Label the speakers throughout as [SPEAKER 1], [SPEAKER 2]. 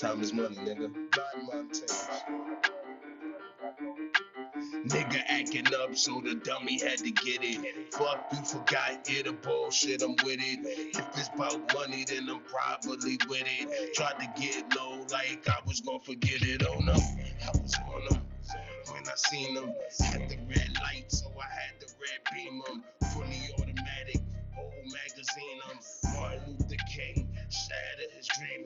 [SPEAKER 1] Time is money, nigga. Bad Montaigne. Nigga acting up, so the dummy had to get it. Fuck, you forgot, yeah, the bullshit, I'm with it. If it's about money, then I'm probably with it. Tried to get low, like I was gonna forget it on them. I was on them. When I seen them, had the red light, so I had the red beam 'em. Fully automatic, old magazine 'em. Martin Luther King, shatter his dream.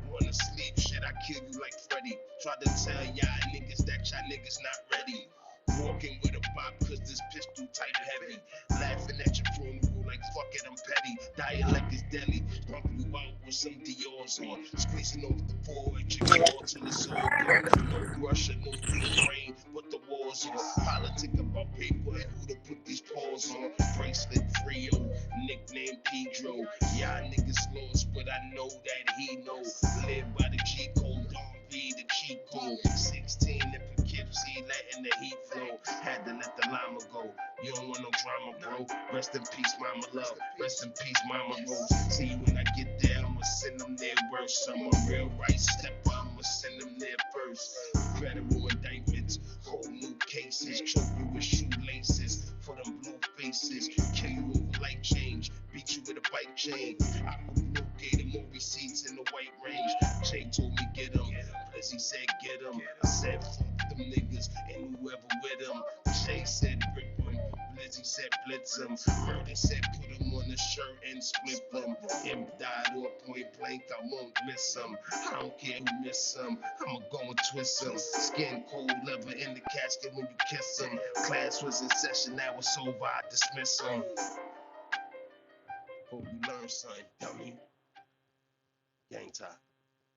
[SPEAKER 1] Wanna sleep, shit, I kill you like Freddy. Tried to tell y'all niggas that y'all niggas not ready. Walking with a bop, cause this pistol tight heavy. Laughing at your funeral like fuck it, I'm petty. Dialect is deadly. Bump you out with some Dior's on. Squeezing over the forward, your jaw till it's all gone. No Russia, no Ukraine, but the war's on. Politic about paper and who to put these paws on. Bracelet Frio, nickname Pedro. Y'all niggas lost, but I know that he know. Live by the G code, don't be the cheat code. 16 in Poughkeepsie, letting the heat flow. Had to let the llama go. You don't want no drama, bro. Rest in peace, mama love. Rest in peace, mama Rose. See you when I get there, I'ma send them there worse. I'm a real right stepper, I'ma send them there first. Federal indictments, whole new cases. Choke you with shoelaces for them blue faces. Kill you over life change. Beat you with a bike chain. I gave more receipts in the white range. Jay told me get him. Blizzy said get him. I said fuck them niggas and whoever with him. Jay said rip him. Blizzy said blitz him. Murder said put him on the shirt and split him. Imp died or point blank, I won't miss him. I don't care who miss him. I'ma go and twist him. Skin cold leather in the casket when you kiss him. Class was in session, now it's over, I dismiss him. Hope you learn, son, dummy. Gang time.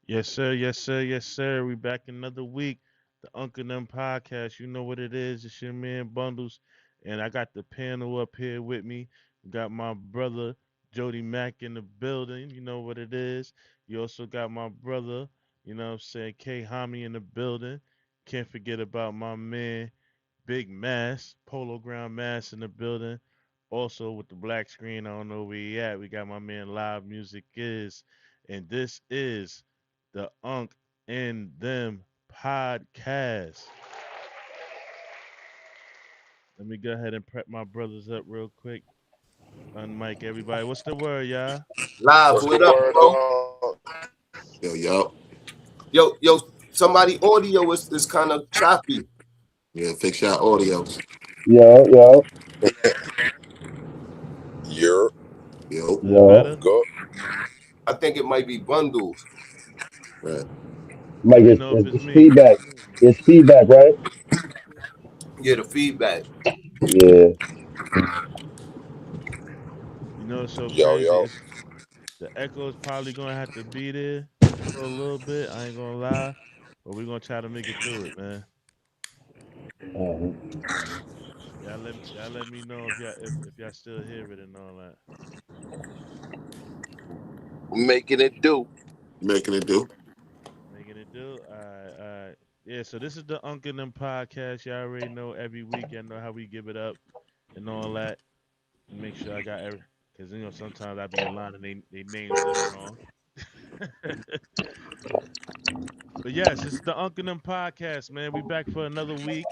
[SPEAKER 2] Yes, sir. Yes, sir. Yes, sir. We back another week. The Uncle Them podcast. You know what it is. It's your man Bundles, and I got the panel up here with me. We got my brother Jody Mack in the building. You know what it is. You also got my brother, you know what I'm saying, K Hami in the building. Can't forget about my man Big Mass, Polo Ground Mass in the building. Also with the black screen, I don't know where he at. We got my man Live Music Is, and this is the Unk and Them podcast. Let me go ahead and prep my brothers up real quick. Unmic everybody. What's the word, y'all?
[SPEAKER 3] Live,
[SPEAKER 4] What's the
[SPEAKER 3] what up,
[SPEAKER 4] word,
[SPEAKER 3] bro?
[SPEAKER 4] dog?
[SPEAKER 5] Yo.
[SPEAKER 3] Yo, somebody audio is kind of choppy.
[SPEAKER 5] Yeah, fix your audio.
[SPEAKER 6] Yo, yo,
[SPEAKER 4] You're
[SPEAKER 5] Yo.
[SPEAKER 2] Is that
[SPEAKER 6] yo.
[SPEAKER 2] better?
[SPEAKER 4] go.
[SPEAKER 3] I think it might be bundles.
[SPEAKER 5] Right.
[SPEAKER 2] Let
[SPEAKER 6] Mike,
[SPEAKER 2] me
[SPEAKER 6] it's,
[SPEAKER 2] know if
[SPEAKER 6] it's,
[SPEAKER 2] it's
[SPEAKER 6] it's
[SPEAKER 2] me.
[SPEAKER 6] feedback. It's feedback, right?
[SPEAKER 3] Yeah, the feedback.
[SPEAKER 6] Yeah.
[SPEAKER 2] You know it's so
[SPEAKER 4] Yo,
[SPEAKER 2] crazy.
[SPEAKER 4] yo.
[SPEAKER 2] It's the echo is probably gonna have to be there for a little bit. I ain't gonna lie, but we're gonna try to make it through it, man.
[SPEAKER 6] Uh,
[SPEAKER 2] Y'all let me know if y'all still hear it and all that.
[SPEAKER 4] Making it do.
[SPEAKER 5] Making it do.
[SPEAKER 2] Making it do. All right, all right. Yeah, so this is the Unk and Them podcast. Y'all already know every week. Y'all know how we give it up and all that. Make sure I got every, because sometimes I be in line and they names is wrong. But yes, this is the Unk and Them podcast, man. We back for another week.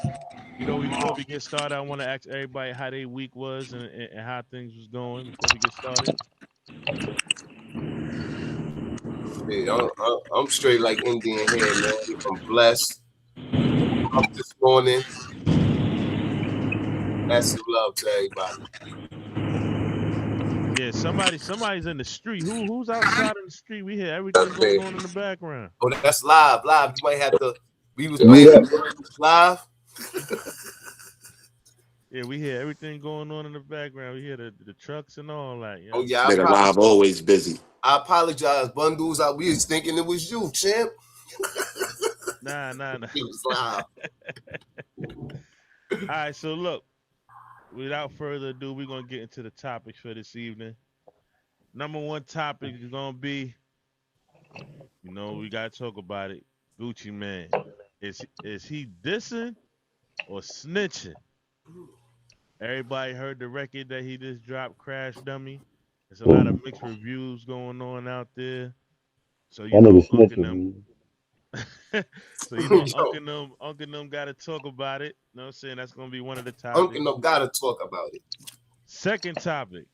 [SPEAKER 2] Before we get started, I want to ask everybody how their week was and how things was going before we get started.
[SPEAKER 3] Yeah, I'm straight like Indian here, man. I'm blessed. Up this morning. Massive love to everybody.
[SPEAKER 2] Yeah, somebody's in the street. Who's outside in the street? We hear everything
[SPEAKER 4] That's
[SPEAKER 2] going
[SPEAKER 4] me.
[SPEAKER 2] on in the background.
[SPEAKER 3] Oh, that's live, live. You might have to. We was
[SPEAKER 4] That's
[SPEAKER 6] mute
[SPEAKER 3] playing
[SPEAKER 4] me.
[SPEAKER 6] up.
[SPEAKER 3] live.
[SPEAKER 2] Yeah, we hear everything going on in the background. We hear the trucks and all that. You know what
[SPEAKER 3] Oh
[SPEAKER 2] I'm
[SPEAKER 3] yeah,
[SPEAKER 2] saying?
[SPEAKER 5] Nigga live always busy.
[SPEAKER 3] I apologize, bundles. We was thinking it was you, champ.
[SPEAKER 2] Nah, nah, nah.
[SPEAKER 3] It was live.
[SPEAKER 2] All right, so look, without further ado, we're gonna get into the topics for this evening. Number one topic is gonna be, we gotta talk about it. Gucci Man, is he dissing or snitching? Everybody heard the record that he just dropped, Crash Dummy. There's a lot of mixed reviews going on out there. So
[SPEAKER 6] That nigga snitching, man.
[SPEAKER 2] so
[SPEAKER 3] Yo,
[SPEAKER 2] Uncle them got to talk about it. You know what I'm saying? That's gonna be one of the
[SPEAKER 3] Uncle
[SPEAKER 2] topics.
[SPEAKER 3] no gotta talk about it.
[SPEAKER 2] Second topic: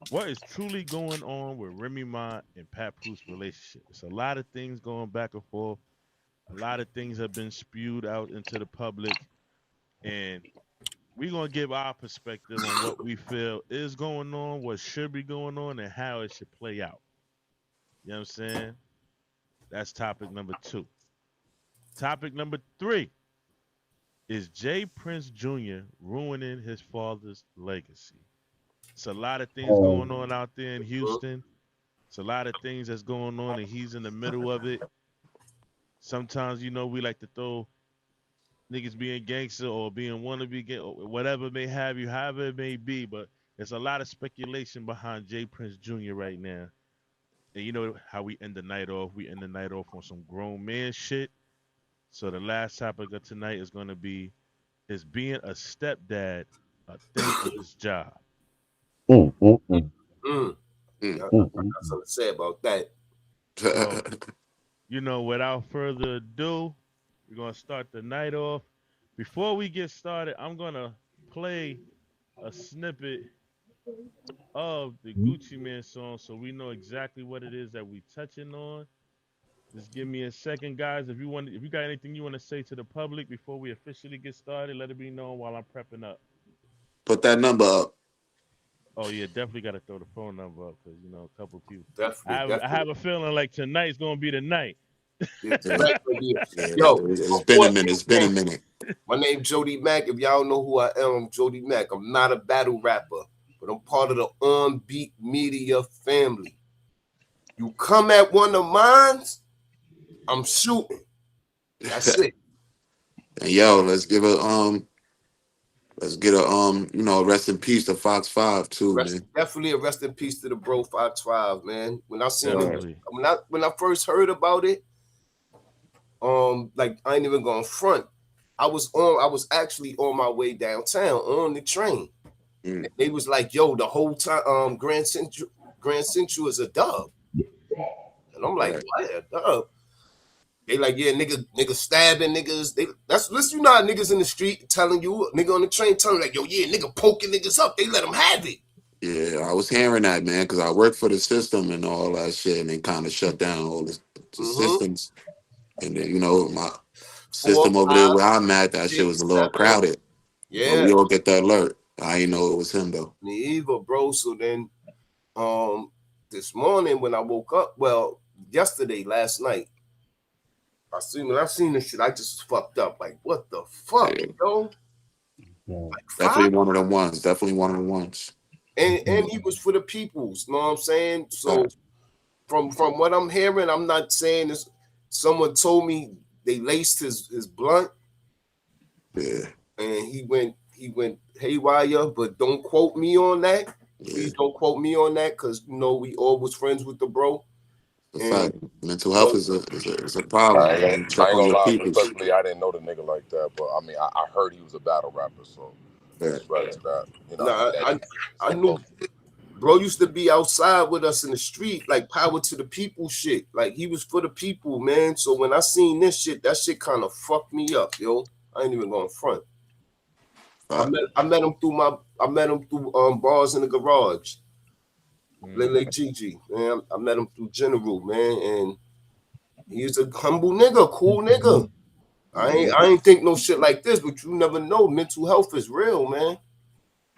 [SPEAKER 2] what is truly going on with Remy Ma and Papoose relationship? It's a lot of things going back and forth. A lot of things have been spewed out into the public, and we're gonna give our perspective on what we feel is going on, what should be going on, and how it should play out. You know what I'm saying? That's topic number two. Topic number three: is Jay Prince Jr. ruining his father's legacy? It's a lot of things going
[SPEAKER 6] Um,
[SPEAKER 2] on out there in Houston. It's a lot of things that's going on, and he's in the middle of it. Sometimes, we like to throw niggas being gangster or being wannabe or whatever may have you, however it may be. But there's a lot of speculation behind Jay Prince Jr. right now. And you know how we end the night off? We end the night off on some grown man shit. So the last topic of tonight is going to be: is being a stepdad a thankless job?
[SPEAKER 6] mm, mm, mm,
[SPEAKER 3] Mm.
[SPEAKER 5] Mm.
[SPEAKER 3] Yeah, I
[SPEAKER 6] mm,
[SPEAKER 3] got something to say about that.
[SPEAKER 2] So, without further ado, we're going to start the night off. Before we get started, I'm going to play a snippet of the Gucci Man song so we know exactly what it is that we touching on. Just give me a second, guys. If you got anything you want to say to the public before we officially get started, let it be known while I'm prepping up.
[SPEAKER 5] Put that number up.
[SPEAKER 2] Oh yeah, definitely got to throw the phone number up because a couple of people.
[SPEAKER 3] Definitely,
[SPEAKER 2] I have
[SPEAKER 3] definitely.
[SPEAKER 2] a feeling like tonight's gonna be the night.
[SPEAKER 3] Yeah,
[SPEAKER 5] Yeah,
[SPEAKER 3] tonight gonna be
[SPEAKER 5] yeah.
[SPEAKER 3] yo.
[SPEAKER 5] It's been a
[SPEAKER 3] Before
[SPEAKER 5] minute. It's been a
[SPEAKER 3] anything,
[SPEAKER 5] minute.
[SPEAKER 3] my name Jody Mack. If y'all know who I am, I'm Jody Mack. I'm not a battle rapper, but I'm part of the On Beat Media family. You come at one of mine, I'm shooting. That's it.
[SPEAKER 5] And yo, let's get rest in peace to Fox 5 too, man.
[SPEAKER 3] Definitely a rest in peace to the bro 512, man. When I seen it,
[SPEAKER 5] Word.
[SPEAKER 2] Definitely.
[SPEAKER 3] when I first heard about it, like I ain't even going front. I was actually on my way downtown on the train.
[SPEAKER 5] Mm.
[SPEAKER 3] And they was like, yo, the whole time Grand Central is a dub. And I'm like,
[SPEAKER 5] Right.
[SPEAKER 3] what a dub? They like, yeah, nigga stabbing niggas. That's listen, you know how niggas in the street telling you, nigga on the train telling you, like, yo, yeah, nigga poking niggas up. They let them have it.
[SPEAKER 5] Yeah, I was hearing that, man, because I worked for the system and all that shit, and they kind of shut down all the
[SPEAKER 3] Mm-hmm.
[SPEAKER 5] systems. And then, my
[SPEAKER 3] Four,
[SPEAKER 5] system over there
[SPEAKER 3] five,
[SPEAKER 5] where I'm at, that shit was a
[SPEAKER 3] six,
[SPEAKER 5] little
[SPEAKER 3] seven.
[SPEAKER 5] crowded. But
[SPEAKER 3] Yeah,
[SPEAKER 5] we all get the alert. I didn't know it was him though.
[SPEAKER 3] me either, bro. So then um this morning when I woke up, well, yesterday, last night, when I seen this shit, I just was fucked up. Like, what the fuck,
[SPEAKER 5] Yeah,
[SPEAKER 3] yo?
[SPEAKER 6] mm,
[SPEAKER 3] Like five?
[SPEAKER 5] definitely one of the ones. Definitely one of the ones.
[SPEAKER 3] And
[SPEAKER 6] mm,
[SPEAKER 3] he was for the peoples, you know what I'm saying? So
[SPEAKER 5] Facts.
[SPEAKER 3] from what I'm hearing, I'm not saying this. Someone told me they laced his blunt
[SPEAKER 5] Yeah,
[SPEAKER 3] and he went haywire, but don't quote me on that.
[SPEAKER 5] yeah.
[SPEAKER 3] Please don't quote me on that because we all was friends with the bro.
[SPEAKER 5] The
[SPEAKER 3] And
[SPEAKER 5] fact mental health
[SPEAKER 3] yo,
[SPEAKER 5] is a problem,
[SPEAKER 4] I
[SPEAKER 5] man.
[SPEAKER 4] ain't,
[SPEAKER 5] You
[SPEAKER 4] I
[SPEAKER 5] check
[SPEAKER 4] ain't
[SPEAKER 5] on
[SPEAKER 4] gonna
[SPEAKER 5] your
[SPEAKER 4] lie.
[SPEAKER 5] peoples.
[SPEAKER 4] Respectfully, I didn't know the nigga like that, but I mean, I heard he was a battle rapper, so
[SPEAKER 5] Yeah,
[SPEAKER 4] respect to that.
[SPEAKER 3] nah,
[SPEAKER 4] That
[SPEAKER 3] I
[SPEAKER 4] he's
[SPEAKER 3] I
[SPEAKER 4] so
[SPEAKER 3] knew
[SPEAKER 4] close.
[SPEAKER 3] bro used to be outside with us in the street, like power to the people shit. Like he was for the people, man. So when I seen this shit, that shit kind of fucked me up, yo. I ain't even going front.
[SPEAKER 5] fact.
[SPEAKER 3] I met him through bars in the garage.
[SPEAKER 2] Mm.
[SPEAKER 3] Lele Gigi, man. I met him through General, man, and he's a humble nigga, cool nigga.
[SPEAKER 5] Mhm.
[SPEAKER 3] I ain't think no shit like this, but you never know. Mental health is real, man.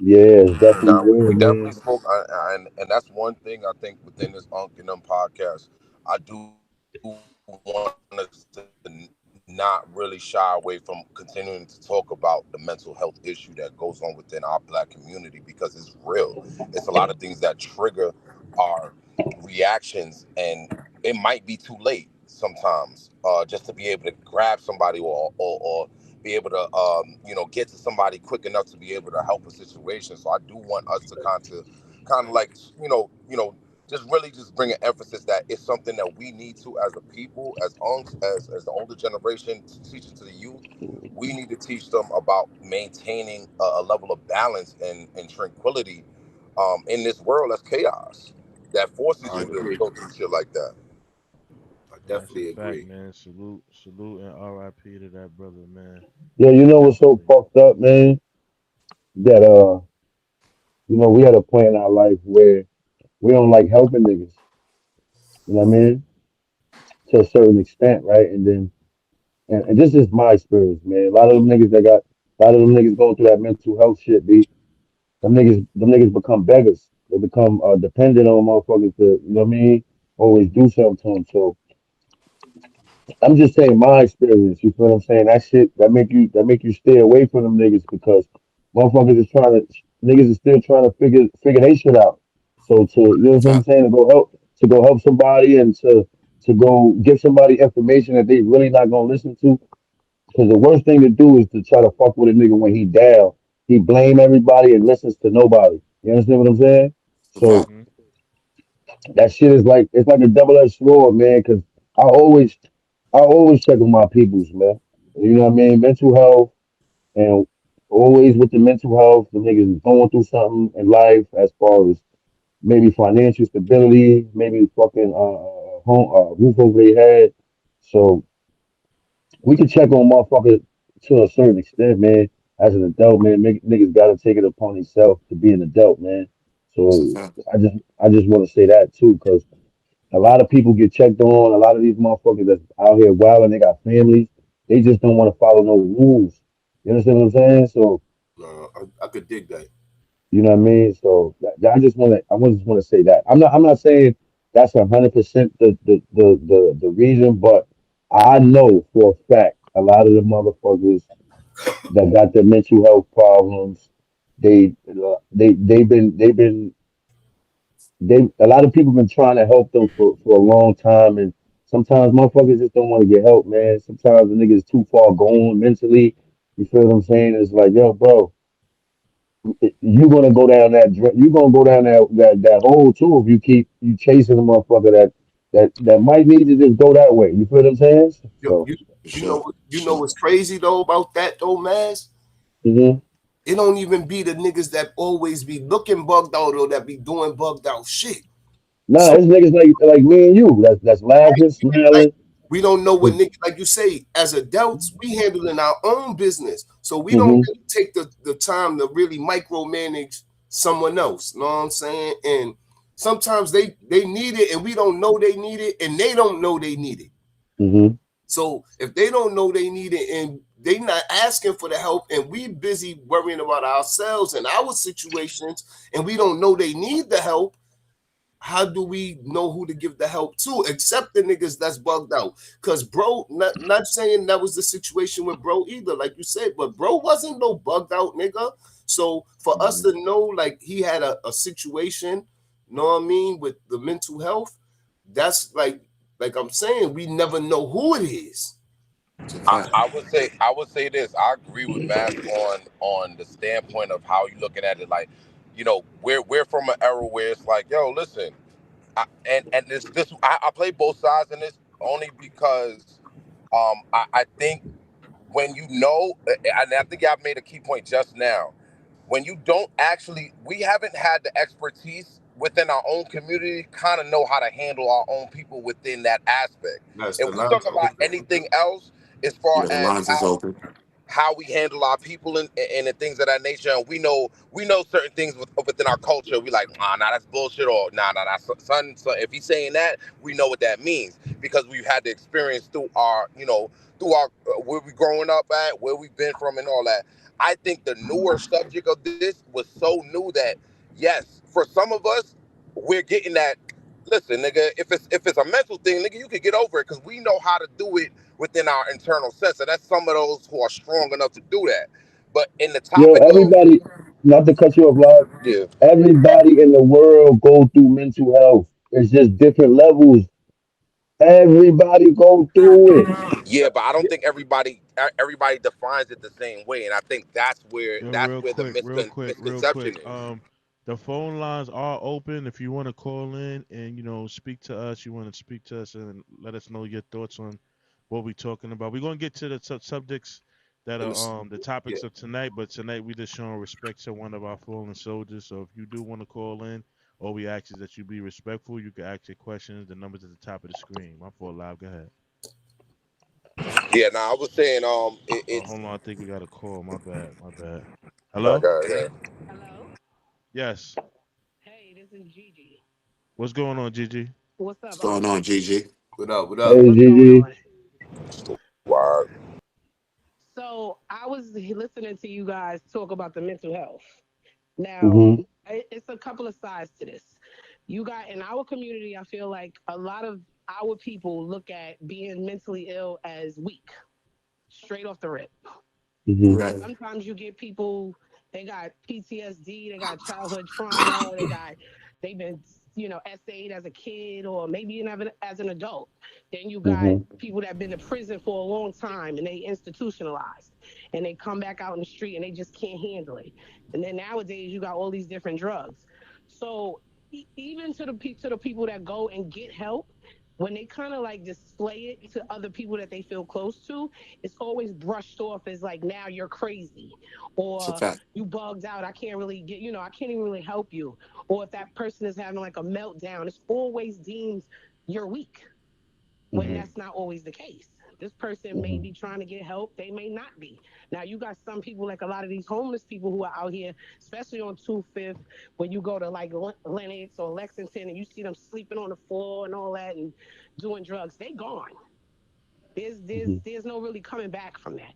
[SPEAKER 6] yeah, it's definitely
[SPEAKER 4] Now
[SPEAKER 6] real,
[SPEAKER 4] we definitely
[SPEAKER 6] man.
[SPEAKER 4] spoke, and that's one thing I think within this Unk and Them podcast. I do want us to not really shy away from continuing to talk about the mental health issue that goes on within our Black community because it's real. It's a lot of things that trigger our reactions, and it might be too late sometimes just to be able to grab somebody or be able to get to somebody quick enough to be able to help a situation. So I do want us to kind of like just really just bring an emphasis that it's something that we need to, as a people, as unks, as the older generation, teach it to the youth. We need to teach them about maintaining a level of balance and tranquility in this world that's chaos that forces
[SPEAKER 3] I
[SPEAKER 4] you to
[SPEAKER 3] agree.
[SPEAKER 4] go through shit like that.
[SPEAKER 2] Yeah, that's a
[SPEAKER 3] Definitely
[SPEAKER 2] fact,
[SPEAKER 3] agree.
[SPEAKER 2] man. Salute, and R.I.P. to that brother, man.
[SPEAKER 6] Yeah, you know what's so
[SPEAKER 2] Definitely.
[SPEAKER 6] fucked up, man? That we had a point in our life where we don't like helping niggas. You know what I mean? To a certain extent, right? And then and this is my experience, man. A lot of them niggas that got a lot of them niggas going through that mental health shit, be them niggas become beggars. They become dependent on motherfuckers to, you know what I mean? Always do something to them. So I'm just saying my experience. You feel what I'm saying? That shit that make you stay away from them niggas because motherfuckers is trying to niggas is still trying to figure they shit out. So you know what I'm
[SPEAKER 5] Fact.
[SPEAKER 6] saying, to go help somebody and to go give somebody information that they really not gonna listen to. Because the worst thing to do is to try to fuck with a nigga when he down. He blame everybody and listens to nobody. You understand what I'm saying?
[SPEAKER 5] It's a fact.
[SPEAKER 6] So
[SPEAKER 2] Hmm.
[SPEAKER 6] that shit is like it's like a double-edged sword, man. Because I always I always check with my peoples, man. You know what I mean? Mental health and always with the mental health, the niggas is going through something in life as far as maybe financial stability, maybe fucking home roof over their head. So we can check on motherfuckers to a certain extent, man. As an adult, man, niggas gotta take it upon themselves to be an adult, man.
[SPEAKER 5] It's a
[SPEAKER 6] So
[SPEAKER 5] fact.
[SPEAKER 6] I just want to say that too, because a lot of people get checked on. A lot of these motherfuckers that's out here wild and they got families. They just don't want to follow no rules. You understand what I'm saying? So
[SPEAKER 3] I could dig that.
[SPEAKER 6] you know what I mean. So I just want to say that. I'm not saying that's 100% the reason, but I know for a fact a lot of the motherfuckers that got their mental health problems, they a lot of people been trying to help them for a long time, and sometimes motherfuckers just don't want to get help, man. Sometimes the niggas too far gone mentally. You feel what I'm saying? It's like, yo, bro, you gonna go down you gonna go down that hole too if you keep you chasing a motherfucker that might need to just go that way. You feel what I'm saying?
[SPEAKER 3] Yo,
[SPEAKER 6] So,
[SPEAKER 3] you
[SPEAKER 5] For
[SPEAKER 3] you know
[SPEAKER 5] sure. For
[SPEAKER 3] you know
[SPEAKER 5] sure.
[SPEAKER 3] what's crazy though about that though, Maz?
[SPEAKER 6] hmm
[SPEAKER 3] It don't even be the niggas that always be looking bugged out or that be doing bugged out shit.
[SPEAKER 6] nah,
[SPEAKER 3] So
[SPEAKER 6] it's niggas like me and you that's laughing,
[SPEAKER 3] like
[SPEAKER 6] smiling.
[SPEAKER 3] we don't know what
[SPEAKER 6] Cause,
[SPEAKER 3] niggas like you say, as adults, we handling our own business. So we don't
[SPEAKER 6] hmm
[SPEAKER 3] really take the time to really micromanage someone else. You know what I'm saying? And sometimes they need it and we don't know they need it and they don't know they need it.
[SPEAKER 6] hmm
[SPEAKER 3] So if they don't know they need it and they not asking for the help and we busy worrying about ourselves and our situations and we don't know they need the help, how do we know who to give the help to except the niggas that's bugged out? Because bro, not saying that was the situation with bro either, like you said, but bro wasn't no bugged out nigga. So for us
[SPEAKER 5] Mhm.
[SPEAKER 3] to know like he had a situation, know what I mean, with the mental health, that's like I'm saying, we never know who it is.
[SPEAKER 5] It's a
[SPEAKER 4] I,
[SPEAKER 5] fact.
[SPEAKER 4] I would say this. I agree with Mass on the standpoint of how you looking at it. Like, we're from an era where it's like, yo, listen, and I play both sides in this only because I think when you know, and I think y'all made a key point just now, when you don't actually, we haven't had the expertise within our own community, kind of know how to handle our own people within that aspect.
[SPEAKER 3] That's the
[SPEAKER 4] If we
[SPEAKER 3] lines
[SPEAKER 4] talk
[SPEAKER 3] are
[SPEAKER 4] about
[SPEAKER 3] open.
[SPEAKER 4] anything else, as far
[SPEAKER 5] Yeah, the
[SPEAKER 4] as
[SPEAKER 5] lines is open.
[SPEAKER 4] how we handle our people and the things of that nature. And we know certain things within our culture. We like, nah, that's bullshit, or nah, that's son. So if he's saying that, we know what that means because we've had the experience through our, through our where we growing up at, where we've been from, and all that. I think the newer subject of this was so new that yes, for some of us, we're getting that. Listen, nigga, if it's a mental thing, nigga, you can get over it because we know how to do it within our internal sense. And that's some of those who are strong enough to do that. But in the
[SPEAKER 6] yo,
[SPEAKER 4] topic of
[SPEAKER 6] everybody, not to cut you off, Lord.
[SPEAKER 4] yeah,
[SPEAKER 6] Everybody in the world go through mental health. It's just different levels. Everybody go through it.
[SPEAKER 4] yeah, but I don't think everybody defines it the same way, and I think that's where
[SPEAKER 2] Yo,
[SPEAKER 4] that's where the
[SPEAKER 2] real
[SPEAKER 4] misconception
[SPEAKER 2] quick.
[SPEAKER 4] is.
[SPEAKER 2] The phone lines are open if you want to call in and speak to us. You want to speak to us and let us know your thoughts on what we're talking about. We're gonna get to the subjects that
[SPEAKER 3] In
[SPEAKER 2] are
[SPEAKER 3] the,
[SPEAKER 2] the
[SPEAKER 3] yeah.
[SPEAKER 2] topics of tonight, but tonight we just showing respect to one of our fallen soldiers. So if you do want to call in, All we ask is that you be respectful. You can ask your questions. The numbers at the top of the screen. My fault, live. Go ahead.
[SPEAKER 4] Yeah, now I was saying,
[SPEAKER 2] Oh,
[SPEAKER 4] it's
[SPEAKER 2] hold on. I think we got a call. My bad. My bad.
[SPEAKER 4] like,
[SPEAKER 2] Hello?
[SPEAKER 4] yeah.
[SPEAKER 7] Hello?
[SPEAKER 2] Yes.
[SPEAKER 7] Hey, this is Gigi.
[SPEAKER 2] What's going on, Gigi?
[SPEAKER 7] What's
[SPEAKER 5] What's
[SPEAKER 7] up,
[SPEAKER 5] going on, Gigi?
[SPEAKER 3] What up? What up?
[SPEAKER 6] Hey,
[SPEAKER 7] What's going
[SPEAKER 6] Gigi.
[SPEAKER 7] on?
[SPEAKER 4] Why?
[SPEAKER 7] So, I was listening to you guys talk about the mental health. Now,
[SPEAKER 6] Mm-hmm.
[SPEAKER 7] it's a couple of sides to this. You got in our community, I feel like a lot of our people look at being mentally ill as weak, straight off the rip.
[SPEAKER 6] Mm-hmm.
[SPEAKER 5] Right.
[SPEAKER 7] Sometimes you get people, they got PTSD, they got childhood trauma, they've been SA'd as a kid or maybe even as an adult. Then you got
[SPEAKER 6] Mm-hmm.
[SPEAKER 7] people that have been to prison for a long time and they institutionalized and they come back out in the street and they just can't handle it. And then nowadays you got all these different drugs. So even to the people that go and get help, when they kind of like display it to other people that they feel close to, it's always brushed off as like, now you're crazy
[SPEAKER 5] It's a
[SPEAKER 7] or
[SPEAKER 5] fact.
[SPEAKER 7] you bugged out. I can't really I can't even really help you. Or if that person is having like a meltdown, it's always deemed you're weak when
[SPEAKER 6] Mm-hmm.
[SPEAKER 7] that's not always the case. This person may
[SPEAKER 6] Mm-hmm.
[SPEAKER 7] be trying to get help, they may not be. Now you got some people, like a lot of these homeless people who are out here, especially on 2 Fifth, when you go to like Lenox or Lexington and you see them sleeping on the floor and all that and doing drugs, they gone. There's there's
[SPEAKER 6] Mm-hmm.
[SPEAKER 7] there's no really coming back from that.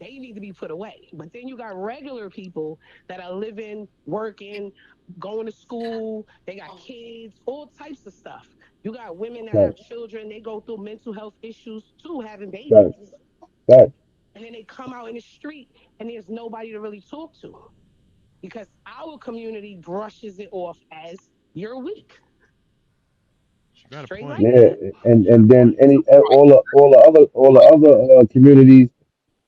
[SPEAKER 7] They need to be put away. But then you got regular people that are living, working, going to school, they got kids, all types of stuff. You got women that have
[SPEAKER 6] Facts.
[SPEAKER 7] children, they go through mental health issues too, having
[SPEAKER 6] Facts.
[SPEAKER 7] babies.
[SPEAKER 6] Facts.
[SPEAKER 7] And then they come out in the street and there's nobody to really talk to because our community brushes it off as you're weak.
[SPEAKER 2] She got a
[SPEAKER 7] Straight
[SPEAKER 2] point.
[SPEAKER 7] like
[SPEAKER 6] Yeah.
[SPEAKER 7] that.
[SPEAKER 2] She got a
[SPEAKER 6] And then
[SPEAKER 2] point.
[SPEAKER 6] any all the other communities,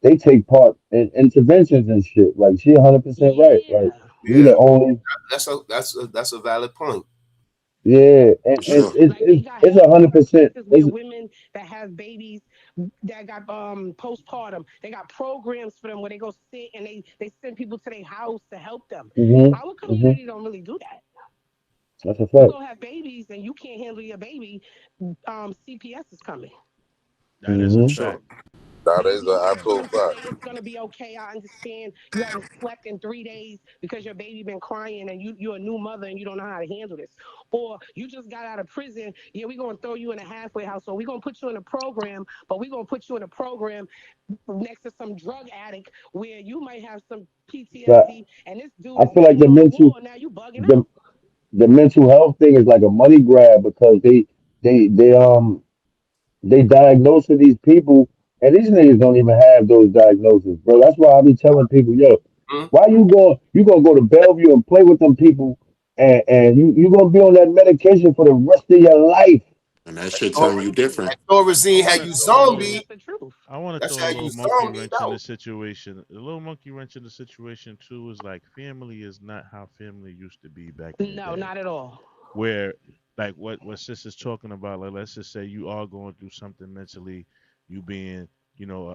[SPEAKER 6] they take part in interventions and shit. Like she 100% right. Like
[SPEAKER 7] Yeah.
[SPEAKER 6] we
[SPEAKER 3] Yeah,
[SPEAKER 6] the only
[SPEAKER 3] that's a valid point.
[SPEAKER 6] yeah,
[SPEAKER 5] For
[SPEAKER 6] and
[SPEAKER 5] sure.
[SPEAKER 7] Like they got
[SPEAKER 6] it's
[SPEAKER 7] health
[SPEAKER 6] 100%.
[SPEAKER 7] services where
[SPEAKER 6] It's
[SPEAKER 7] women that have babies that got postpartum, they got programs for them where they go sit and they send people to their house to help them. Our
[SPEAKER 6] hmm
[SPEAKER 7] community don't really do that.
[SPEAKER 6] that's a
[SPEAKER 7] You
[SPEAKER 6] fact.
[SPEAKER 7] go have babies and you can't handle your baby, CPS is coming.
[SPEAKER 2] That is a
[SPEAKER 5] For
[SPEAKER 6] Hmm
[SPEAKER 5] sure.
[SPEAKER 2] fact.
[SPEAKER 4] That
[SPEAKER 7] There's
[SPEAKER 4] is
[SPEAKER 7] no
[SPEAKER 4] an
[SPEAKER 7] way for
[SPEAKER 4] absolute
[SPEAKER 7] them to say
[SPEAKER 4] fact.
[SPEAKER 7] it's gonna be okay. I understand you haven't slept in 3 days because your baby been crying and you're a new mother and you don't know how to handle this. Or you just got out of prison. Yeah, we're gonna throw you in a halfway house. So we're gonna put you in a program, but we're gonna put you in a program next to some drug addict where you might have some
[SPEAKER 6] But
[SPEAKER 7] PTSD and this dude
[SPEAKER 6] I
[SPEAKER 7] is
[SPEAKER 6] feel like
[SPEAKER 7] killing on the wall. Now you bugging
[SPEAKER 6] the
[SPEAKER 7] out.
[SPEAKER 6] the mental health thing is like a money grab because they they diagnosing these people, and these niggas don't even have those diagnoses, bro. That's why I be telling people, yo,
[SPEAKER 3] Hmm?
[SPEAKER 6] why you gonna go to Bellevue and play with them people, and you gonna be on that medication for the rest of your life.
[SPEAKER 5] And that shit
[SPEAKER 3] Thor-
[SPEAKER 5] turn you
[SPEAKER 7] Exactly.
[SPEAKER 5] different.
[SPEAKER 3] That
[SPEAKER 2] I
[SPEAKER 3] Thorazine had
[SPEAKER 2] wanna
[SPEAKER 3] you
[SPEAKER 2] I wanna
[SPEAKER 7] And
[SPEAKER 3] zombie.
[SPEAKER 7] that's the truth.
[SPEAKER 2] I wanna
[SPEAKER 3] That's
[SPEAKER 2] throw a
[SPEAKER 3] how
[SPEAKER 2] little
[SPEAKER 3] you
[SPEAKER 2] monkey
[SPEAKER 3] zombied
[SPEAKER 2] wrench in the
[SPEAKER 3] out.
[SPEAKER 2] situation. A little monkey wrench in the situation too is like family is not how family used to be back in the
[SPEAKER 7] No,
[SPEAKER 2] day.
[SPEAKER 7] not at all.
[SPEAKER 2] Where like what sis is talking about, like let's just say you are going through something mentally, you being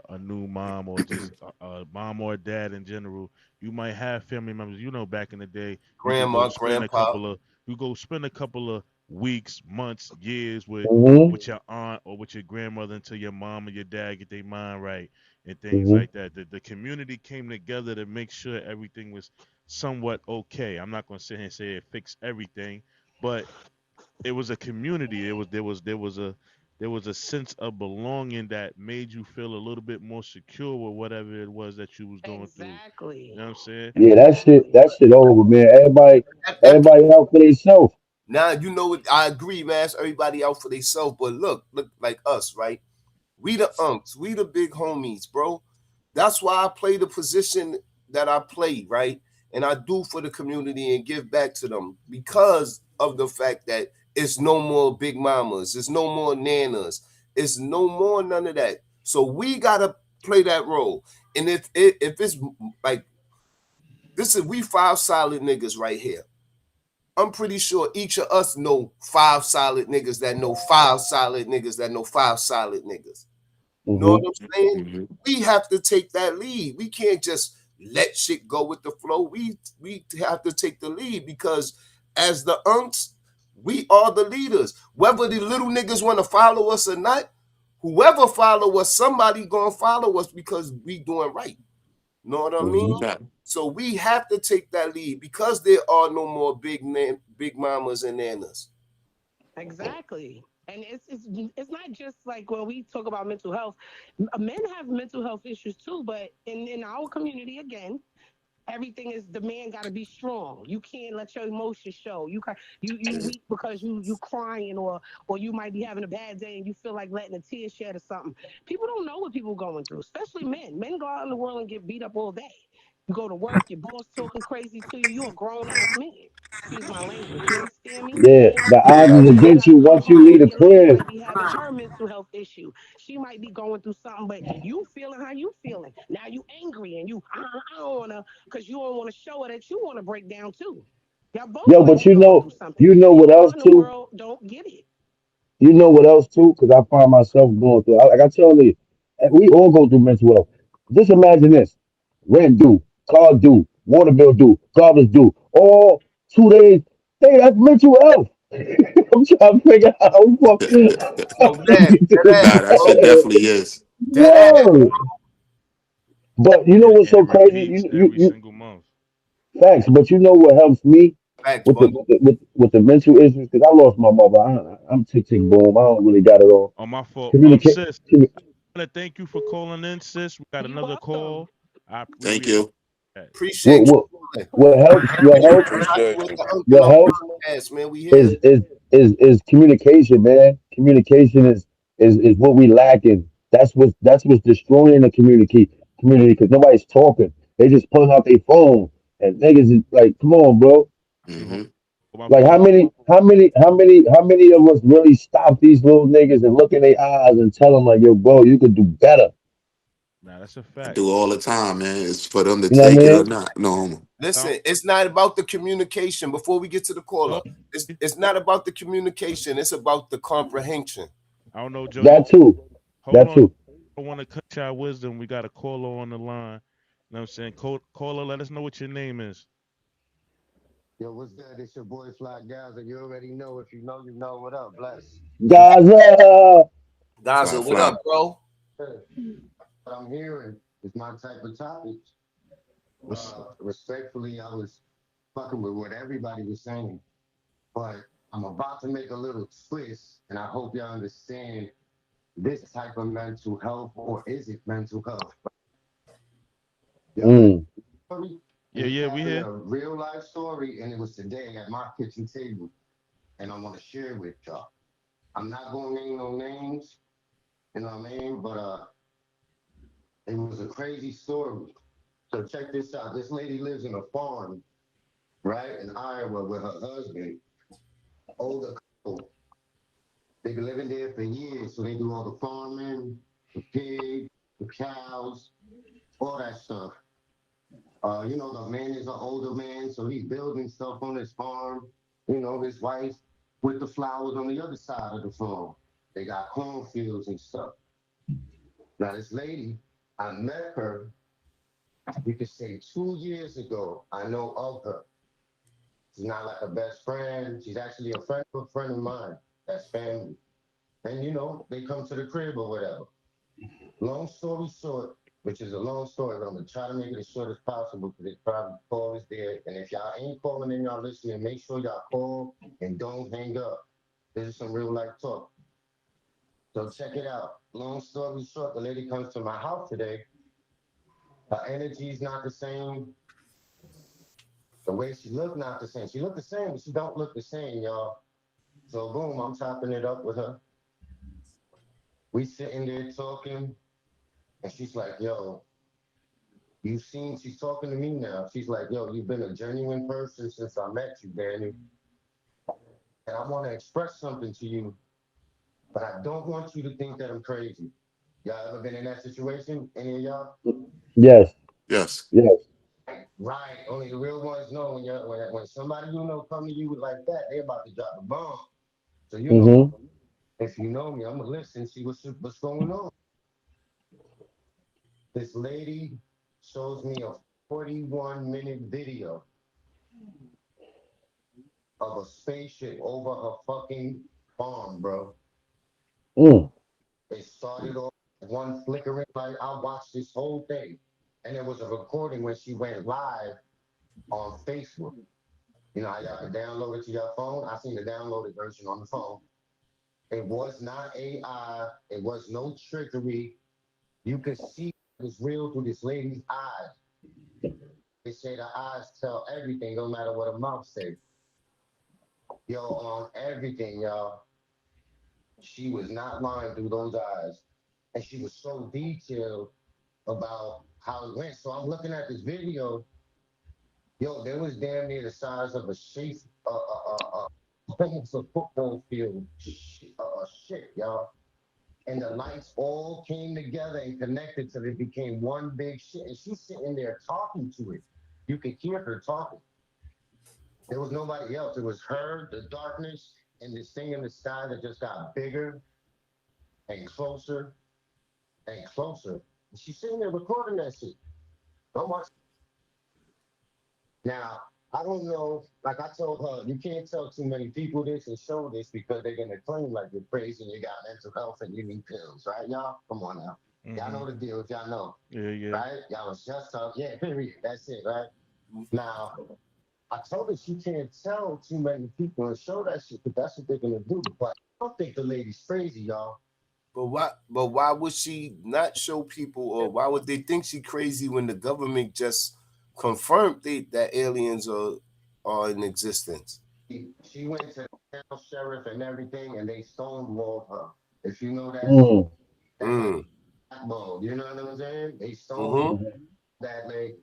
[SPEAKER 2] a new mom or just a mom or a dad in general. You might have family members, back in the day you could go
[SPEAKER 3] Grandma,
[SPEAKER 2] spend a
[SPEAKER 3] grandpa.
[SPEAKER 2] couple of you go spend a couple of weeks, months, years
[SPEAKER 6] Hmm
[SPEAKER 2] with your aunt or with your grandmother until your mom or your dad get their mind right and things
[SPEAKER 6] hmm
[SPEAKER 2] like that. The community came together to make sure everything was somewhat okay. I'm not going to sit here and say it fixed everything, but it was a community. It was there was a sense of belonging that made you feel a little bit more secure with whatever it was that you was going through. You
[SPEAKER 7] Exactly.
[SPEAKER 2] know what I'm saying?
[SPEAKER 6] Yeah,
[SPEAKER 7] Exactly.
[SPEAKER 6] that shit over, man.
[SPEAKER 3] That
[SPEAKER 6] Everybody out for themselves.
[SPEAKER 3] now you know what I agree, man. It's everybody out for themselves. But look like us, right? We the unks, we the big homies, bro. That's why I play the position that I play, right? And I do for the community and give back to them because of the fact that it's no more big mamas, it's no more nanas, it's no more none of that. So we gotta play that role. And if it's like this is we five solid niggas right here. I'm pretty sure each of us know five solid niggas that know five solid niggas that know five solid niggas. Know what
[SPEAKER 6] Hmm
[SPEAKER 3] I'm saying?
[SPEAKER 5] Hmm
[SPEAKER 3] We have to take that lead. We can't just let shit go with the flow. We have to take the lead because as the unks, we are the leaders. Whether the little niggas want to follow us or not, whoever follow us, somebody gonna follow us because we doing right. Know what I
[SPEAKER 6] Mm-hmm.
[SPEAKER 3] mean?
[SPEAKER 5] Fact.
[SPEAKER 3] So we have to take that lead because there are no more big mamas and nanas.
[SPEAKER 7] Exactly. And it's not just like when we talk about mental health, men have mental health issues too, but in our community again, everything is the man got to be strong. You can't let your emotions show. You
[SPEAKER 5] Yeah.
[SPEAKER 7] weak because you crying or you might be having a bad day and you feel like letting a tear shed or something. People don't know what people going through, especially men. Men go out in the world and get beat up all day. You go to work, your boss talking crazy to you. You a grown ass man. Excuse my language. You understand me?
[SPEAKER 6] Yeah, the odds
[SPEAKER 7] And
[SPEAKER 6] is
[SPEAKER 7] then you
[SPEAKER 6] against
[SPEAKER 7] got to
[SPEAKER 6] you
[SPEAKER 7] come
[SPEAKER 6] once you
[SPEAKER 7] home.
[SPEAKER 6] leave the
[SPEAKER 7] Your lady
[SPEAKER 6] crib.
[SPEAKER 7] might be having her mental health issue. She might be going through something, but you feeling how you feeling. Now you angry and you I don't wanna because you don't want to show her that you want to break down too. Y'all both
[SPEAKER 6] Yo,
[SPEAKER 7] might
[SPEAKER 6] but
[SPEAKER 7] be going through something.
[SPEAKER 6] you know what
[SPEAKER 7] People
[SPEAKER 6] else
[SPEAKER 7] out in the
[SPEAKER 6] too?
[SPEAKER 7] world don't get it.
[SPEAKER 6] You know what else too? Because I find myself going through. Like I tell you, we all go through mental health. Just imagine this: rent due, car due, water bill due, garbage due, all 2 days. Hey, that's mental health. I'm trying to figure out how
[SPEAKER 3] Yo,
[SPEAKER 6] to
[SPEAKER 3] man,
[SPEAKER 6] get
[SPEAKER 3] that
[SPEAKER 6] this.
[SPEAKER 5] Nah,
[SPEAKER 3] ass,
[SPEAKER 5] that
[SPEAKER 3] bro.
[SPEAKER 5] shit definitely is.
[SPEAKER 3] That ass.
[SPEAKER 6] Word. But you know
[SPEAKER 2] And
[SPEAKER 6] what's
[SPEAKER 2] and
[SPEAKER 6] so
[SPEAKER 2] it
[SPEAKER 6] crazy?
[SPEAKER 2] repeats every single month.
[SPEAKER 6] Facts. But you know what helps me
[SPEAKER 3] Facts,
[SPEAKER 6] with the
[SPEAKER 3] bud.
[SPEAKER 6] with the mental issues? Because I lost my mother. I'm tick tick boom. I don't really got it all.
[SPEAKER 2] On my fault.
[SPEAKER 6] Communicate.
[SPEAKER 2] Sis, I want to thank you for calling in, sis. We got
[SPEAKER 7] You
[SPEAKER 2] another
[SPEAKER 7] welcome.
[SPEAKER 2] call. We
[SPEAKER 5] Thank you.
[SPEAKER 2] appreciate
[SPEAKER 3] Appreciate
[SPEAKER 6] What what
[SPEAKER 3] you, man.
[SPEAKER 6] what helps? What
[SPEAKER 3] Keep
[SPEAKER 6] helps?
[SPEAKER 3] rocking
[SPEAKER 4] Appreciate
[SPEAKER 3] with
[SPEAKER 4] you.
[SPEAKER 3] the Uncle
[SPEAKER 6] What
[SPEAKER 3] Number
[SPEAKER 6] helps
[SPEAKER 3] Podcast, man. We here.
[SPEAKER 6] is communication, man. Communication is what we lacking. That's what's destroying the community because nobody's talking. They just pulling out their phone and niggas is like, come on, bro.
[SPEAKER 2] you. Hold
[SPEAKER 5] Hmm.
[SPEAKER 2] my
[SPEAKER 6] Like
[SPEAKER 2] fault.
[SPEAKER 6] how many of us really stop these little niggas and look in their eyes and tell them like, yo, bro, you could do better.
[SPEAKER 2] Nah, that's a
[SPEAKER 5] I
[SPEAKER 2] fact.
[SPEAKER 5] do all the time, man. It's for them to
[SPEAKER 6] You know what I
[SPEAKER 5] take it or
[SPEAKER 6] mean?
[SPEAKER 5] not. No homo.
[SPEAKER 2] I
[SPEAKER 3] Listen, it's not about the communication. Before we get to the caller,
[SPEAKER 2] don't,
[SPEAKER 3] it's not about the communication. It's about the comprehension.
[SPEAKER 2] I don't know, Jody.
[SPEAKER 6] That too.
[SPEAKER 2] Hold
[SPEAKER 6] That
[SPEAKER 2] on.
[SPEAKER 6] too.
[SPEAKER 2] I don't want to cut your wisdom. We got a caller on the line. You know what I'm saying? Caller, let us know what your name is.
[SPEAKER 8] Yo, what's good? It's your boy Fly Gaza. You already know. If you know, you know. What up, bless?
[SPEAKER 6] Gaza.
[SPEAKER 3] Gaza,
[SPEAKER 5] Fly,
[SPEAKER 3] what
[SPEAKER 5] fly.
[SPEAKER 3] up, bro?
[SPEAKER 8] What I'm hearing is my type of topic.
[SPEAKER 2] What's
[SPEAKER 8] Respectfully, I was fucking with what everybody was saying, but I'm about to make a little twist, and I hope y'all understand this type of mental health, or is it mental health? Y'all ready
[SPEAKER 6] Mm.
[SPEAKER 8] for me?
[SPEAKER 2] Yeah,
[SPEAKER 8] And it
[SPEAKER 2] yeah, we
[SPEAKER 8] happened
[SPEAKER 2] here.
[SPEAKER 8] a real life story, and it was today at my kitchen table, and I want to share it with y'all. I'm not going to name no names, you know what I mean? But it was a crazy story. So check this out. This lady lives in a farm, right, in Iowa with her husband, older couple. They've been living there for years, so they do all the farming, the pigs, the cows, all that stuff. The man is an older man, so he's building stuff on his farm. His wife with the flowers on the other side of the farm. They got cornfields and stuff. Now this lady, I met her, you could say 2 years ago. I know of her. She's not like a best friend. She's actually a friend of a friend of mine. That's family. And they come to the crib or whatever. Long story short, which is a long story, but I'm gonna try to make it as short as possible because they probably call is there. And if y'all ain't calling and y'all listening, make sure y'all call and don't hang up. This is some real life talk. So check it out. Long story short, the lady comes to my house today. Her energy is not the same. The way she looked not the same. She looked the same, but she don't look the same, y'all. So boom, I'm chopping it up with her. We sitting there talking, and she's like, "Yo, she's talking to me now. She's like, yo, you've been a genuine person since I met you, Danny. And I want to express something to you, but I don't want you to think that I'm crazy. Y'all ever been in that situation? Any of y'all?
[SPEAKER 6] Yes.
[SPEAKER 5] Yes.
[SPEAKER 6] Yes.
[SPEAKER 8] Right. Only the real ones know when somebody come to you like that, they about to drop a bomb. So
[SPEAKER 6] Mm-hmm.
[SPEAKER 8] if you know me, I'm gonna listen, see what's going on. This lady shows me a 41-minute video of a spaceship over a fucking farm, bro.
[SPEAKER 6] Mm.
[SPEAKER 8] It started off one flickering light. I watched this whole thing. And it was a recording when she went live on Facebook. You know how y'all can download it to your phone? I seen the downloaded version on the phone. It was not AI. It was no trickery. You could see it was real through this lady's eyes. They say the eyes tell everything, no matter what a mouth say. Yo, on everything, y'all. She was not lying through those eyes. And she was so detailed about how it went. So I'm looking at this video. Yo, there was damn near the size of a shape, almost a football field. Shit, y'all. And the lights all came together and connected till it became one big shit. And she's sitting there talking to it. You could hear her talking. There was nobody else. It was her, the darkness, and this thing in the sky that just got bigger and closer and closer. And she's sitting there recording that shit. Don't watch. Now, I don't know. Like I told her, you can't tell too many people this and show this because they're gonna claim like you're crazy and you got mental health and you need pills, right, y'all? Come on now. Y'all
[SPEAKER 2] Hmm.
[SPEAKER 8] know the deal, if y'all know,
[SPEAKER 2] Yeah, yeah.
[SPEAKER 8] right? Y'all was just talking. Yeah, period. That's it, right? Now, I told her she can't tell too many people and show that shit because that's what they're gonna do. But I don't think the lady's crazy, y'all.
[SPEAKER 3] But why would she not show people, or why would they think she crazy when the government just confirmed that aliens are in existence?
[SPEAKER 8] She went to the town sheriff and everything, and they stonewalled her. If you know
[SPEAKER 6] Mm.
[SPEAKER 8] that like
[SPEAKER 3] Mm.
[SPEAKER 8] blackball, you know what I'm saying? They stonewalled
[SPEAKER 3] Mm-hmm.
[SPEAKER 6] Mhm.
[SPEAKER 8] that lady.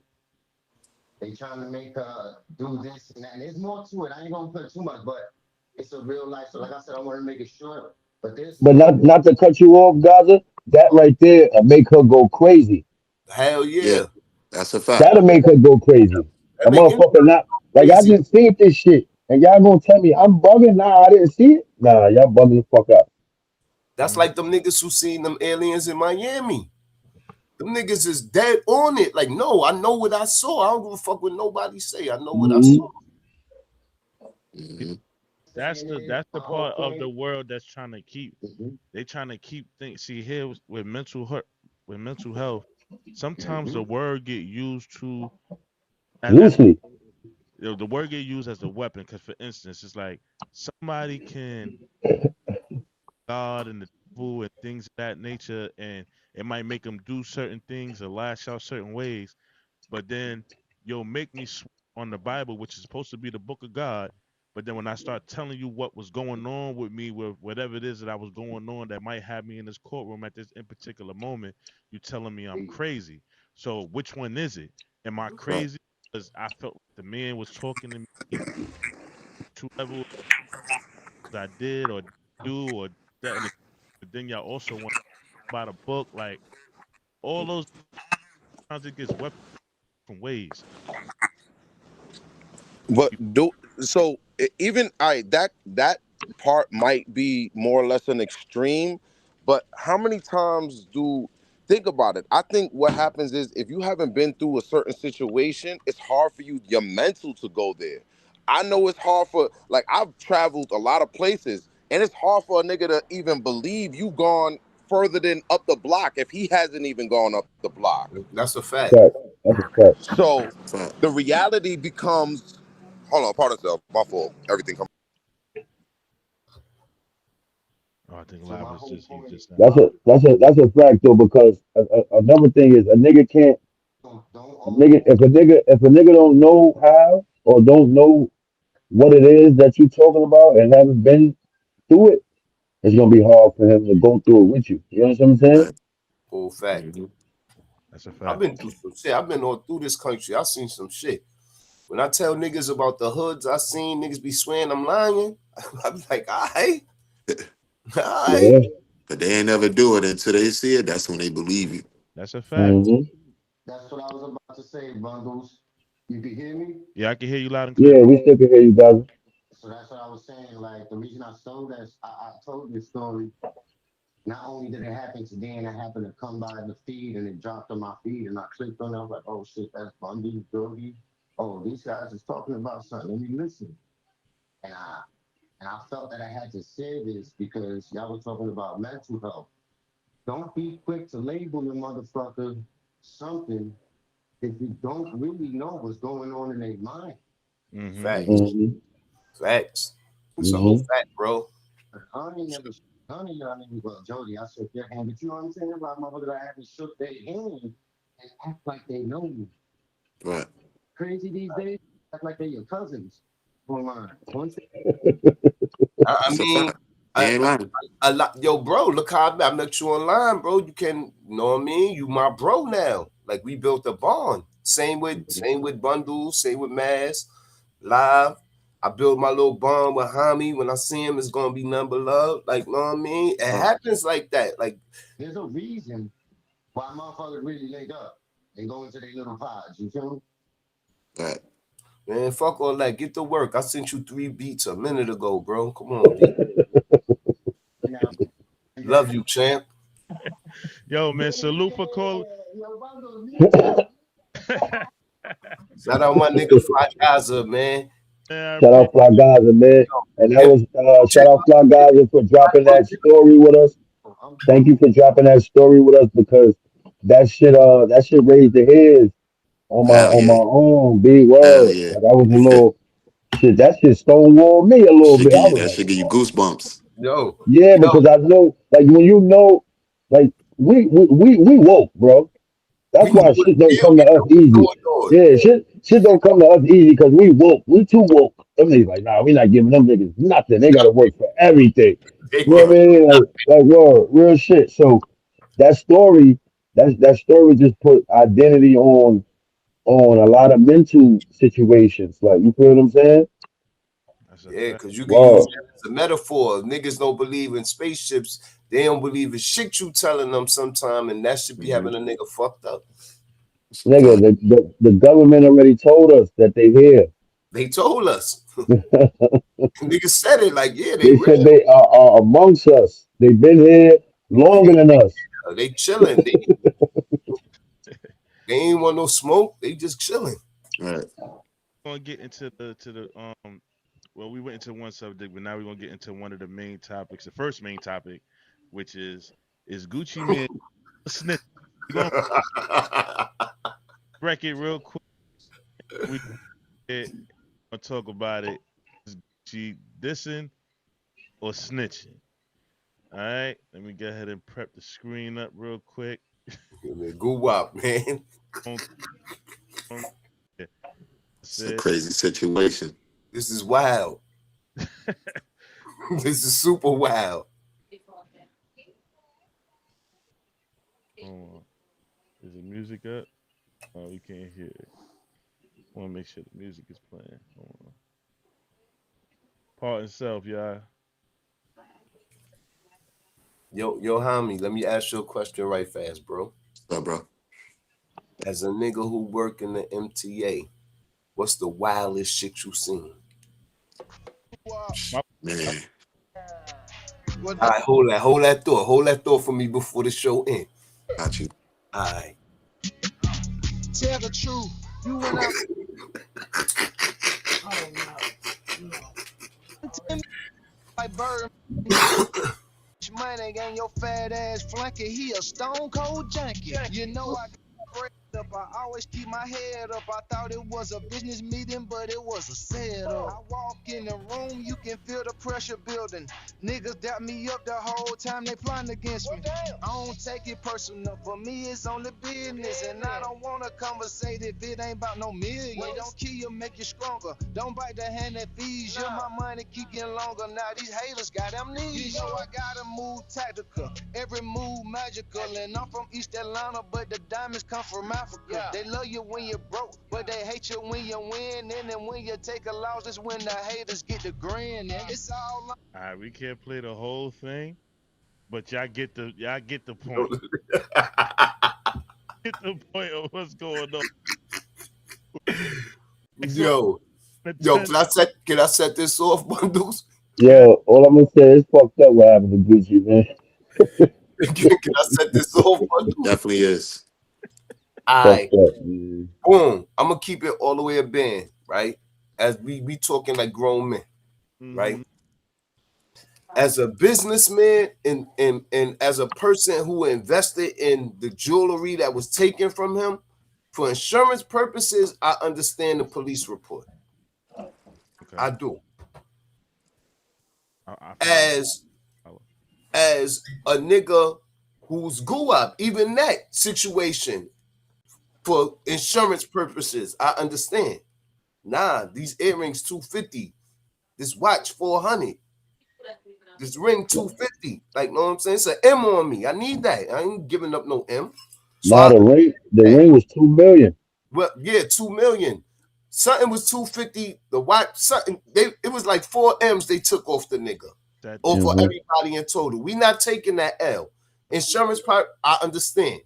[SPEAKER 8] They trying to make her do this and that. And there's more to it. I ain't gonna put too much, but it's a real life. So like I said, I want to make it short. But there's
[SPEAKER 6] But
[SPEAKER 8] more.
[SPEAKER 6] not to cut you off, Gaza. That right there make her go crazy.
[SPEAKER 3] Hell
[SPEAKER 5] Yeah,
[SPEAKER 3] yeah.
[SPEAKER 5] that's a fact.
[SPEAKER 6] That'll make her go crazy.
[SPEAKER 3] That
[SPEAKER 6] A
[SPEAKER 3] make
[SPEAKER 6] motherfucker
[SPEAKER 3] anybody
[SPEAKER 6] not like I
[SPEAKER 3] crazy.
[SPEAKER 6] just seen this shit, and y'all gonna tell me I'm bugging? Nah, I didn't see it. Nah, y'all bugging the fuck out.
[SPEAKER 3] That's
[SPEAKER 2] Mm.
[SPEAKER 3] like them niggas who seen them aliens in Miami. Them niggas is dead on it. Like, no, I know what I saw. I don't give a fuck what nobody say. I know what I
[SPEAKER 6] Mm-hmm.
[SPEAKER 3] saw.
[SPEAKER 2] See,
[SPEAKER 5] Hmm.
[SPEAKER 2] that's the
[SPEAKER 8] My whole
[SPEAKER 2] part of the
[SPEAKER 8] point.
[SPEAKER 2] world that's trying to keep.
[SPEAKER 8] Mhm,
[SPEAKER 2] They trying to keep things. See here with mental hurt, with mental health. Sometimes the
[SPEAKER 8] mhm.
[SPEAKER 2] word get used to as
[SPEAKER 6] Loosely.
[SPEAKER 2] the word get used as a weapon. Because for instance, it's like somebody can God and the devil and things of that nature, and it might make them do certain things or lash out certain ways. But then you'll make me swear on the Bible, which is supposed to be the book of God. But then when I start telling you what was going on with me, with whatever it is that I was going on that might have me in this courtroom at this in particular moment, you telling me I'm crazy. So which one is it? Am I
[SPEAKER 5] Right.
[SPEAKER 2] crazy because I felt like the man was talking to me to level I did or do or that? And but then y'all also want about a book, like all those times it gets weapons from ways.
[SPEAKER 4] But
[SPEAKER 2] You,
[SPEAKER 4] do so even I that part might be more or less an extreme, but how many times do think about it? I think what happens is if you haven't been through a certain situation, it's hard for you your mental to go there. I know it's hard for like I've traveled a lot of places and it's hard for a nigga to even believe you gone further than up the block if he hasn't even gone up the block.
[SPEAKER 3] That's a fact.
[SPEAKER 6] Fact. That's a fact.
[SPEAKER 4] So
[SPEAKER 5] Fact.
[SPEAKER 4] the reality becomes, hold on, pardon myself, my fault. Everything comes.
[SPEAKER 2] oh, I think
[SPEAKER 8] So
[SPEAKER 2] Live
[SPEAKER 8] my
[SPEAKER 2] was
[SPEAKER 8] whole
[SPEAKER 2] just he was
[SPEAKER 8] point.
[SPEAKER 2] just saying.
[SPEAKER 6] That's a fact though because another thing is a nigga can't
[SPEAKER 8] Don't
[SPEAKER 6] a nigga
[SPEAKER 8] all.
[SPEAKER 6] if a nigga don't know how or don't know what it is that you talking about and haven't been through it, it's gonna be hard for him to go through it with you. You know what I'm saying?
[SPEAKER 5] Right.
[SPEAKER 3] Full fact.
[SPEAKER 5] Hmm.
[SPEAKER 2] That's a
[SPEAKER 3] I've
[SPEAKER 2] fact.
[SPEAKER 3] been through some shit. I've been all through this country. I seen some shit. When I tell niggas about the hoods I seen, niggas be swearing I'm lying. I'm like, all right, all right.
[SPEAKER 6] Yeah.
[SPEAKER 5] But they ain't never do it until they see it. That's when they believe you.
[SPEAKER 2] That's a fact.
[SPEAKER 6] Hmm.
[SPEAKER 8] That's what I was about to say, bundles. You can hear me?
[SPEAKER 2] Yeah, I can hear you loud and clear,
[SPEAKER 6] Yeah,
[SPEAKER 2] bro.
[SPEAKER 6] we still can hear you guys.
[SPEAKER 8] So that's what I was saying. Like the reason I sold that, I told this story. Not only did it happen today, and it happened to come by the feed, and it dropped on my feed, and I clicked on it. I was like, "Oh shit, that's Bundy, Doggy. Oh, these guys is talking about something. Let me listen." And I felt that I had to say this because y'all was talking about mental health. Don't be quick to label a motherfucker something if you don't really know what's going on in their mind.
[SPEAKER 2] Mm-hmm.
[SPEAKER 3] Facts.
[SPEAKER 6] Mm-hmm.
[SPEAKER 3] Facts. It's a whole
[SPEAKER 6] Mm-hmm.
[SPEAKER 3] fact, bro.
[SPEAKER 8] I ain't never, none of y'all niggas, well, Jody, I shook your hand, but you know what I'm saying about motherfuckers I haven't shook their hand and act like they know me.
[SPEAKER 5] Right.
[SPEAKER 8] Crazy these days, act like they your cousins online. Once
[SPEAKER 3] I
[SPEAKER 5] That's a
[SPEAKER 3] mean,
[SPEAKER 5] fact. He
[SPEAKER 3] I,
[SPEAKER 5] ain't lying.
[SPEAKER 3] a lot, yo, bro. Look how I met you online, bro. You can, you know what I mean? You my bro now. Like we built a bond. Same with bundles. Same with Mass Live. I built my little bond with Hami. When I see him, it's gonna be number love. Like, know what I mean? It
[SPEAKER 5] Oh,
[SPEAKER 3] happens like that. Like,
[SPEAKER 8] there's a reason why motherfuckers really link up and go into their little pods, you feel me?
[SPEAKER 5] right.
[SPEAKER 3] man, fuck all that. Get to work. I sent you 3 beats a minute ago, bro. Come on, B.
[SPEAKER 8] Now,
[SPEAKER 3] Love you, champ.
[SPEAKER 2] Yo, man,
[SPEAKER 8] yeah,
[SPEAKER 2] salute for calling.
[SPEAKER 8] yo, Bundles, me too.
[SPEAKER 3] Shout out my nigga Fly Gaza, man.
[SPEAKER 2] Man, I
[SPEAKER 6] Shout
[SPEAKER 2] appreciate.
[SPEAKER 6] out Fly Gaza, man. And that
[SPEAKER 3] Him,
[SPEAKER 6] was
[SPEAKER 3] check
[SPEAKER 6] shout out Fly Gaza for dropping that story with us.
[SPEAKER 8] I'm
[SPEAKER 6] Thank you for dropping that story with us because that shit raised the hairs
[SPEAKER 5] Hell
[SPEAKER 6] on my
[SPEAKER 5] yeah.
[SPEAKER 6] own big
[SPEAKER 5] Hell
[SPEAKER 6] word.
[SPEAKER 5] yeah.
[SPEAKER 6] Like I was a little shit. That shit stonewalled me a little bit. I was
[SPEAKER 5] That
[SPEAKER 6] like,
[SPEAKER 5] should give you goosebumps.
[SPEAKER 3] yo,
[SPEAKER 6] yeah,
[SPEAKER 3] yo,
[SPEAKER 6] because I know, like when you know, like we woke, bro. That's
[SPEAKER 3] we know
[SPEAKER 6] why
[SPEAKER 3] what
[SPEAKER 6] shit don't
[SPEAKER 3] the hell
[SPEAKER 6] come
[SPEAKER 3] we
[SPEAKER 6] to us
[SPEAKER 3] know what's
[SPEAKER 6] easy.
[SPEAKER 3] going on.
[SPEAKER 6] Yeah, shit don't come to us easy because we woke. We too woke. Them niggas like, nah, we not giving them niggas nothing. They gotta work for everything.
[SPEAKER 3] They
[SPEAKER 6] You know
[SPEAKER 3] work.
[SPEAKER 6] what I mean? Like word, real shit. So that story, that story just put identity on a lot of mental situations. Like you feel what I'm saying?
[SPEAKER 2] That's a
[SPEAKER 3] Yeah,
[SPEAKER 2] fact.
[SPEAKER 3] because you can use
[SPEAKER 6] Wow.
[SPEAKER 3] that as a metaphor. Niggas don't believe in spaceships. They don't believe in shit you telling them sometime, and that should be
[SPEAKER 5] Hmm.
[SPEAKER 3] having a nigga fucked up.
[SPEAKER 5] That's a
[SPEAKER 6] Nigga,
[SPEAKER 5] fact.
[SPEAKER 6] the government already told us that they here.
[SPEAKER 3] They told us. Niggas said it like, yeah, they
[SPEAKER 6] They
[SPEAKER 3] real.
[SPEAKER 6] said they are amongst us. They've been here longer than us.
[SPEAKER 3] They chilling. They ain't want no smoke. They just chilling.
[SPEAKER 5] Right.
[SPEAKER 2] We're gonna get into the. Well, we went into one subject, but now we're gonna get into one of the main topics, the first main topic, which is Gucci Man a snitch. We're gonna wreck it real quick. We gonna talk about it. Is Gucci dissing or snitching? All right, let me go ahead and prep the screen up real quick.
[SPEAKER 3] Goo wop, man.
[SPEAKER 2] Um, um, yeah,
[SPEAKER 5] It's a
[SPEAKER 2] said,
[SPEAKER 5] crazy situation.
[SPEAKER 3] This is wild. This is super wild.
[SPEAKER 2] hold on. Is the music up? Oh, we can't hear it. I want to make sure the music is playing. Hold on. Part itself, y'all.
[SPEAKER 3] Yo, homie, let me ask you a question right fast, bro.
[SPEAKER 5] So, bro.
[SPEAKER 3] As a nigga who work in the MTA, what's the wildest shit you seen?
[SPEAKER 2] My,
[SPEAKER 5] Man,
[SPEAKER 3] All right, hold that thought for me before the show end.
[SPEAKER 5] got you.
[SPEAKER 3] All right.
[SPEAKER 1] Tell the truth. You went out and like bird. Money and your fat ass flanky. He a stone cold junkie. You know I got bread up. I always keep my head up. I thought it was a business meeting, but it was a setup. I walk in the room, you can feel the pressure building. Niggas dap me up the whole time they plotting against me. I don't take it personal. For me, it's only business, and I don't wanna conversate if it ain't about no million. Don't kill you, make you stronger. Don't bite the hand that feeds you. My money keep getting longer. Now these haters got amnesia. You know I gotta move tactical, every move magical. And I'm from East Atlanta, but the diamonds come from Africa. They love you when you're broke, but they hate you when you win. And then when you take a loss, that's when the haters get the grin. And it's all
[SPEAKER 2] all right, we can't play the whole thing, but y'all get the point. Get the point of what's going on. So
[SPEAKER 3] yo,
[SPEAKER 2] the
[SPEAKER 3] yo,
[SPEAKER 2] 10,
[SPEAKER 3] can I set this off, bundles?
[SPEAKER 2] yeah,
[SPEAKER 6] Yo, all I'm gonna say is fucked up what happened to Gucci, man.
[SPEAKER 3] Can I set this off, bundles?
[SPEAKER 5] Definitely is.
[SPEAKER 3] All right,
[SPEAKER 6] Fucked up, man.
[SPEAKER 3] boom. I'm gonna keep it all the way a band, right? As we talking like grown men. right?
[SPEAKER 2] Mm-hmm.
[SPEAKER 3] As a businessman and as a person who invested in the jewelry that was taken from him for insurance purposes, I understand the police report.
[SPEAKER 2] Okay.
[SPEAKER 3] I do.
[SPEAKER 2] I follow.
[SPEAKER 3] As
[SPEAKER 2] Follow.
[SPEAKER 3] as a nigga who's guap, even that situation for insurance purposes, I understand. Nah, these earrings 250, this watch 400, this ring 250. Like, know what I'm saying? It's an M on me. I need that. I ain't giving up no M. So
[SPEAKER 6] Now
[SPEAKER 3] I
[SPEAKER 6] the
[SPEAKER 3] that.
[SPEAKER 6] ring was 2 million.
[SPEAKER 3] Well, yeah, 2 million. Something was 250. The watch, something it was like 4 M's they took off the nigga.
[SPEAKER 2] That
[SPEAKER 3] Or
[SPEAKER 2] damn.
[SPEAKER 3] for
[SPEAKER 6] Hmm.
[SPEAKER 3] everybody in total. We not taking that L. Insurance part, I understand.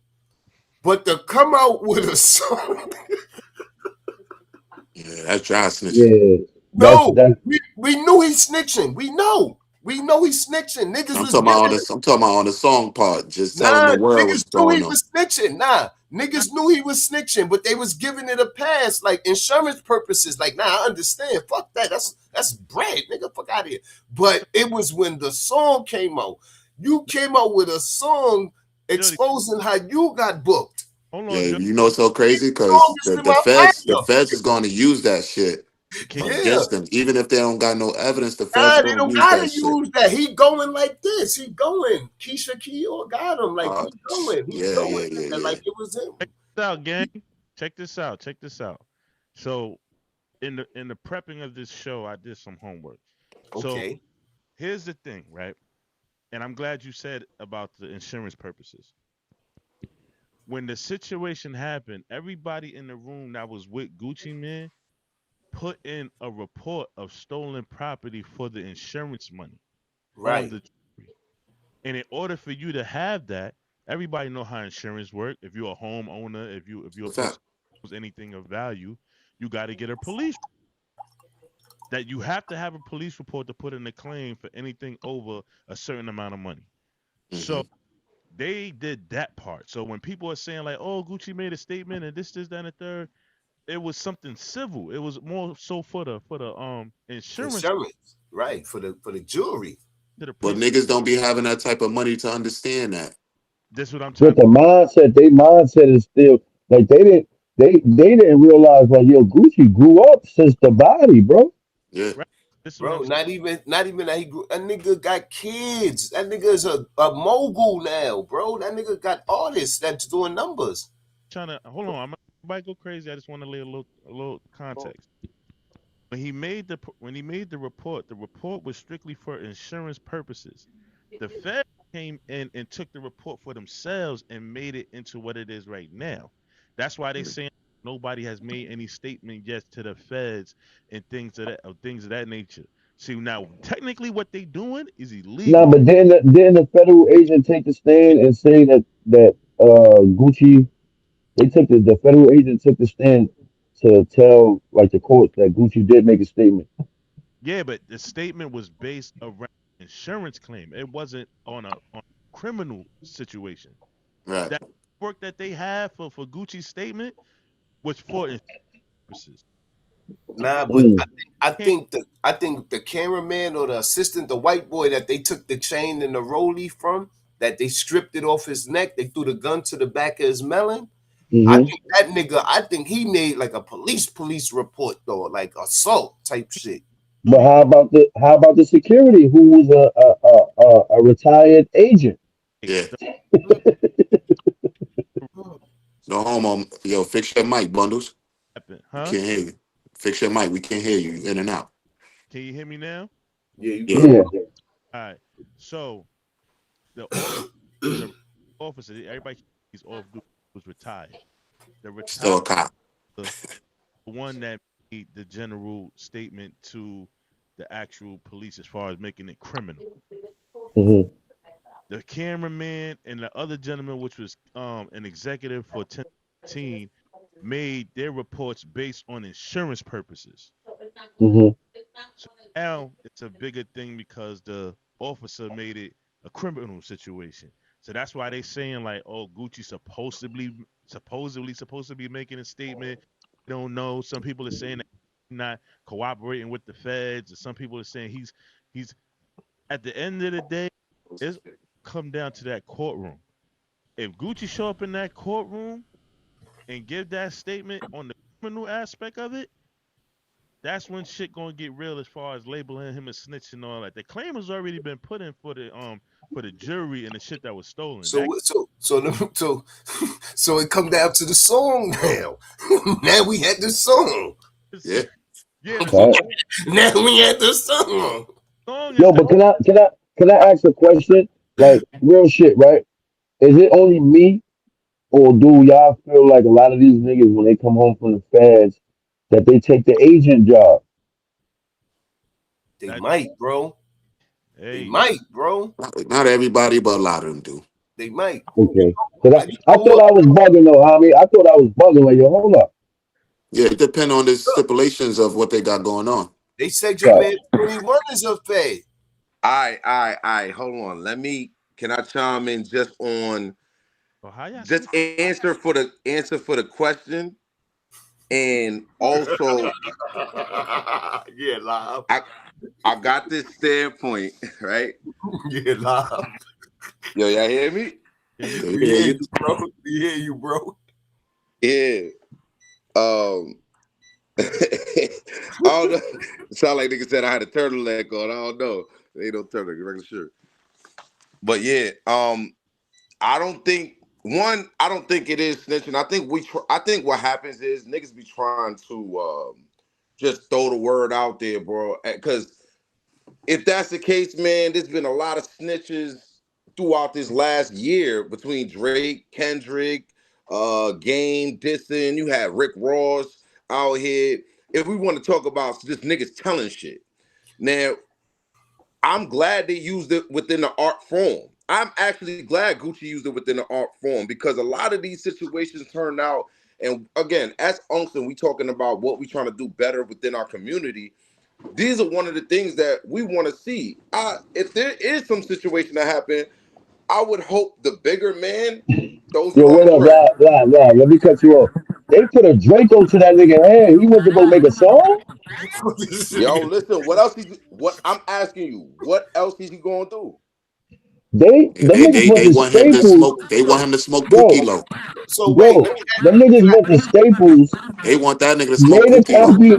[SPEAKER 3] But to come out with a song,
[SPEAKER 5] Yeah, that's dry snitching.
[SPEAKER 6] Yeah,
[SPEAKER 3] no,
[SPEAKER 6] that's
[SPEAKER 3] we knew he's snitching. We know. We know he's snitching. Niggas
[SPEAKER 5] I'm
[SPEAKER 3] was
[SPEAKER 5] talking about
[SPEAKER 3] giving
[SPEAKER 5] on this. I'm talking about on the song part. Just telling the
[SPEAKER 3] Nah,
[SPEAKER 5] world
[SPEAKER 3] niggas
[SPEAKER 5] what's
[SPEAKER 3] knew
[SPEAKER 5] going
[SPEAKER 3] he
[SPEAKER 5] on.
[SPEAKER 3] was snitching. Nah, niggas knew he was snitching, but they was giving it a pass, like insurance purposes. Like, nah, I understand. Fuck that. That's bread, nigga. Fuck out of here. But it was when the song came out. You came out with a song
[SPEAKER 2] Jody,
[SPEAKER 3] exposing how you got booked.
[SPEAKER 2] hold
[SPEAKER 5] Yeah,
[SPEAKER 2] on, Jody.
[SPEAKER 5] you know it's so crazy because
[SPEAKER 3] Strongest
[SPEAKER 5] the
[SPEAKER 3] in
[SPEAKER 5] the
[SPEAKER 3] my
[SPEAKER 5] feds the
[SPEAKER 3] fire.
[SPEAKER 5] feds is going to use that shit
[SPEAKER 2] Can
[SPEAKER 3] Yeah.
[SPEAKER 5] against them, even if they don't got no evidence. The feds
[SPEAKER 3] Nah, they
[SPEAKER 5] going to
[SPEAKER 3] don't
[SPEAKER 5] use
[SPEAKER 3] gotta
[SPEAKER 5] that shit.
[SPEAKER 3] use that. He going like this. He going. Keisha Keogh got him. Like
[SPEAKER 5] Uh,
[SPEAKER 3] he going. He
[SPEAKER 5] yeah,
[SPEAKER 3] going,
[SPEAKER 5] yeah, yeah,
[SPEAKER 3] nigga.
[SPEAKER 5] yeah.
[SPEAKER 3] Like it was him.
[SPEAKER 2] check this out, gang. Check this out. Check this out. So in the prepping of this show, I did some homework. So
[SPEAKER 3] Okay.
[SPEAKER 2] here's the thing, right? And I'm glad you said about the insurance purposes. When the situation happened, everybody in the room that was with Gucci Man put in a report of stolen property for the insurance money on
[SPEAKER 3] Right.
[SPEAKER 2] the jury. And in order for you to have that, everybody know how insurance work. If you're a homeowner, if you're a
[SPEAKER 5] What's that?
[SPEAKER 2] person who owns anything of value, you got to get a police that you have to have a police report to put in a claim for anything over a certain amount of money. So
[SPEAKER 5] Hmm.
[SPEAKER 2] they did that part. So when people are saying like, "Oh, Gucci made a statement and this, that, and the third," it was something civil. It was more so for the insurance
[SPEAKER 3] Insurance. Right. For the jewelry.
[SPEAKER 2] to the
[SPEAKER 5] But
[SPEAKER 2] police.
[SPEAKER 5] niggas don't be having that type of money to understand that.
[SPEAKER 2] This what I'm
[SPEAKER 6] but
[SPEAKER 2] trying
[SPEAKER 6] the mindset. They mindset is still like they didn't realize like yo Gucci grew up since the body, bro.
[SPEAKER 5] Yeah,
[SPEAKER 2] right. This is what I'm
[SPEAKER 3] Bro, not even that he grew. That nigga got kids. That nigga is a mogul now, bro. That nigga got artists that's doing numbers.
[SPEAKER 2] trying to hold on. I might go crazy. I just want to lay a little context. When he made the report was strictly for insurance purposes. The Fed came in and took the report for themselves and made it into what it is right now. That's why they saying nobody has made any statement yet to the feds and things of that nature. See now, technically, what they doing is
[SPEAKER 6] Nah,
[SPEAKER 2] illegal.
[SPEAKER 6] but then the federal agent take the stand and say that Gucci the federal agent took the stand to tell like the court that Gucci did make a statement.
[SPEAKER 2] Yeah, but the statement was based around insurance claim. It wasn't on a criminal situation.
[SPEAKER 5] right.
[SPEAKER 2] That work that they have for Gucci's statement was for insurance purposes. So
[SPEAKER 3] Nah, but
[SPEAKER 6] Mm.
[SPEAKER 2] can't
[SPEAKER 3] I think the cameraman or the assistant, the white boy that they took the chain and the rollie from, that they stripped it off his neck, they threw the gun to the back of his melon. I
[SPEAKER 6] Hmm.
[SPEAKER 3] think that nigga, I think he made like a police report though, like assault type shit.
[SPEAKER 2] don't
[SPEAKER 6] But
[SPEAKER 2] even
[SPEAKER 6] how about the security who was a retired agent?
[SPEAKER 2] hey,
[SPEAKER 5] Yeah.
[SPEAKER 2] the
[SPEAKER 5] No homo. Yo, fix your mic, bundles.
[SPEAKER 2] happen,
[SPEAKER 5] We
[SPEAKER 2] huh?
[SPEAKER 5] can't hear you. Fix your mic. We can't hear you. You in and out.
[SPEAKER 2] Can you hear me now?
[SPEAKER 3] Yeah, you
[SPEAKER 5] Yeah.
[SPEAKER 3] good.
[SPEAKER 6] Yeah.
[SPEAKER 2] All right. So the officer was a officer. Everybody he's off duty was retired. The retired
[SPEAKER 5] Still a cop.
[SPEAKER 2] the one that made the general statement to the actual police as far as making it criminal.
[SPEAKER 6] Hmm.
[SPEAKER 2] The cameraman and the other gentleman, which was an executive for 1015, made their reports based on insurance purposes.
[SPEAKER 6] Hmm.
[SPEAKER 2] So now it's a bigger thing because the officer made it a criminal situation. So that's why they saying like, oh, Gucci supposedly supposed to be making a statement. They don't know. Some people are saying that. not cooperating with the feds, and some people are saying he's at the end of the day, it's come down to that courtroom. If Gucci show up in that courtroom and give that statement on the criminal aspect of it, that's when shit gonna get real as far as labeling him a snitch and all that. The claim has already been put in for the jury and the shit that was stolen. That
[SPEAKER 3] So it come down to the song now. Now we had the song.
[SPEAKER 5] Yeah.
[SPEAKER 2] yeah, the
[SPEAKER 6] Right.
[SPEAKER 3] Now we had the song.
[SPEAKER 2] song is
[SPEAKER 6] Yo,
[SPEAKER 2] that
[SPEAKER 6] but can I ask a question? Like real shit, right? Is it only me, or do y'all feel like a lot of these niggas when they come home from the feds that they take the agent job?
[SPEAKER 3] They
[SPEAKER 2] that
[SPEAKER 3] might, bro. They
[SPEAKER 2] hey
[SPEAKER 3] might, bro.
[SPEAKER 5] Not everybody, but a lot of them do.
[SPEAKER 3] They might.
[SPEAKER 6] Okay. Cause
[SPEAKER 3] You
[SPEAKER 6] I
[SPEAKER 3] know
[SPEAKER 6] thought
[SPEAKER 3] what?
[SPEAKER 6] I was bugging though, homie. I thought I was bugging. Like, yo, hold up.
[SPEAKER 5] Yeah, it depends on the
[SPEAKER 3] Look,
[SPEAKER 5] stipulations of what they got going on.
[SPEAKER 3] they said your
[SPEAKER 6] Right.
[SPEAKER 3] man 21 is a fade.
[SPEAKER 4] All right. Hold on. Can I chime in
[SPEAKER 2] oh how y'all
[SPEAKER 4] just
[SPEAKER 2] sleep?
[SPEAKER 4] answer for the question, and also
[SPEAKER 3] Yeah, live.
[SPEAKER 4] I I got this standpoint, right?
[SPEAKER 3] Yeah, live.
[SPEAKER 4] Yo, y'all hear me?
[SPEAKER 2] Yeah, we
[SPEAKER 5] Yeah,
[SPEAKER 2] can
[SPEAKER 5] we
[SPEAKER 3] We
[SPEAKER 2] hear
[SPEAKER 5] hear
[SPEAKER 3] hear
[SPEAKER 5] you.
[SPEAKER 3] you, bro. We hear you, bro.
[SPEAKER 4] Yeah. Um I don't know. It sound like niggas said I had a turtleneck on. I don't know. They ain't no turtleneck, regular shirt. But yeah, I don't think I don't think it is snitching. I think what happens is niggas be trying to just throw the word out there, bro. Because if that's the case, man, there's been a lot of snitches throughout this last year between Drake, Kendrick, Game, Disson. You had Rick Ross out here. If we want to talk about just niggas telling shit. Now, I'm glad they used it within the art form. I'm actually glad Gucci used it within the art form because a lot of these situations turned out, and again, as Unction, we talking about what we trying to do better within our community. These are one of the things that we want to see. If there is some situation that happened, I would hope the bigger man throws it
[SPEAKER 6] Yo,
[SPEAKER 4] on
[SPEAKER 6] wait
[SPEAKER 4] the
[SPEAKER 6] up,
[SPEAKER 4] track.
[SPEAKER 6] Rob. Let me cut you off. They put a Draco to that nigga head. He went to go make a song.
[SPEAKER 4] Yo, listen, what else? What I'm asking you, what else is he going through?
[SPEAKER 5] Yeah,
[SPEAKER 6] Them
[SPEAKER 5] they,
[SPEAKER 6] niggas
[SPEAKER 5] they
[SPEAKER 6] went
[SPEAKER 5] they
[SPEAKER 6] to
[SPEAKER 5] want him to
[SPEAKER 6] Staples,
[SPEAKER 5] smoke. They want him to smoke
[SPEAKER 6] bro,
[SPEAKER 5] Pookie Low.
[SPEAKER 3] So wait,
[SPEAKER 6] bro. Them niggas went to Staples,
[SPEAKER 5] They want that nigga to smoke
[SPEAKER 6] made a
[SPEAKER 5] Pookie Low.
[SPEAKER 6] copy,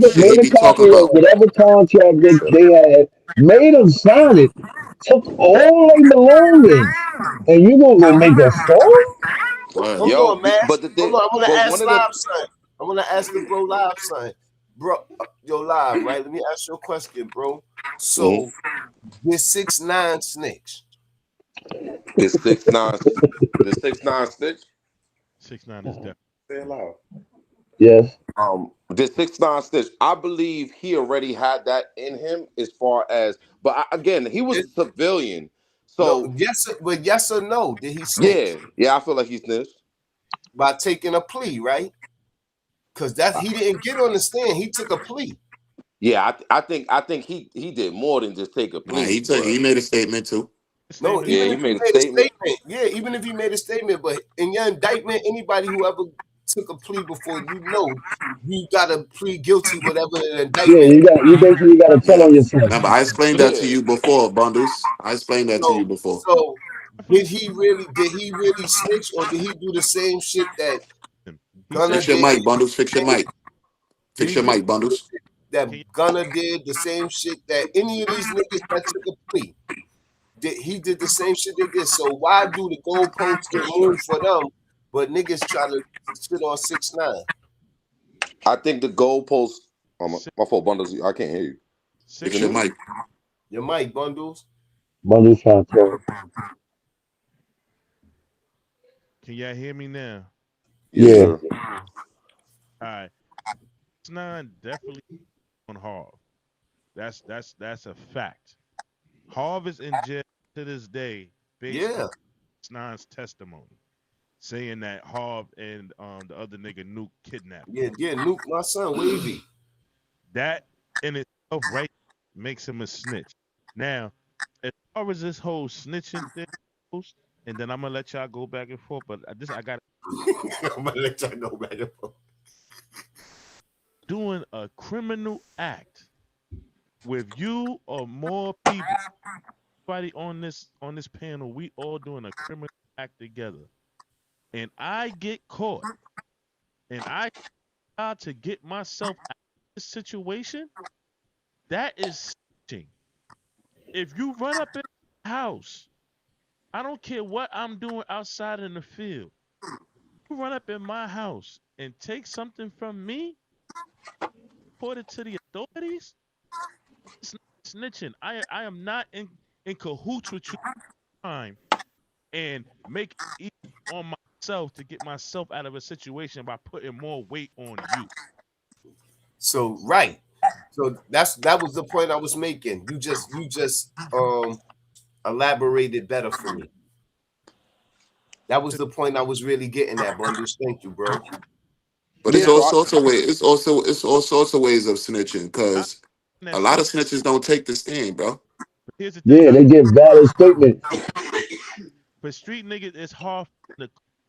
[SPEAKER 5] Shit, he
[SPEAKER 6] made a
[SPEAKER 5] be talking
[SPEAKER 6] copy of
[SPEAKER 5] about.
[SPEAKER 6] whatever contract they had, made them sign it, took all their belongings, and you gonna go make a song?
[SPEAKER 5] Word.
[SPEAKER 3] hold
[SPEAKER 4] Yo,
[SPEAKER 3] on, man.
[SPEAKER 4] but the
[SPEAKER 3] Hold
[SPEAKER 4] thing,
[SPEAKER 3] on. I'm gonna
[SPEAKER 4] but one
[SPEAKER 3] ask
[SPEAKER 4] of the
[SPEAKER 3] live son. I'm gonna ask the bro live son. Bro, yo, live, right? Let me ask you a question, bro.
[SPEAKER 4] Mhm.
[SPEAKER 3] So this 6ix9ine snitch.
[SPEAKER 4] the 6ix9ine, the 6ix9ine snitch.
[SPEAKER 2] 6ix9ine is definitely
[SPEAKER 4] Say it loud.
[SPEAKER 6] Yes.
[SPEAKER 4] The 6ix9ine snitch. I believe he already had that in him as far as, but again, he was
[SPEAKER 3] It-
[SPEAKER 4] a civilian,
[SPEAKER 3] no,
[SPEAKER 4] so
[SPEAKER 3] but yes or no, did he
[SPEAKER 4] yeah,
[SPEAKER 3] snitch?
[SPEAKER 4] yeah, I feel like he snitched.
[SPEAKER 3] By taking a plea, right? Because that he didn't get on the stand, he took a plea.
[SPEAKER 4] Yeah, I think he did more than just take a
[SPEAKER 5] Nah,
[SPEAKER 4] plea,
[SPEAKER 5] he
[SPEAKER 4] but
[SPEAKER 5] made a statement too.
[SPEAKER 2] a
[SPEAKER 3] No,
[SPEAKER 2] statement.
[SPEAKER 4] yeah,
[SPEAKER 3] even
[SPEAKER 4] he
[SPEAKER 3] if he
[SPEAKER 4] made a
[SPEAKER 3] made a
[SPEAKER 4] statement.
[SPEAKER 3] statement, yeah, even if he made a statement, but in your indictment, anybody who ever took a plea before, you gotta plead guilty, whatever the
[SPEAKER 6] Yeah,
[SPEAKER 3] indictment.
[SPEAKER 6] you basically got to tell
[SPEAKER 5] Yeah.
[SPEAKER 6] on yourself.
[SPEAKER 5] Remember, I explained that to
[SPEAKER 4] Yeah,
[SPEAKER 5] you before, Bundles. I explained that to
[SPEAKER 3] So,
[SPEAKER 5] you before.
[SPEAKER 3] so
[SPEAKER 2] Definitely
[SPEAKER 3] did he really snitch, or did he do the same shit that
[SPEAKER 2] him. He
[SPEAKER 3] Gunna
[SPEAKER 2] said,
[SPEAKER 5] Fix your
[SPEAKER 3] did?
[SPEAKER 5] mic, Bundles. Fix your mic.
[SPEAKER 3] Did
[SPEAKER 5] Fix
[SPEAKER 3] he
[SPEAKER 5] your
[SPEAKER 3] do the
[SPEAKER 5] mic,
[SPEAKER 3] same
[SPEAKER 5] Bundles.
[SPEAKER 3] shit that
[SPEAKER 2] can you,
[SPEAKER 3] Gunna did? The same shit that any of these niggas that took a plea he did the same shit they did. So why do the goalposts get moved for them, but niggas try to shit on 6ix9ine?
[SPEAKER 4] I think the goalpost. Oh,
[SPEAKER 2] six,
[SPEAKER 4] my fault, bundles. I can't hear you. You
[SPEAKER 5] Fix
[SPEAKER 4] can
[SPEAKER 2] six
[SPEAKER 5] your
[SPEAKER 4] hear
[SPEAKER 2] nine
[SPEAKER 4] me?
[SPEAKER 5] mic.
[SPEAKER 3] Your mic bundles.
[SPEAKER 6] Bundles trying to talk.
[SPEAKER 2] can y'all hear me now?
[SPEAKER 4] Yes,
[SPEAKER 6] Yeah.
[SPEAKER 4] sir.
[SPEAKER 2] All right. 6ix9ine definitely on Harv. That's a fact. Harv is in jail to this day based on
[SPEAKER 3] Yeah,
[SPEAKER 2] 6ix9ine's testimony, saying that Harv and the other nigga Nuke kidnapped him.
[SPEAKER 3] yeah. Nuke, my son, wavy.
[SPEAKER 2] That in itself right makes him a snitch. Now, as far as this whole snitching thing goes, and then I'm gonna let y'all go back and forth, but I got
[SPEAKER 3] I'm gonna let y'all go back and forth.
[SPEAKER 2] doing doing a criminal act with you or more people, everybody on this panel, we all doing a criminal act together, and I get caught, and I try to get myself out of this situation, that is snitching. If you run up in the house, I don't care what I'm doing outside in the field. You run up in my house and take something from me, report it to the authorities. It's not snitching. I am not in cahoots with you time and make it easy on myself to get myself out of a situation by putting more weight on you.
[SPEAKER 3] So right. So that was the point I was making. You just elaborated better for me. That was the point I was really getting at, Bundles. Thank you, bro.
[SPEAKER 5] But it's
[SPEAKER 4] Yeah,
[SPEAKER 5] all
[SPEAKER 4] so I,
[SPEAKER 5] sorts of ways. It's all sorts of ways of snitching
[SPEAKER 2] I
[SPEAKER 5] because a
[SPEAKER 2] that
[SPEAKER 5] lot
[SPEAKER 2] snitch.
[SPEAKER 5] of snitches don't take the stand, bro.
[SPEAKER 2] Here's the thing.
[SPEAKER 6] Yeah, they give valid statements.
[SPEAKER 2] For street niggas, it's hard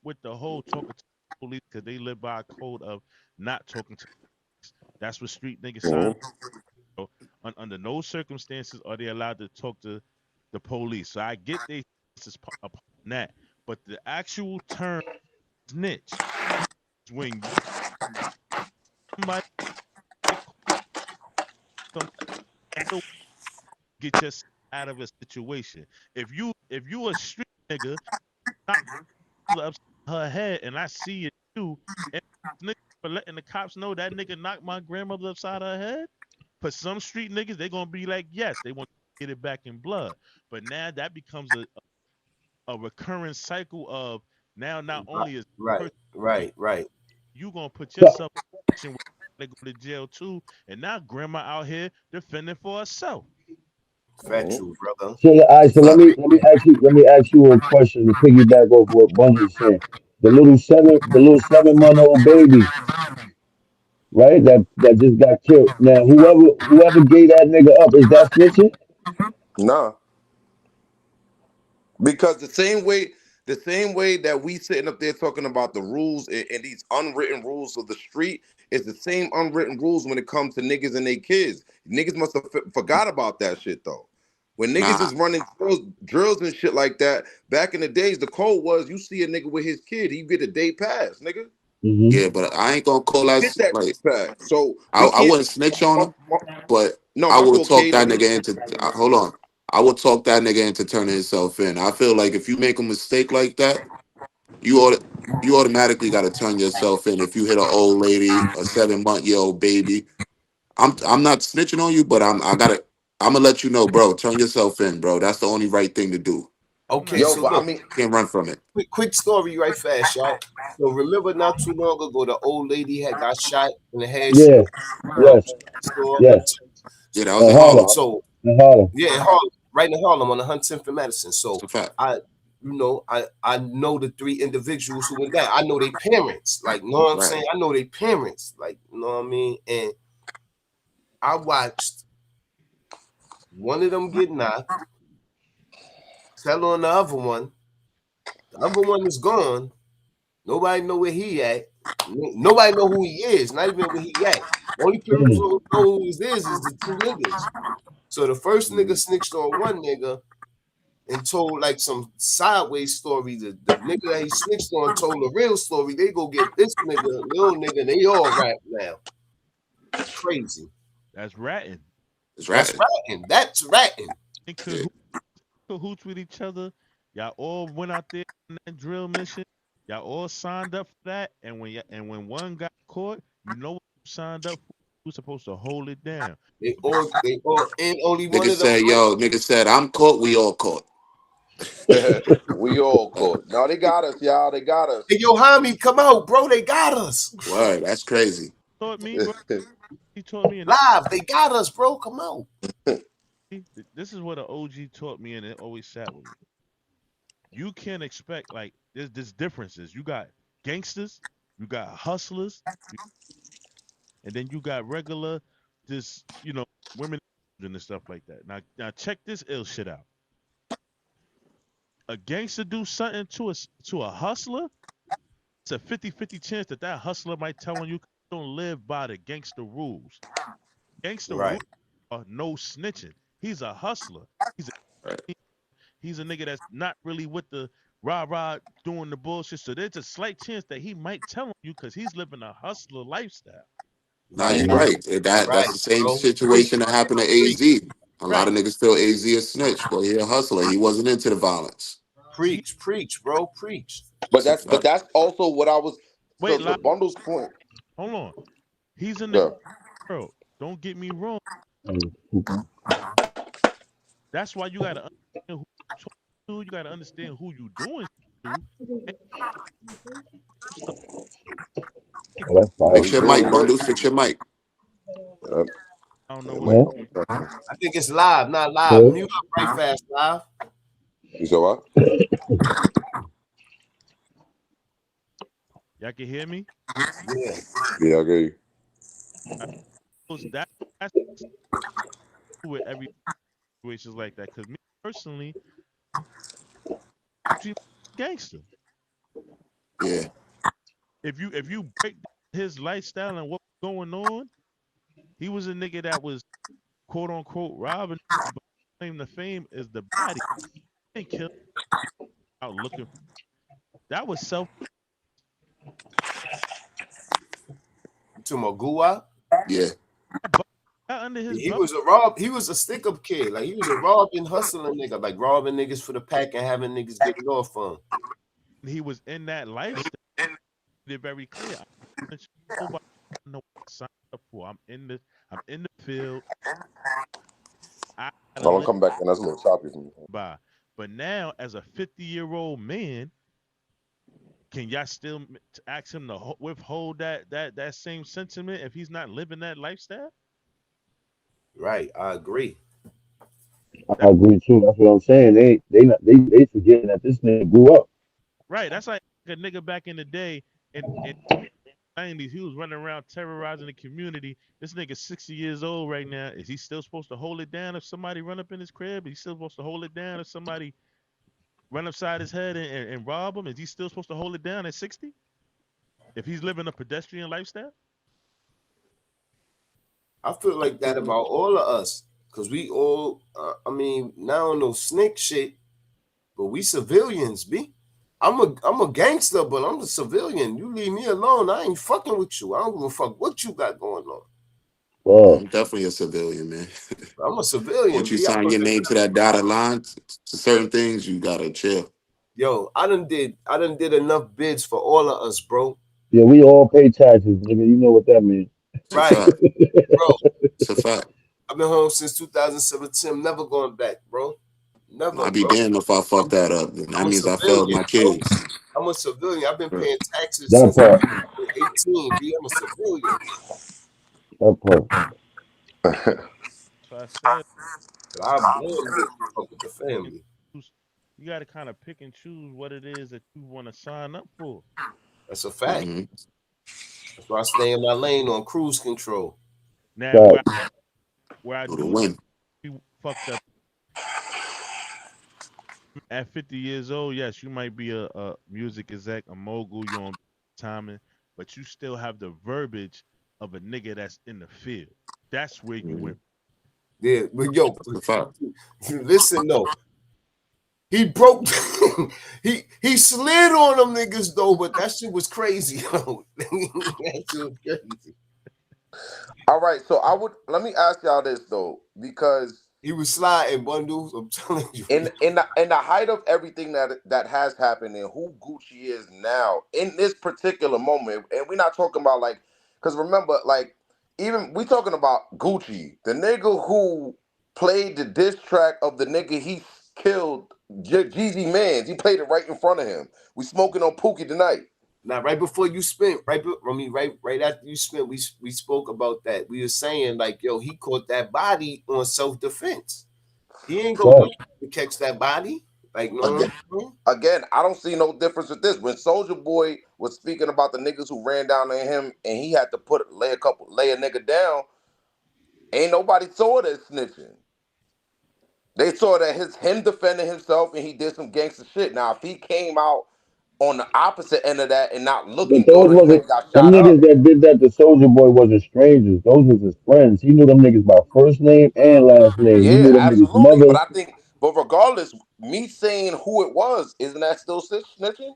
[SPEAKER 2] with the whole talking to police because they live by a code of not talking to police. That's what street niggas sign.
[SPEAKER 4] Mhm.
[SPEAKER 2] Under no circumstances are they allowed to talk to the police. So I get they upon that, but the actual term snitch is when somebody get caught, some other get yourself out of a situation. If you a street nigga, knock her upside her head, and I see it too, and nigga for letting the cops know that nigga knocked my grandmother upside her head. For some street niggas, they gonna be like, yes, they want to get it back in blood. But now that becomes a recurring cycle of now not only is the
[SPEAKER 3] Right,
[SPEAKER 2] person
[SPEAKER 3] right, right.
[SPEAKER 2] you gonna put
[SPEAKER 6] So,
[SPEAKER 2] yourself in a position where you go to jail too, and now grandma out here defending for herself.
[SPEAKER 4] Mhm.
[SPEAKER 3] Factual, brother.
[SPEAKER 6] so, all right, so
[SPEAKER 5] Fuck.
[SPEAKER 6] let me ask you a question to piggyback off what Bundy's saying. The little 7 month old baby, right? That just got killed. Now, whoever gave that nigga up, is that snitching?
[SPEAKER 4] Nah, because the same way that we sitting up there talking about the rules and these unwritten rules of the street is the same unwritten rules when it comes to niggas and their kids. Niggas must have forgot about that shit though. When niggas
[SPEAKER 5] Nah.
[SPEAKER 4] is running drills and shit like that, back in the days, the code was you see a nigga with his kid, he get a day pass, nigga.
[SPEAKER 6] Mm-hmm.
[SPEAKER 5] Yeah, but I ain't gonna call
[SPEAKER 4] Get
[SPEAKER 5] that
[SPEAKER 4] that
[SPEAKER 5] like
[SPEAKER 4] pass. So we
[SPEAKER 5] I
[SPEAKER 4] can't.
[SPEAKER 5] wouldn't snitch on him, but
[SPEAKER 4] No,
[SPEAKER 5] I
[SPEAKER 4] my
[SPEAKER 5] would
[SPEAKER 4] fault,
[SPEAKER 5] talk
[SPEAKER 4] Cade.
[SPEAKER 5] that nigga into hold on. I would talk that nigga into turning himself in. I feel like if you make a mistake like that, you ought you automatically got to turn yourself in. If you hit an old lady, a 7 month old baby, I'm not snitching on you, but I'm gonna let you know, bro. Turn yourself in, bro. That's the only right thing to do.
[SPEAKER 2] I'm not
[SPEAKER 3] Okay,
[SPEAKER 4] Yo,
[SPEAKER 3] so
[SPEAKER 4] but I
[SPEAKER 3] look,
[SPEAKER 4] mean,
[SPEAKER 5] Can't run from it.
[SPEAKER 3] quick story right fast, y'all. So remember not too long ago, the old lady had got shot in the head. She
[SPEAKER 6] Yeah.
[SPEAKER 3] was
[SPEAKER 6] Yes.
[SPEAKER 3] store.
[SPEAKER 6] Yes.
[SPEAKER 5] Yeah, that was
[SPEAKER 6] In
[SPEAKER 5] in Harlem.
[SPEAKER 6] Harlem.
[SPEAKER 3] So
[SPEAKER 6] In Harlem.
[SPEAKER 3] yeah, in Harlem, right in Harlem on the Huntington for Medicine.
[SPEAKER 5] It's
[SPEAKER 3] So
[SPEAKER 5] a fact.
[SPEAKER 3] I know the three individuals who went down. I know their parents. Like, know what I'm
[SPEAKER 5] Right.
[SPEAKER 3] saying? I know their parents. Like, you know what I mean? And I watched one of them get knocked, tell on the other one. The other one is gone. Nobody know where he at. Nobody know who he is. Not even where he at. The only people
[SPEAKER 6] Mm.
[SPEAKER 3] who know who he is the two niggas. So the first nigga snitched on one nigga and told like some sideways story. The nigga that he snitched on told a real story. They go get this nigga, little nigga. They all rap now. Crazy.
[SPEAKER 2] that's ratting.
[SPEAKER 5] It's
[SPEAKER 3] That's
[SPEAKER 5] ratting.
[SPEAKER 3] ratting. That's ratting.
[SPEAKER 2] In
[SPEAKER 5] Yeah.
[SPEAKER 2] cahoots with each other. Y'all all went out there on that drill mission. Y'all all signed up for that. And when one got caught, you know what you signed up for. You were supposed to hold it down.
[SPEAKER 3] They all, and only one
[SPEAKER 5] Nigga
[SPEAKER 3] of them.
[SPEAKER 5] said, yo, nigga said, I'm caught, we all caught.
[SPEAKER 4] we all caught. No, they got us, y'all. They got us.
[SPEAKER 3] Hey, yo, Hami, come out, bro. They got us
[SPEAKER 5] Word, that's crazy.
[SPEAKER 2] Taught me, bro. He taught me, and
[SPEAKER 3] live. They got us, bro. Come out.
[SPEAKER 2] this is what an OG taught me, and it always sat with me. You can't expect like there's differences. You got gangsters, you got hustlers, and then you got regular, just women and stuff like that. Now check this ill shit out. A gangster do something to a hustler, it's a 50-50 chance that hustler might tell on you. don't live by the gangster rules. Gangster rules
[SPEAKER 3] Right.
[SPEAKER 2] are no snitching. He's a hustler. He's a he's a nigga that's not really with the rah rah doing the bullshit. So there's a slight chance that he might tell on you because he's living a hustler lifestyle.
[SPEAKER 5] Now
[SPEAKER 3] Right.
[SPEAKER 5] you're
[SPEAKER 6] Mhm.
[SPEAKER 5] right. That's
[SPEAKER 3] Right,
[SPEAKER 5] the same
[SPEAKER 3] bro. Preach.
[SPEAKER 5] situation that happened to
[SPEAKER 3] Preach.
[SPEAKER 5] AZ. A lot
[SPEAKER 2] Right.
[SPEAKER 5] of niggas feel AZ a snitch. Well, he a hustler. He wasn't into the violence.
[SPEAKER 2] He
[SPEAKER 3] Preach. Preach, bro. Preach.
[SPEAKER 4] But
[SPEAKER 5] It's a
[SPEAKER 4] that's
[SPEAKER 5] fact.
[SPEAKER 4] also what I was. So
[SPEAKER 2] wait,
[SPEAKER 4] to Bundle's point,
[SPEAKER 2] hold on. He's in the
[SPEAKER 4] yeah.
[SPEAKER 2] world. Don't get me wrong.
[SPEAKER 6] Mhm.
[SPEAKER 2] That's why you gotta understand who you talk to. You gotta understand who you doing to. And stuff.
[SPEAKER 6] Oh, that's fire.
[SPEAKER 5] Fix
[SPEAKER 4] Who's
[SPEAKER 5] your
[SPEAKER 4] doing
[SPEAKER 5] mic,
[SPEAKER 4] what?
[SPEAKER 5] Bundles. Fix your mic.
[SPEAKER 4] Yeah,
[SPEAKER 2] I don't know
[SPEAKER 4] yeah,
[SPEAKER 2] what.
[SPEAKER 4] Mike.
[SPEAKER 6] Yeah.
[SPEAKER 3] I think it's live, not live.
[SPEAKER 6] Good.
[SPEAKER 3] Mute up right fast, live.
[SPEAKER 4] You said what?
[SPEAKER 2] Y'all can hear me.
[SPEAKER 3] Yeah.
[SPEAKER 4] Yeah, I get you.
[SPEAKER 2] I suppose that's with every situations like that. Cause me personally, Gucci gangster.
[SPEAKER 5] Yeah.
[SPEAKER 2] If you break down his lifestyle and what was going on, he was a nigga that was quote unquote robbing, but claim the fame is the baddie. He didn't kill out looking. That was self.
[SPEAKER 3] You talking about Guwap?
[SPEAKER 5] Yeah.
[SPEAKER 2] Got under his
[SPEAKER 3] He
[SPEAKER 2] belt.
[SPEAKER 3] was a rob. He was a stick up kid. Like he was a robbing, hustling nigga. Like robbing niggas for the pack and having niggas get it off on.
[SPEAKER 2] He was in that lifestyle. Made it very clear. I'm not gonna show nobody I know what I signed up for. I'm in the field. I gotta
[SPEAKER 4] Hold on,
[SPEAKER 2] live
[SPEAKER 4] come back, and that's a little choppy for me.
[SPEAKER 2] by. But now, as a 50-year-old man, can y'all still ask him to withhold that same sentiment if he's not living that lifestyle?
[SPEAKER 3] Right. I agree.
[SPEAKER 2] That,
[SPEAKER 6] I agree too. That's what I'm saying. They forgetting that this nigga grew up.
[SPEAKER 2] right. That's like a nigga back in the day in 90s. He was running around terrorizing the community. This nigga 60 years old right now. Is he still supposed to hold it down if somebody run up in his crib? Is he still supposed to hold it down if somebody run upside his head and rob him? Is he still supposed to hold it down at 60? If he's living a pedestrian lifestyle?
[SPEAKER 3] I feel like that about all of us. Cause we all, I mean, now on no snake shit, but we civilians, b. I'm a gangster, but I'm a civilian. You leave me alone. I ain't fucking with you. I don't give a fuck what you got going on.
[SPEAKER 6] Fuck.
[SPEAKER 5] I'm definitely a civilian, man.
[SPEAKER 3] I'm a civilian,
[SPEAKER 5] Once you
[SPEAKER 3] b.
[SPEAKER 5] sign your name to that dotted line to certain things, you gotta chill.
[SPEAKER 3] Yo, I done did enough bids for all of us, bro.
[SPEAKER 6] Yeah, we all pay taxes, nigga. You know what that means.
[SPEAKER 5] It's a
[SPEAKER 3] Right,
[SPEAKER 5] fact.
[SPEAKER 3] bro.
[SPEAKER 5] It's a fact.
[SPEAKER 3] I've been home since 2017. I'm never going back, bro. Never,
[SPEAKER 5] I'd be
[SPEAKER 3] bro.
[SPEAKER 5] damned if I fuck
[SPEAKER 3] I'm,
[SPEAKER 5] that up. Then
[SPEAKER 3] I'm
[SPEAKER 5] that
[SPEAKER 3] a
[SPEAKER 5] means I failed
[SPEAKER 3] civilian,
[SPEAKER 5] my
[SPEAKER 3] bro.
[SPEAKER 5] kids.
[SPEAKER 3] I'm a civilian. I've been
[SPEAKER 5] Right.
[SPEAKER 3] paying taxes
[SPEAKER 6] That
[SPEAKER 3] since
[SPEAKER 6] part.
[SPEAKER 3] 18, b. I'm a civilian.
[SPEAKER 6] That part.
[SPEAKER 2] So I said,
[SPEAKER 3] But I blame niggas who fuck with the
[SPEAKER 2] and
[SPEAKER 3] family.
[SPEAKER 2] you got to kind of pick and choose what it is that you want to sign up for.
[SPEAKER 3] That's a fact.
[SPEAKER 5] Hmm.
[SPEAKER 3] That's why I stay in my lane on cruise control.
[SPEAKER 2] Now,
[SPEAKER 6] Fact.
[SPEAKER 2] where I
[SPEAKER 5] Who to
[SPEAKER 2] do
[SPEAKER 5] win?
[SPEAKER 2] be fucked up at 50 years old, yes, you might be a music exec, a mogul, you on timing, but you still have the verbiage of a nigga that's in the field. That's where you
[SPEAKER 5] Hmm.
[SPEAKER 2] went.
[SPEAKER 3] Yeah, but yo,
[SPEAKER 5] It's a fact.
[SPEAKER 3] listen though. He broke. he slid on them niggas though, but that shit was crazy. Yo. That shit was crazy.
[SPEAKER 4] All right, so let me ask y'all this though, because
[SPEAKER 3] He was sliding bundles. I'm telling you.
[SPEAKER 4] in the height of everything that has happened and who Gucci is now in this particular moment, and we're not talking about like, because remember, like even we talking about Gucci, the nigga who played the diss track of the nigga he killed, Jeezy Mans. He played it right in front of him. We smoking on Pookie tonight.
[SPEAKER 3] Now, right before you spent, right after you spent, we spoke about that. We were saying like, yo, he caught that body on self defense. He ain't go
[SPEAKER 6] Fact.
[SPEAKER 3] to catch that body. Like, no,
[SPEAKER 4] Again, again, I don't see no difference with this. When Soldier Boy was speaking about the niggas who ran down on him and he had to lay a nigga down, ain't nobody saw that snitching. They saw that him defending himself and he did some gangster shit. Now, if he came out on the opposite end of that and not
[SPEAKER 6] But
[SPEAKER 4] looking
[SPEAKER 6] those
[SPEAKER 4] good, and
[SPEAKER 6] wasn't
[SPEAKER 4] nigga got
[SPEAKER 6] them
[SPEAKER 4] shot
[SPEAKER 6] niggas
[SPEAKER 4] up.
[SPEAKER 6] that did that to Soldier Boy wasn't strangers. Those was his friends. He knew them niggas by first name and last name. He
[SPEAKER 4] Yeah,
[SPEAKER 6] knew them niggas'
[SPEAKER 4] absolutely.
[SPEAKER 6] mother.
[SPEAKER 4] But regardless, me saying who it was, isn't that still snitching?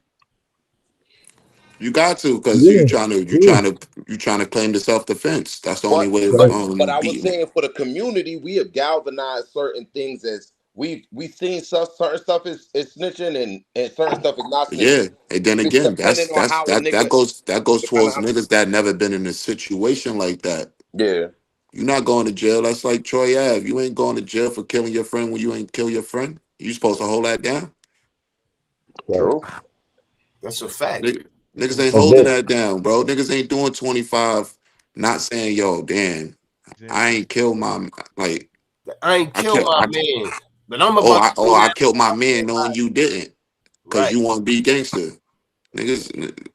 [SPEAKER 5] You got to, because
[SPEAKER 6] Yeah, yeah,
[SPEAKER 5] you trying to claim the self defense. That's the only
[SPEAKER 4] But
[SPEAKER 5] way of
[SPEAKER 6] right.
[SPEAKER 4] but I was
[SPEAKER 5] beating it.
[SPEAKER 4] saying for the community, we have galvanized certain things as we seen certain stuff is snitching and certain stuff is not
[SPEAKER 5] Yeah,
[SPEAKER 4] snitching.
[SPEAKER 5] and then
[SPEAKER 4] It's
[SPEAKER 5] again,
[SPEAKER 4] depending on how a nigga
[SPEAKER 5] that goes
[SPEAKER 4] kind
[SPEAKER 5] towards
[SPEAKER 4] of
[SPEAKER 5] niggas that never been in a situation like that.
[SPEAKER 4] yeah,
[SPEAKER 5] You're not going to jail. That's like Troy Ave. You ain't going to jail for killing your friend when you ain't kill your friend. You supposed to hold that down.
[SPEAKER 6] Right.
[SPEAKER 4] true.
[SPEAKER 3] That's a fact.
[SPEAKER 5] Niggas ain't
[SPEAKER 6] But
[SPEAKER 5] holding
[SPEAKER 6] then,
[SPEAKER 5] that down, bro. Niggas ain't doing 25, not saying, yo, damn, I
[SPEAKER 2] Example.
[SPEAKER 5] ain't kill my like
[SPEAKER 3] I ain't
[SPEAKER 5] I
[SPEAKER 3] kill
[SPEAKER 5] killed
[SPEAKER 3] my
[SPEAKER 5] I
[SPEAKER 3] man, but I'm about to do
[SPEAKER 5] I
[SPEAKER 3] that.
[SPEAKER 5] killed my man knowing you didn't. Cause
[SPEAKER 3] Right.
[SPEAKER 5] you want to be gangster. Niggas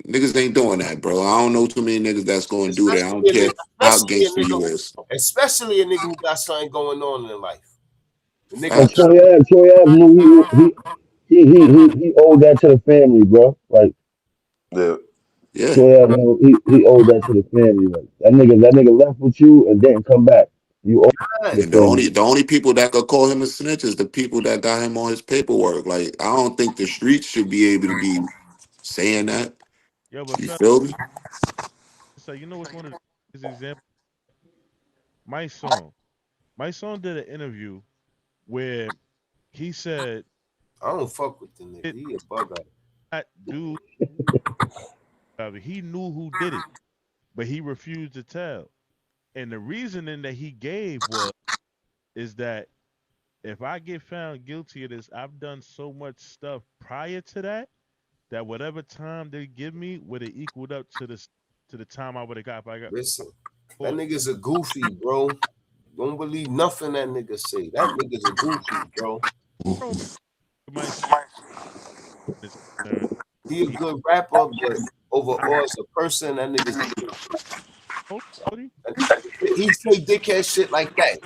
[SPEAKER 5] niggas ain't doing that, bro. I don't know too many niggas that's gonna do that. I don't care how gangster you is.
[SPEAKER 3] Especially a nigga who got something going on in life. The nigga
[SPEAKER 6] and
[SPEAKER 3] who
[SPEAKER 5] Facts.
[SPEAKER 6] Troy Ave knew he owed that to the family, bro. Like
[SPEAKER 4] Yeah,
[SPEAKER 5] Yeah.
[SPEAKER 6] Troy Ave knew he owed that to the family. Like that nigga left with you and didn't come back. You owe it to
[SPEAKER 3] got
[SPEAKER 6] the
[SPEAKER 5] And
[SPEAKER 6] family.
[SPEAKER 5] the only people that could call him a snitch is the people that got him on his paperwork. Like I don't think the streets should be able to be saying that.
[SPEAKER 2] Yo, but
[SPEAKER 5] You
[SPEAKER 2] fella,
[SPEAKER 5] feel me?
[SPEAKER 2] so you know what's one of the examples? My song. My song did an interview where he said
[SPEAKER 3] I don't fuck with the nigga.
[SPEAKER 2] it
[SPEAKER 3] He a bug out.
[SPEAKER 2] not do he knew who did it, but he refused to tell. And the reasoning that he gave was is that if I get found guilty of this, I've done so much stuff prior to that that whatever time they give me would have equaled up to the time I would have got if I got
[SPEAKER 3] Listen, that
[SPEAKER 2] caught.
[SPEAKER 3] nigga's a goofy, bro. Don't believe nothing that nigga say. That nigga's a goofy, bro.
[SPEAKER 2] I don't my son is concerned.
[SPEAKER 3] He a
[SPEAKER 2] He
[SPEAKER 3] good rapper, but overall as a person, that nigga's a goofy.
[SPEAKER 2] told Cody,
[SPEAKER 3] He say dickhead shit like that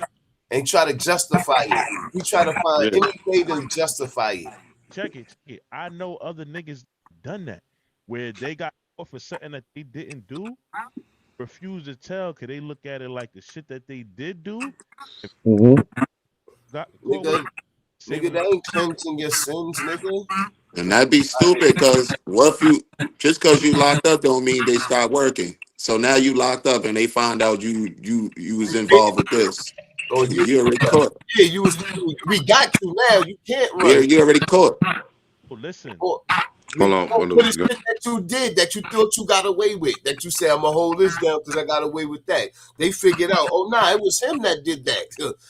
[SPEAKER 3] and try to justify it. He try to find
[SPEAKER 5] Yeah.
[SPEAKER 3] any way to justify it.
[SPEAKER 2] check it. I know other niggas done that where they got caught for something that they didn't do, refuse to tell because they look at it like the shit that they did do. If
[SPEAKER 6] Hmm.
[SPEAKER 2] got caught with
[SPEAKER 3] Nigga,
[SPEAKER 2] it, same
[SPEAKER 3] nigga,
[SPEAKER 2] amount.
[SPEAKER 3] that ain't cleansing your sins, nigga.
[SPEAKER 5] And that'd be stupid because what if you just because you locked up don't mean they stop working. So now you locked up and they find out you was involved with this.
[SPEAKER 3] Or
[SPEAKER 5] You already caught.
[SPEAKER 3] yeah, we got you now. You can't run.
[SPEAKER 5] You already caught.
[SPEAKER 2] Oh, listen,
[SPEAKER 3] Or we
[SPEAKER 4] hold
[SPEAKER 3] know
[SPEAKER 4] on,
[SPEAKER 3] for
[SPEAKER 4] Bundles.
[SPEAKER 3] the shit that you did that you thought you got away with. That you say I'm gonna hold this down because I got away with that. They figured out, oh nah, it was him that did that.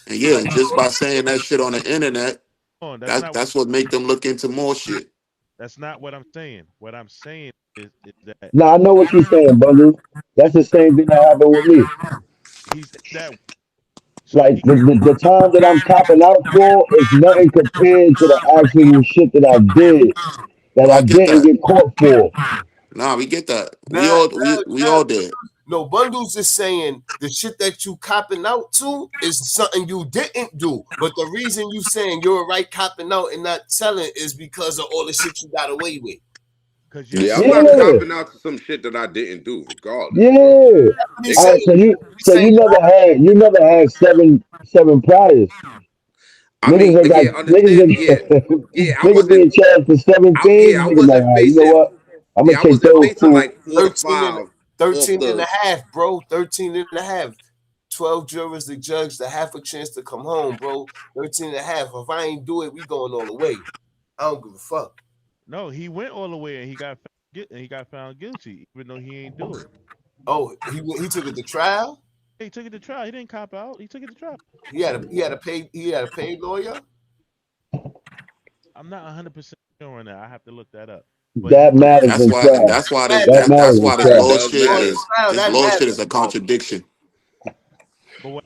[SPEAKER 5] And
[SPEAKER 3] So
[SPEAKER 5] yeah,
[SPEAKER 3] like,
[SPEAKER 5] and just by saying that shit on the internet,
[SPEAKER 2] on.
[SPEAKER 5] that's what make them look into more shit.
[SPEAKER 2] That's not what I'm saying. What I'm saying is that
[SPEAKER 6] Now I know what you're saying, Bundles. That's the same thing that happened with me.
[SPEAKER 2] he's in that. So
[SPEAKER 6] Like
[SPEAKER 2] he
[SPEAKER 6] the time that I'm copping out for is nothing compared to the actual shit that I did that
[SPEAKER 5] Oh,
[SPEAKER 6] I
[SPEAKER 5] I get
[SPEAKER 6] didn't
[SPEAKER 5] that.
[SPEAKER 6] get caught for.
[SPEAKER 5] Nah, we get that.
[SPEAKER 3] nah,
[SPEAKER 5] We
[SPEAKER 3] nah,
[SPEAKER 5] all did.
[SPEAKER 3] no, Bundles is saying the shit that you copping out to is something you didn't do. But the reason you saying you're right copping out and not telling is because of all the shit you got away with.
[SPEAKER 2] because you're
[SPEAKER 4] Yeah, I'm
[SPEAKER 2] saying
[SPEAKER 4] not
[SPEAKER 6] Yeah,
[SPEAKER 4] copping out to some shit that I didn't do, regardless, bro.
[SPEAKER 6] yeah.
[SPEAKER 3] What he
[SPEAKER 4] Nigga,
[SPEAKER 3] saying? He's
[SPEAKER 6] So
[SPEAKER 3] saying
[SPEAKER 6] you never had seven priors.
[SPEAKER 4] I mean, yeah,
[SPEAKER 6] Niggas
[SPEAKER 4] understand, yeah,
[SPEAKER 6] that
[SPEAKER 4] yeah. I
[SPEAKER 6] nigga
[SPEAKER 4] wasn't,
[SPEAKER 6] being charged for seven things.
[SPEAKER 4] I
[SPEAKER 6] Nigga like,
[SPEAKER 4] wasn't
[SPEAKER 6] all right, you know
[SPEAKER 4] facing,
[SPEAKER 6] what? I'm gonna
[SPEAKER 4] yeah, I
[SPEAKER 6] take
[SPEAKER 4] wasn't
[SPEAKER 6] those
[SPEAKER 4] facing
[SPEAKER 6] two.
[SPEAKER 4] like
[SPEAKER 3] 13 and
[SPEAKER 4] 4 to 5 off
[SPEAKER 3] 13 and a
[SPEAKER 4] the.
[SPEAKER 3] half, bro. 13 and a half. 12 jurors, the judge, the half a chance to come home, bro. 13 and a half. If I ain't do it, we going all the way. I don't give a fuck.
[SPEAKER 2] no. He went all the way and he got found guilty even though he ain't do it.
[SPEAKER 3] Oh, he took it to trial.
[SPEAKER 2] He took it to trial. He didn't cop out. He took it to trial.
[SPEAKER 3] He had a paid lawyer.
[SPEAKER 2] I'm not 100% sure on that. I have to look that up. But
[SPEAKER 6] That matters
[SPEAKER 5] That's
[SPEAKER 6] in
[SPEAKER 5] why and
[SPEAKER 6] trial. That
[SPEAKER 5] that's
[SPEAKER 6] matters in
[SPEAKER 5] why this
[SPEAKER 6] trial.
[SPEAKER 5] law
[SPEAKER 4] Does
[SPEAKER 5] shit
[SPEAKER 3] Going to
[SPEAKER 4] matter.
[SPEAKER 5] is
[SPEAKER 3] trial,
[SPEAKER 5] this
[SPEAKER 3] that
[SPEAKER 5] law shit
[SPEAKER 3] matters,
[SPEAKER 5] is a
[SPEAKER 3] bro.
[SPEAKER 5] contradiction.
[SPEAKER 2] but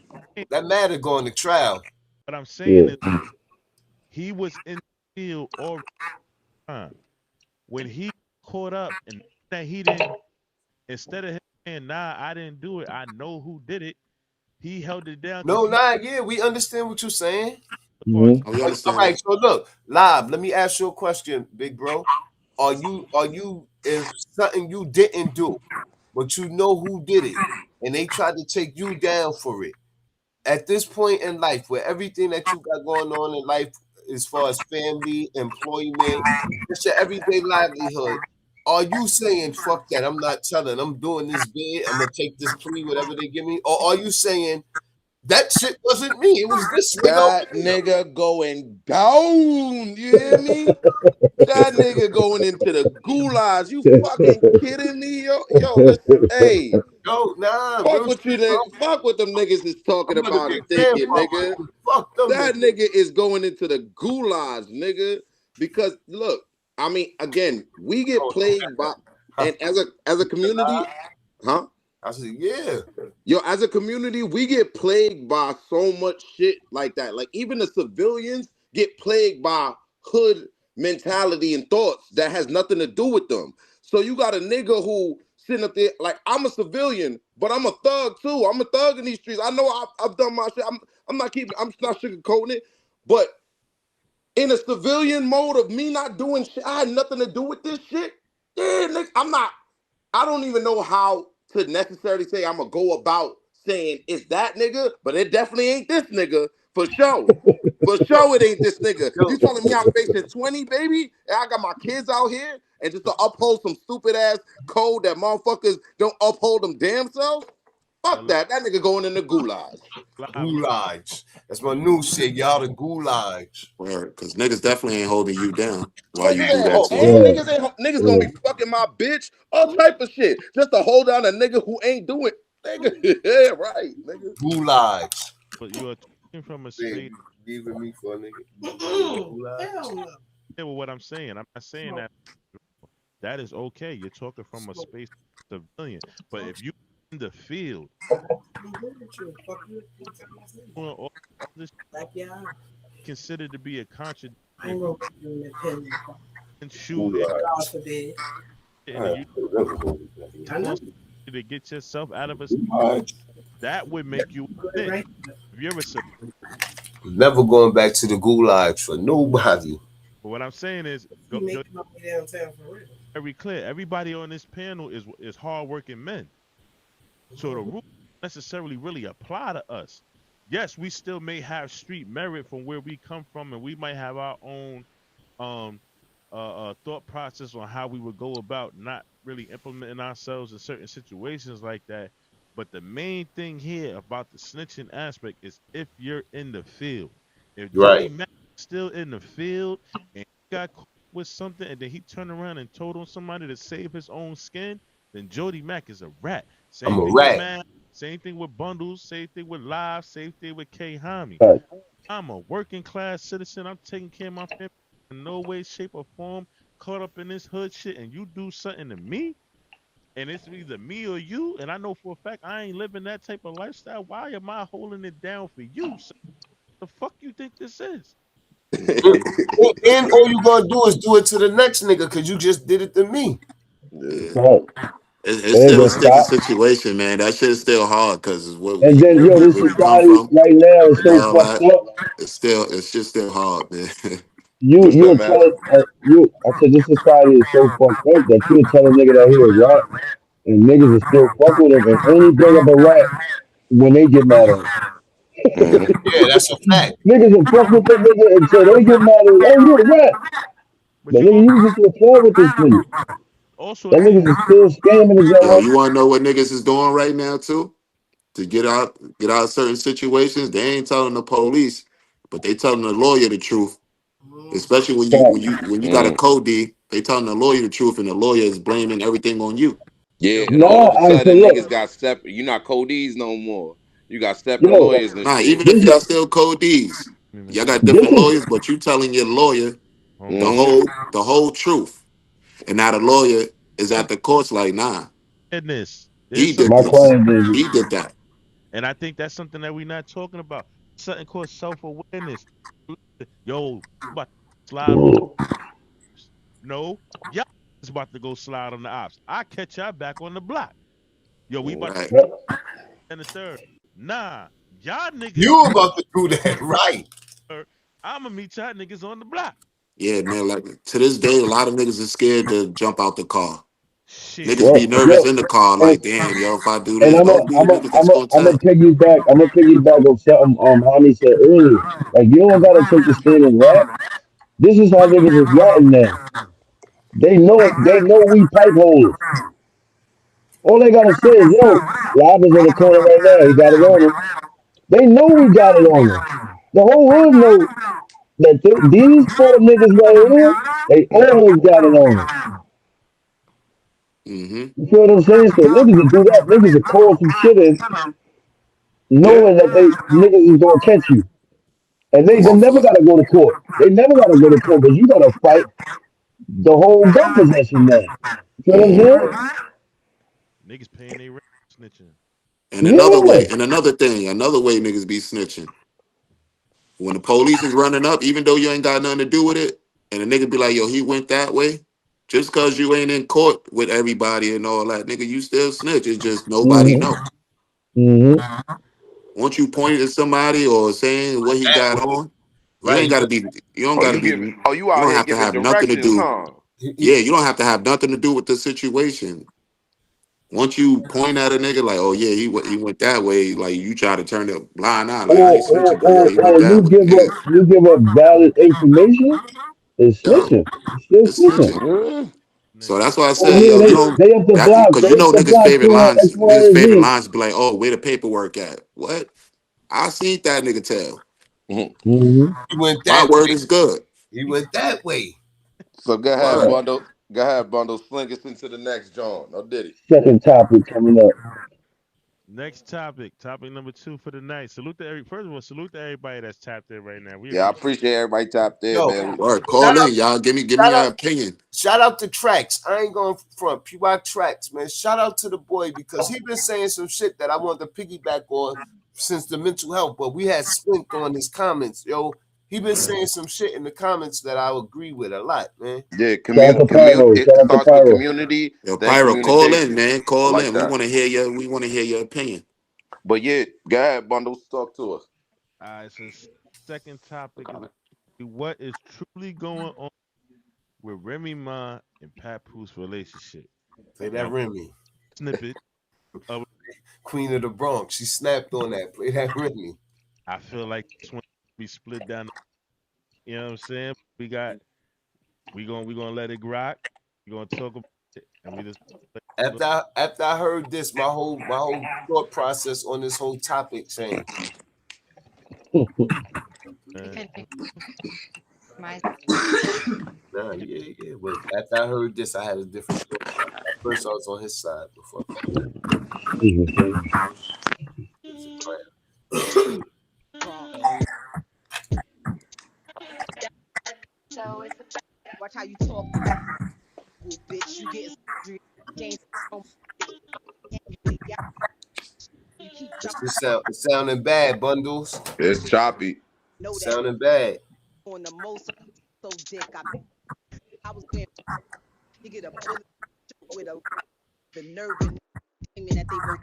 [SPEAKER 3] That matter going to trial.
[SPEAKER 2] what I'm saying
[SPEAKER 6] Yeah.
[SPEAKER 2] is he was in the field all the time. When he caught up and that he didn't, instead of him saying, nah, I didn't do it, I know who did it, he held it down because
[SPEAKER 3] No,
[SPEAKER 2] he
[SPEAKER 3] nah, yeah, we understand what you're saying.
[SPEAKER 2] for
[SPEAKER 6] Hmm.
[SPEAKER 5] Oh, you
[SPEAKER 3] All
[SPEAKER 5] understand?
[SPEAKER 3] right, so look, Lob, let me ask you a question, big bro. Are you if something you didn't do, but you know who did it, and they tried to take you down for it? At this point in life, where everything that you got going on in life, as far as family, employment, it's your everyday livelihood, are you saying fuck that? I'm not telling. I'm doing this bid. I'm gonna take this plea, whatever they give me, or are you saying that shit wasn't me? It was this nigga over
[SPEAKER 4] That
[SPEAKER 3] here.
[SPEAKER 4] nigga going down. You hear me? That nigga going into the gulags. You fucking kidding me? Yo, listen, hey,
[SPEAKER 3] Yo, nah,
[SPEAKER 4] fuck
[SPEAKER 3] real
[SPEAKER 4] what
[SPEAKER 3] shit,
[SPEAKER 4] you
[SPEAKER 3] bro.
[SPEAKER 4] nigga, fuck what them niggas is talking
[SPEAKER 3] I'm gonna
[SPEAKER 4] about
[SPEAKER 3] be
[SPEAKER 4] and
[SPEAKER 3] a
[SPEAKER 4] thinking,
[SPEAKER 3] grandfather.
[SPEAKER 4] nigga.
[SPEAKER 3] Fuck them
[SPEAKER 4] That
[SPEAKER 3] niggas.
[SPEAKER 4] nigga is going into the gulags, nigga. Because look, I mean, again, we get plagued by,
[SPEAKER 3] Huh.
[SPEAKER 4] and as a community, huh?
[SPEAKER 3] I said, yeah.
[SPEAKER 4] Yo, as a community, we get plagued by so much shit like that. Like even the civilians get plagued by hood mentality and thoughts that has nothing to do with them. So you got a nigga who sitting up there like I'm a civilian, but I'm a thug too. I'm a thug in these streets. I know I've done my shit. I'm not keeping. I'm not sugarcoating it. But in a civilian mode of me not doing shit, I had nothing to do with this shit. Yeah, nigga, I'm not. I don't even know how to necessarily say I'm gonna go about saying it's that nigga, but it definitely ain't this nigga for sure. For sure, it ain't this nigga.
[SPEAKER 3] Yo,
[SPEAKER 4] You telling me I'm facing 20, baby, and I got my kids out here, and just to uphold some stupid ass code that motherfuckers don't uphold them damn selves? Fuck
[SPEAKER 2] Alive,
[SPEAKER 4] that. That nigga going in the goulash.
[SPEAKER 2] alive.
[SPEAKER 3] gulags. That's my new shit, y'all. The gulags.
[SPEAKER 5] Because niggas definitely ain't holding you down while you
[SPEAKER 4] Niggas
[SPEAKER 5] do
[SPEAKER 4] ain't
[SPEAKER 5] that
[SPEAKER 3] Oh,
[SPEAKER 5] too.
[SPEAKER 4] and
[SPEAKER 6] Yeah,
[SPEAKER 4] niggas gonna
[SPEAKER 6] yeah.
[SPEAKER 4] be fucking my bitch, all type of shit, just to hold down a nigga who ain't doing. Nigga, yeah, right, nigga.
[SPEAKER 3] gulags.
[SPEAKER 2] But you are talking from a
[SPEAKER 3] Man,
[SPEAKER 2] space.
[SPEAKER 3] you leaving me for a nigga? Gulags?
[SPEAKER 7] Hell no.
[SPEAKER 2] Yeah, with what I'm saying. I'm not saying that that is okay. You're talking from a space of civilian. But if you in the field doing all this considered to be a contradiction, and shooting
[SPEAKER 3] Gulags.
[SPEAKER 2] and
[SPEAKER 3] I
[SPEAKER 2] you
[SPEAKER 3] never go to
[SPEAKER 2] doing something to get yourself out of a
[SPEAKER 3] Gulags.
[SPEAKER 2] that would make you a snitch. If you're a civilian.
[SPEAKER 3] Never going back to the gulags for nobody.
[SPEAKER 2] But what I'm saying is, very clear. Everybody on this panel is hardworking men. So the rules don't necessarily really apply to us. Yes, we still may have street merit from where we come from, and we might have our own um thought process on how we would go about not really implementing ourselves in certain situations like that. But the main thing here about the snitching aspect is if you're in the field. If Jody
[SPEAKER 3] Right.
[SPEAKER 2] Mack is still in the field and he got caught with something and then he turned around and told on somebody to save his own skin, then Jody Mack is a rat.
[SPEAKER 3] I'm
[SPEAKER 2] Same
[SPEAKER 3] a
[SPEAKER 2] thing with
[SPEAKER 3] rat.
[SPEAKER 2] Man, same thing with Bundles, same thing with Live, same thing with K Hami.
[SPEAKER 6] Right.
[SPEAKER 2] I'm a working class citizen. I'm taking care of my family in no way, shape, or form. Caught up in this hood shit, and you do something to me, and it's either me or you. And I know for a fact I ain't living that type of lifestyle. Why am I holding it down for you? So the fuck you think this is?
[SPEAKER 3] And all you gonna do is do it to the next nigga because you just did it to me.
[SPEAKER 4] Yeah.
[SPEAKER 5] Yeah.
[SPEAKER 6] Right.
[SPEAKER 5] It's
[SPEAKER 6] It ain't
[SPEAKER 5] still a
[SPEAKER 6] gonna
[SPEAKER 5] sticky
[SPEAKER 6] stop.
[SPEAKER 5] situation, man. That shit is still hard because
[SPEAKER 6] And then, yo, this
[SPEAKER 5] where we come
[SPEAKER 6] society
[SPEAKER 5] from
[SPEAKER 6] right now is
[SPEAKER 5] and
[SPEAKER 6] so
[SPEAKER 5] all
[SPEAKER 6] fucked
[SPEAKER 5] that.
[SPEAKER 6] up.
[SPEAKER 5] It's just still hard, man.
[SPEAKER 4] What's
[SPEAKER 6] You
[SPEAKER 4] up,
[SPEAKER 6] would
[SPEAKER 4] man?
[SPEAKER 6] tell I said this society is so fucked up that you would tell a nigga that he a rat, and niggas will still fuck with him and only bring up a rat when they get mad at him.
[SPEAKER 4] Mhm.
[SPEAKER 3] Yeah, that's a fact.
[SPEAKER 6] Niggas will fuck with that nigga until they get mad at him. Oh, you a rat.
[SPEAKER 2] But
[SPEAKER 6] But
[SPEAKER 2] you
[SPEAKER 6] nigga, you was just in the club with this nigga.
[SPEAKER 2] also
[SPEAKER 6] That
[SPEAKER 2] think
[SPEAKER 6] niggas is still scamming his
[SPEAKER 5] Yo,
[SPEAKER 6] ass.
[SPEAKER 5] you want to know what niggas is doing right now too to get out of certain situations? They ain't telling the police, but they telling the lawyer the truth. Especially when you got a
[SPEAKER 4] Mm.
[SPEAKER 5] code D, they telling the lawyer the truth, and the lawyer is blaming everything on you.
[SPEAKER 2] yo,
[SPEAKER 4] Yeah, and all
[SPEAKER 6] Nah,
[SPEAKER 4] of a
[SPEAKER 6] I said,
[SPEAKER 4] sudden
[SPEAKER 6] look,
[SPEAKER 4] niggas got separate. You're not Cody's no more. You got separate
[SPEAKER 6] yo,
[SPEAKER 4] lawyers and
[SPEAKER 5] Nah,
[SPEAKER 4] shit.
[SPEAKER 5] even if
[SPEAKER 6] this
[SPEAKER 5] y'all
[SPEAKER 6] is
[SPEAKER 5] still code Ds,
[SPEAKER 2] let me
[SPEAKER 5] y'all
[SPEAKER 2] see.
[SPEAKER 5] got
[SPEAKER 6] this
[SPEAKER 5] different
[SPEAKER 6] is
[SPEAKER 5] lawyers, but you telling your lawyer
[SPEAKER 2] Hold on.
[SPEAKER 4] Hmm.
[SPEAKER 5] the whole truth, and now the lawyer is
[SPEAKER 2] There's
[SPEAKER 5] at the courts like, nah,
[SPEAKER 2] awareness. There's
[SPEAKER 5] he did
[SPEAKER 2] something,
[SPEAKER 6] my
[SPEAKER 5] this,
[SPEAKER 6] client did it.
[SPEAKER 5] he did that.
[SPEAKER 2] and I think that's something that we're not talking about. Something called self awareness. Yo, about to slide on the ops. No, y'all is about to go slide on the ops. I catch y'all back on the block. Yo, we about to
[SPEAKER 5] Right.
[SPEAKER 6] Yep.
[SPEAKER 2] and the third. Nah, y'all niggas.
[SPEAKER 3] You about to do that, right?
[SPEAKER 2] I'ma meet y'all niggas on the block.
[SPEAKER 5] Yeah, man. Like to this day, a lot of niggas is scared to jump out the car.
[SPEAKER 2] Shit.
[SPEAKER 5] Niggas be
[SPEAKER 6] Yo,
[SPEAKER 5] nervous
[SPEAKER 6] yo,
[SPEAKER 5] in the car,
[SPEAKER 6] and
[SPEAKER 5] like, damn, yo, if I do
[SPEAKER 6] and
[SPEAKER 5] this, don't be a nigga that's gonna
[SPEAKER 6] I'm a
[SPEAKER 5] tell.
[SPEAKER 6] piggyback. I'm a piggyback of something Homie said earlier. Like you don't gotta take the stand and rap. This is how niggas is ratting now. They know it. They know we pipe holders. All they gotta say is, "Yo, Live is in the corner right now. He got it on him." They know we got it on them. The whole hood know that these four niggas right here, they always got it on them.
[SPEAKER 5] Mm-hmm.
[SPEAKER 6] You feel what I'm saying? So niggas will do that. Niggas will call some shit in,
[SPEAKER 4] Yeah.
[SPEAKER 6] knowing that they niggas is gonna catch you, and they
[SPEAKER 5] Well,
[SPEAKER 6] never gotta go to court. They never gotta go to court because you gotta fight the whole gun possession now. You feel what I'm
[SPEAKER 5] mhm.
[SPEAKER 6] saying?
[SPEAKER 2] Niggas paying their rent snitching.
[SPEAKER 5] And another
[SPEAKER 6] Yeah.
[SPEAKER 5] way, and another thing, another way niggas be snitching. When the police is running up, even though you ain't got nothing to do with it, and a nigga be like, yo, he went that way. Just cause you ain't in court with everybody and all that, nigga, you still snitch. It's just nobody
[SPEAKER 6] Mhm.
[SPEAKER 5] know.
[SPEAKER 6] Mhm.
[SPEAKER 5] Once you pointed at somebody or saying what he
[SPEAKER 3] That
[SPEAKER 5] got
[SPEAKER 3] way,
[SPEAKER 5] on, you
[SPEAKER 3] right?
[SPEAKER 5] ain't gotta be you don't
[SPEAKER 4] Oh,
[SPEAKER 5] gotta
[SPEAKER 4] you
[SPEAKER 5] be
[SPEAKER 4] give. Oh, you
[SPEAKER 5] you
[SPEAKER 4] out
[SPEAKER 5] don't
[SPEAKER 4] here
[SPEAKER 5] have to
[SPEAKER 4] giving
[SPEAKER 5] have nothing to
[SPEAKER 4] directions,
[SPEAKER 5] do.
[SPEAKER 4] huh?
[SPEAKER 5] Yeah, you don't have to have nothing to do with the situation. Once you point at a nigga like, oh yeah, he went that way, like you try to turn the blind eye, like I ain't snitching, but yeah, he went
[SPEAKER 6] Or
[SPEAKER 5] that way. Yeah,
[SPEAKER 6] you give up valid information. It's
[SPEAKER 5] yo,
[SPEAKER 6] snitching. It's still
[SPEAKER 5] it's
[SPEAKER 6] snitching.
[SPEAKER 5] snitching.
[SPEAKER 4] Yeah.
[SPEAKER 5] So
[SPEAKER 2] Snitching.
[SPEAKER 5] that's why I
[SPEAKER 6] Oh
[SPEAKER 5] said,
[SPEAKER 6] yeah,
[SPEAKER 5] yo, you don't
[SPEAKER 6] they up the
[SPEAKER 5] that
[SPEAKER 6] block.
[SPEAKER 5] because
[SPEAKER 6] They
[SPEAKER 5] you
[SPEAKER 6] up
[SPEAKER 5] know
[SPEAKER 6] the block doing X, Y,
[SPEAKER 5] niggas
[SPEAKER 6] and
[SPEAKER 5] favorite
[SPEAKER 6] Z.
[SPEAKER 5] lines be like, oh, where the paperwork at? What? I seen that nigga tell.
[SPEAKER 4] Mhm.
[SPEAKER 6] Mm-hmm.
[SPEAKER 3] He went
[SPEAKER 5] My
[SPEAKER 3] that
[SPEAKER 5] word
[SPEAKER 3] way.
[SPEAKER 5] is good.
[SPEAKER 3] He went that way.
[SPEAKER 4] So go ahead,
[SPEAKER 5] Word.
[SPEAKER 6] Right.
[SPEAKER 4] bundle. Go ahead, bundle. Sling us into the next John. No did it.
[SPEAKER 6] Second topic coming up.
[SPEAKER 2] Next topic. Topic number 2 for the night. First of all, salute to everybody that's tapped in right now. We
[SPEAKER 4] Yeah, I
[SPEAKER 2] appreciate.
[SPEAKER 4] appreciate everybody tapped in,
[SPEAKER 3] Yo,
[SPEAKER 4] man.
[SPEAKER 5] Word.
[SPEAKER 3] shout
[SPEAKER 5] Call
[SPEAKER 3] out,
[SPEAKER 5] in, y'all. Give me
[SPEAKER 3] shout
[SPEAKER 5] your
[SPEAKER 3] out,
[SPEAKER 5] opinion.
[SPEAKER 3] shout out to Tracks. I ain't going front. PY Tracks, man. Shout out to the boy because he been saying some shit that I want to piggyback on since the mental health. But we had slinked on his comments, yo. He been saying some shit in the comments that I agree with a lot, man.
[SPEAKER 4] Yeah,
[SPEAKER 6] Shout out to Pyro.
[SPEAKER 4] It
[SPEAKER 6] Shout out to
[SPEAKER 4] starts with
[SPEAKER 6] Pyro.
[SPEAKER 4] community,
[SPEAKER 5] Yo,
[SPEAKER 4] then
[SPEAKER 5] Pyro, call in,
[SPEAKER 4] communication.
[SPEAKER 5] man.
[SPEAKER 4] I
[SPEAKER 5] Call
[SPEAKER 4] like
[SPEAKER 5] in. We
[SPEAKER 4] that.
[SPEAKER 5] want to hear your opinion.
[SPEAKER 4] But yeah, go ahead, bundles. Talk to us.
[SPEAKER 2] All right, so second topic is what is truly going on with Remy Ma and Papoose relationship.
[SPEAKER 3] Play that
[SPEAKER 2] Now,
[SPEAKER 3] Remy,
[SPEAKER 2] snippet of
[SPEAKER 3] Queen of the Bronx. She snapped on that. Play that Remy.
[SPEAKER 2] I feel like this one be split down. You know what I'm saying? We gonna let it rock. We gonna talk about it, and we just
[SPEAKER 3] After I heard this, my whole thought process on this whole topic changed.
[SPEAKER 2] uh,
[SPEAKER 3] Nah, yeah. But after I heard this, I had a different thought. First, I was on his side before I found out it was a plan.
[SPEAKER 9] Watch how you talk, bitch. You get James. You keep jumping.
[SPEAKER 3] It's sounding bad, bundles.
[SPEAKER 4] It's choppy.
[SPEAKER 9] Know that
[SPEAKER 3] Sounding bad.
[SPEAKER 9] on the most so dick. I was being. You get a bullet with the nerve and claiming that they both.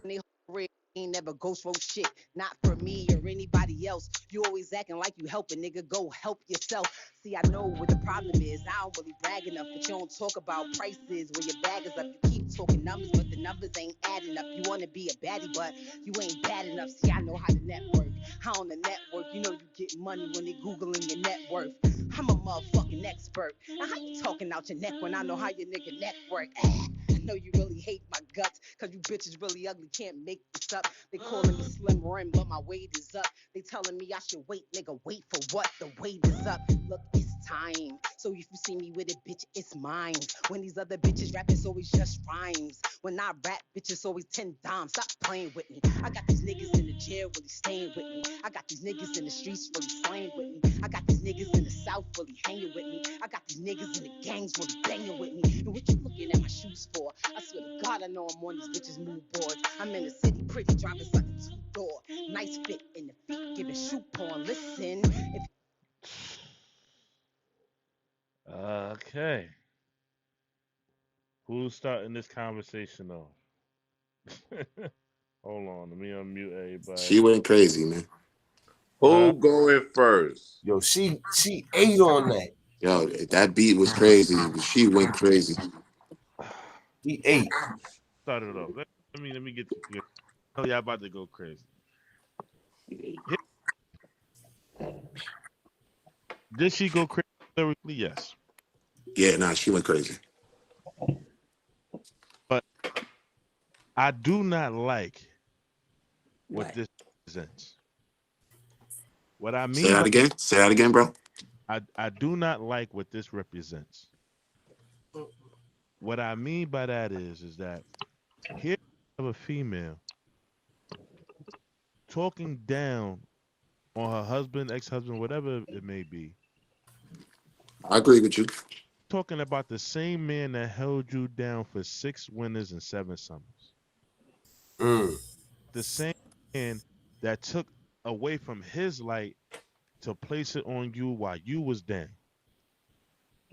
[SPEAKER 9] They red ain't never ghost road shit. Not for me or anybody else. You always acting like you helping, nigga. Go help yourself. See, I know what the problem is. I don't really brag enough, but you don't talk about prices where your bag is up. You keep talking numbers, but the numbers ain't adding up. You wanna be a baddie, but you ain't bad enough. See, I know how the network. How on the network, you know you get money when they googling your net worth. I'm a motherfucking expert. Now how you talking out your neck when I know how your nigga neck work? I know you really hate my guts, cause you bitches really ugly, can't make this up. They calling me Slim Rim, but my weight is up. They telling me I should wait, nigga, wait for what? The weight is up. Look, it's time. So if you see me with it, bitch, it's mine. When these other bitches rap, it's always just rhymes. When I rap, bitch, it's always 10 dimes. Stop playing with me. I got these niggas in the jail really staying with me. I got these niggas in the streets really slaying with me. I got these niggas in the south really hanging with me. I got these niggas in the gangs really banging with me. And what you looking at my shoes for? I swear to God, I know I'm on these bitches' mood boards. I'm in the city, pretty, driving something two-door. Nice fit in the feet, giving shoe porn. Listen, if
[SPEAKER 2] okay. Who's starting this conversation off? Hold on, let me unmute
[SPEAKER 5] She
[SPEAKER 2] everybody.
[SPEAKER 5] went crazy, man.
[SPEAKER 4] Who going first?
[SPEAKER 3] Yo, she ate on that.
[SPEAKER 5] Yo, that beat was crazy. She went crazy.
[SPEAKER 3] He ate.
[SPEAKER 2] Started it off. Let me get you. Oh, y'all about to go crazy. Here- Did she go crazy lyrically? Yes.
[SPEAKER 5] Yeah, nah, she went crazy.
[SPEAKER 2] But I do not like what this represents. What I
[SPEAKER 5] Say
[SPEAKER 2] mean
[SPEAKER 5] that
[SPEAKER 2] by
[SPEAKER 5] again. Say that again, bro.
[SPEAKER 2] I do not like what this represents. What I mean by that is that here you have a female talking down on her husband, ex-husband, whatever it may be,
[SPEAKER 5] I agree with you.
[SPEAKER 2] talking about the same man that held you down for 6 winters and 7 summers.
[SPEAKER 3] Mm.
[SPEAKER 2] The same man that took away from his light to place it on you while you was down.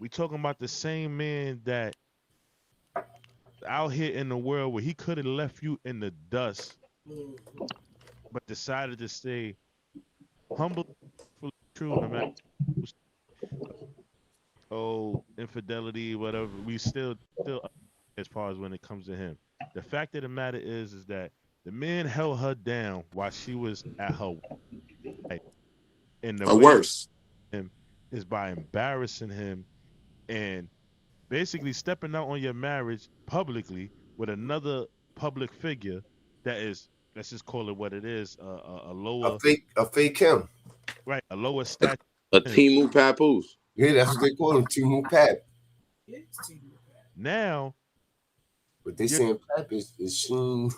[SPEAKER 2] We talking about the same man that out here in the world where he could have left you in the dust, but decided to stay humble, true, no matter infidelity, whatever. We still as far as when it comes to him. The fact of the matter is that the man held her down while she was at her height, and the
[SPEAKER 5] Or
[SPEAKER 2] way
[SPEAKER 5] worse.
[SPEAKER 2] him is by embarrassing him and basically stepping out on your marriage publicly with another public figure that is, let's just call it what it is, a lower,
[SPEAKER 3] A fake him.
[SPEAKER 2] right, a lower stature.
[SPEAKER 4] A Timu Papoose.
[SPEAKER 3] Yeah, that's what they call him, Timu Pap.
[SPEAKER 2] Now
[SPEAKER 3] But they
[SPEAKER 2] you're
[SPEAKER 3] saying Pap is Sheen.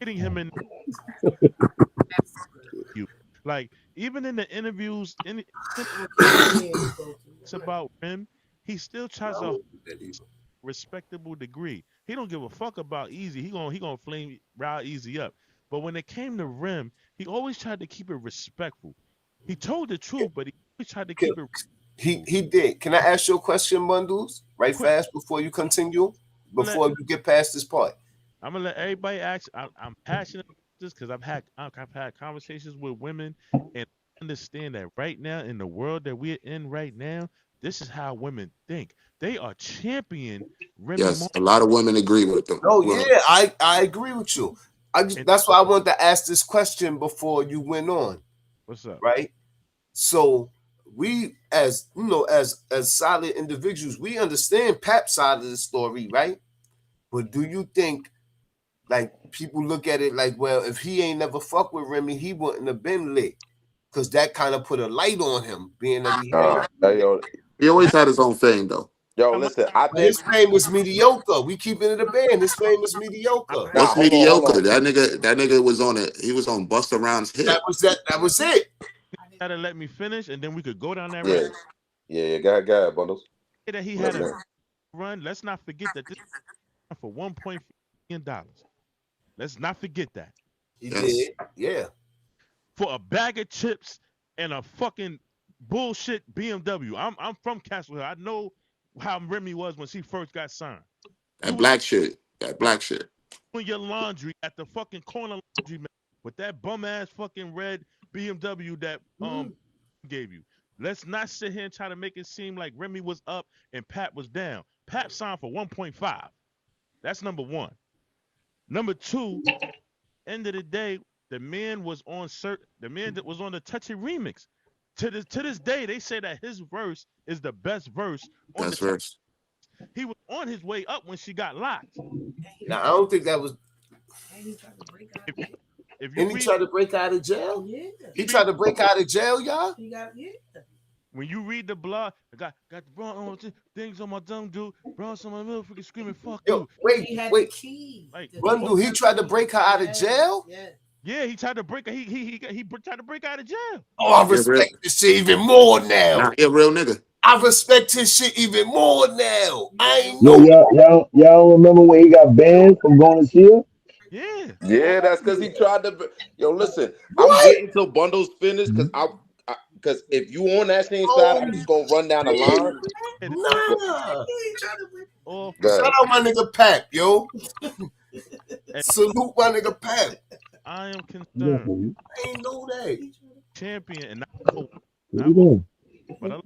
[SPEAKER 2] getting him in you. Like even in the interviews, it's about him. He still tries to respectable degree. He don't give a fuck about Easy. He gonna flame Ride Easy up. But when it came to Rim, he always tried to keep it respectful. He told the truth, but he always tried to keep it
[SPEAKER 3] He did. Can I ask you a question, Bundles? Right
[SPEAKER 2] quick.
[SPEAKER 3] fast before you continue?
[SPEAKER 2] Let,
[SPEAKER 3] Before you get past this part.
[SPEAKER 2] I'm gonna let everybody ask. I'm passionate about this because I've had conversations with women and understand that right now in the world that we're in right now, this is how women think. They are champion Remy Ma.
[SPEAKER 5] Yes, a lot of women agree with them.
[SPEAKER 3] No,
[SPEAKER 5] With her.
[SPEAKER 3] yeah, I agree with you.
[SPEAKER 2] And
[SPEAKER 3] That's why I wanted to ask this question before you went on,
[SPEAKER 2] what's up?
[SPEAKER 3] right? So we as as solid individuals, we understand Pap's side of the story, right? But do you think like people look at it like, well, if he ain't never fucked with Remy, he wouldn't have been lit? Because that kind of put a light on him, being that he had.
[SPEAKER 4] Hey, yo,
[SPEAKER 5] He always had his own fame, though.
[SPEAKER 2] I'm
[SPEAKER 4] listen. I
[SPEAKER 3] But
[SPEAKER 4] think
[SPEAKER 3] his fame was mediocre. We keeping it a band. His fame was
[SPEAKER 2] I
[SPEAKER 3] mediocre.
[SPEAKER 2] heard
[SPEAKER 5] What's
[SPEAKER 4] nah. Hold
[SPEAKER 5] mediocre?
[SPEAKER 4] on.
[SPEAKER 5] That nigga was on it. He was on Busta Rhymes' hit.
[SPEAKER 3] That was it.
[SPEAKER 2] you gotta let me finish, and then we could go down that
[SPEAKER 4] Yeah,
[SPEAKER 2] rabbit.
[SPEAKER 4] yeah. Go ahead, Bundles.
[SPEAKER 2] That he had a
[SPEAKER 4] Listen.
[SPEAKER 2] run. Let's not forget that this for $1.5 million. Let's not forget that
[SPEAKER 3] He
[SPEAKER 5] Yes.
[SPEAKER 3] did. Yeah.
[SPEAKER 2] for a bag of chips and a fucking bullshit BMW. I'm from Castle Hill. I know how Remy was when she first got signed. You
[SPEAKER 5] That
[SPEAKER 2] was
[SPEAKER 5] black shit. That black shit.
[SPEAKER 2] doing your laundry at the fucking corner laundry man with that bum ass fucking red BMW that gave you. Let's not sit here and try to make it seem like Remy was up and Pat was down. Pat signed for 1.5. That's number one. Number two, end of the day, the man was on the man that was on the Touch It remix. To this day, they say that his verse is the best verse on the
[SPEAKER 5] That's
[SPEAKER 2] Touch.
[SPEAKER 5] verse.
[SPEAKER 2] He was on his way up when she got locked.
[SPEAKER 3] Now I don't think that was.
[SPEAKER 2] If, if you
[SPEAKER 3] And he
[SPEAKER 2] read
[SPEAKER 3] tried to break out of jail. He tried to break out of jail, y'all.
[SPEAKER 2] when you read the blog, I got the bro things on my dumb dude, bro, on my motherfucking screaming, fuck
[SPEAKER 3] Yo,
[SPEAKER 2] you.
[SPEAKER 3] wait.
[SPEAKER 2] Like,
[SPEAKER 3] Bundle, he tried to break her out of jail.
[SPEAKER 2] yeah, he tried to break. He tried to break out of jail.
[SPEAKER 3] Oh, I
[SPEAKER 5] He a real,
[SPEAKER 3] respect this shit even more now.
[SPEAKER 5] nah, he a real nigga.
[SPEAKER 3] I respect his shit even more now. I ain't
[SPEAKER 6] Yo,
[SPEAKER 3] know.
[SPEAKER 6] y'all remember when he got banned from going to see her?
[SPEAKER 2] Yeah,
[SPEAKER 4] Yeah, that's because he tried to. Yo, listen. I'm
[SPEAKER 3] What?
[SPEAKER 4] waiting till Bundles finish because if you on that same side,
[SPEAKER 3] Oh,
[SPEAKER 4] I'm just gonna run down the line.
[SPEAKER 2] yeah,
[SPEAKER 3] nah.
[SPEAKER 2] off.
[SPEAKER 4] Go
[SPEAKER 3] Shout
[SPEAKER 4] ahead.
[SPEAKER 3] out my nigga Pap, yo.
[SPEAKER 2] And
[SPEAKER 3] Salute my nigga Pap.
[SPEAKER 2] I am concerned.
[SPEAKER 6] Listen,
[SPEAKER 3] I ain't know that.
[SPEAKER 2] champion, and
[SPEAKER 6] What
[SPEAKER 2] not
[SPEAKER 6] you
[SPEAKER 2] all,
[SPEAKER 6] doing?
[SPEAKER 2] but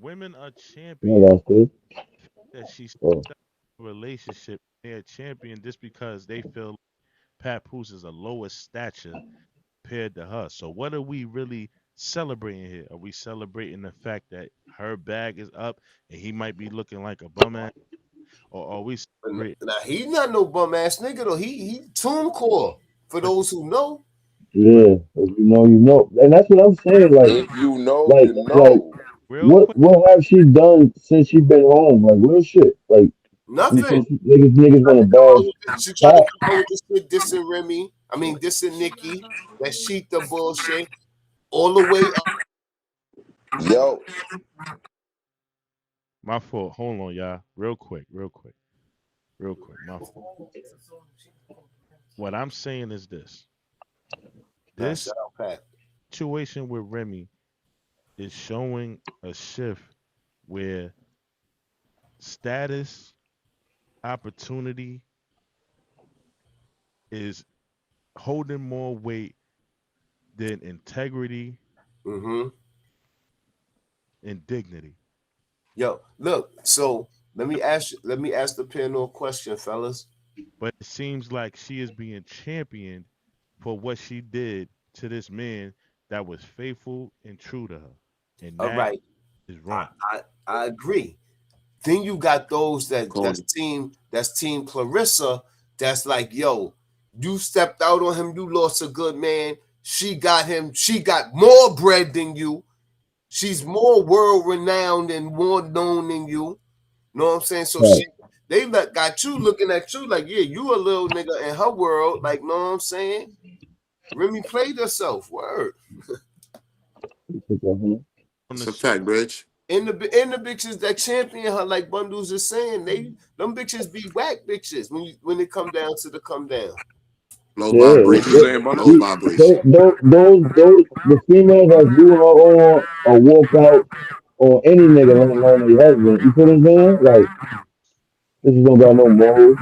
[SPEAKER 2] women are
[SPEAKER 6] No,
[SPEAKER 2] champion
[SPEAKER 6] that's good.
[SPEAKER 2] that she stepped
[SPEAKER 6] Oh,
[SPEAKER 2] out of a relationship. They're a champion just because they feel Papoose is a lower stature compared to her. So what are we really celebrating here? Are we celebrating the fact that her bag is up and he might be looking like a bum ass, or are we celebrating?
[SPEAKER 3] Now he not no bum ass nigga though. He tune core for
[SPEAKER 2] But
[SPEAKER 3] those who know.
[SPEAKER 6] yeah. If you know, and that's what I'm saying.
[SPEAKER 4] If you know,
[SPEAKER 6] Like,
[SPEAKER 4] you
[SPEAKER 6] like,
[SPEAKER 4] know.
[SPEAKER 2] real quick,
[SPEAKER 6] what have she done since she been home? Like, real shit. Like, you
[SPEAKER 3] Nothing.
[SPEAKER 6] say niggas want to bash
[SPEAKER 3] She tried to
[SPEAKER 6] Pat.
[SPEAKER 3] come out with this shit dissing Remy. I mean dissing Nikki. That sheet the bullshit all the way up.
[SPEAKER 4] Yo,
[SPEAKER 2] my fault. Hold on, y'all. Real quick. My fault. What I'm saying is this:
[SPEAKER 3] Nah,
[SPEAKER 2] this
[SPEAKER 3] shout out Pat.
[SPEAKER 2] situation with Remy is showing a shift where status, opportunity is holding more weight than integrity
[SPEAKER 3] Mm-hmm.
[SPEAKER 2] and dignity.
[SPEAKER 3] Yo, look. So let me ask the panel a question, fellas.
[SPEAKER 2] But it seems like she is being championed for what she did to this man that was faithful and true to her. And
[SPEAKER 3] All
[SPEAKER 2] that
[SPEAKER 3] right,
[SPEAKER 2] is
[SPEAKER 3] I
[SPEAKER 2] wrong.
[SPEAKER 3] I agree. Then you got those
[SPEAKER 5] Corny.
[SPEAKER 3] that's team Clarissa. That's like, yo, you stepped out on him. You lost a good man. She got him. She got more bread than you. She's more world renowned and more known than you. Know what I'm saying? So
[SPEAKER 6] Pat,
[SPEAKER 3] got you looking at you like, yeah, you a little nigga in her world. Like, know what I'm saying? Remy played herself. Word.
[SPEAKER 6] you took that, huh?
[SPEAKER 2] On
[SPEAKER 5] That's
[SPEAKER 2] the
[SPEAKER 5] a
[SPEAKER 2] sh-
[SPEAKER 5] fact, Rich.
[SPEAKER 3] And the bitches that champion her, like Bundles is saying, them bitches be whack bitches when it come down to the come down.
[SPEAKER 5] Low
[SPEAKER 6] Yeah.
[SPEAKER 4] what you
[SPEAKER 5] vibration.
[SPEAKER 4] saying,
[SPEAKER 5] Low
[SPEAKER 4] Bundles?
[SPEAKER 5] vibration.
[SPEAKER 6] Those, the female that's doing her own a walkout on any nigga, let alone their husband. You feel what I'm saying? Like, this is don't got no morals.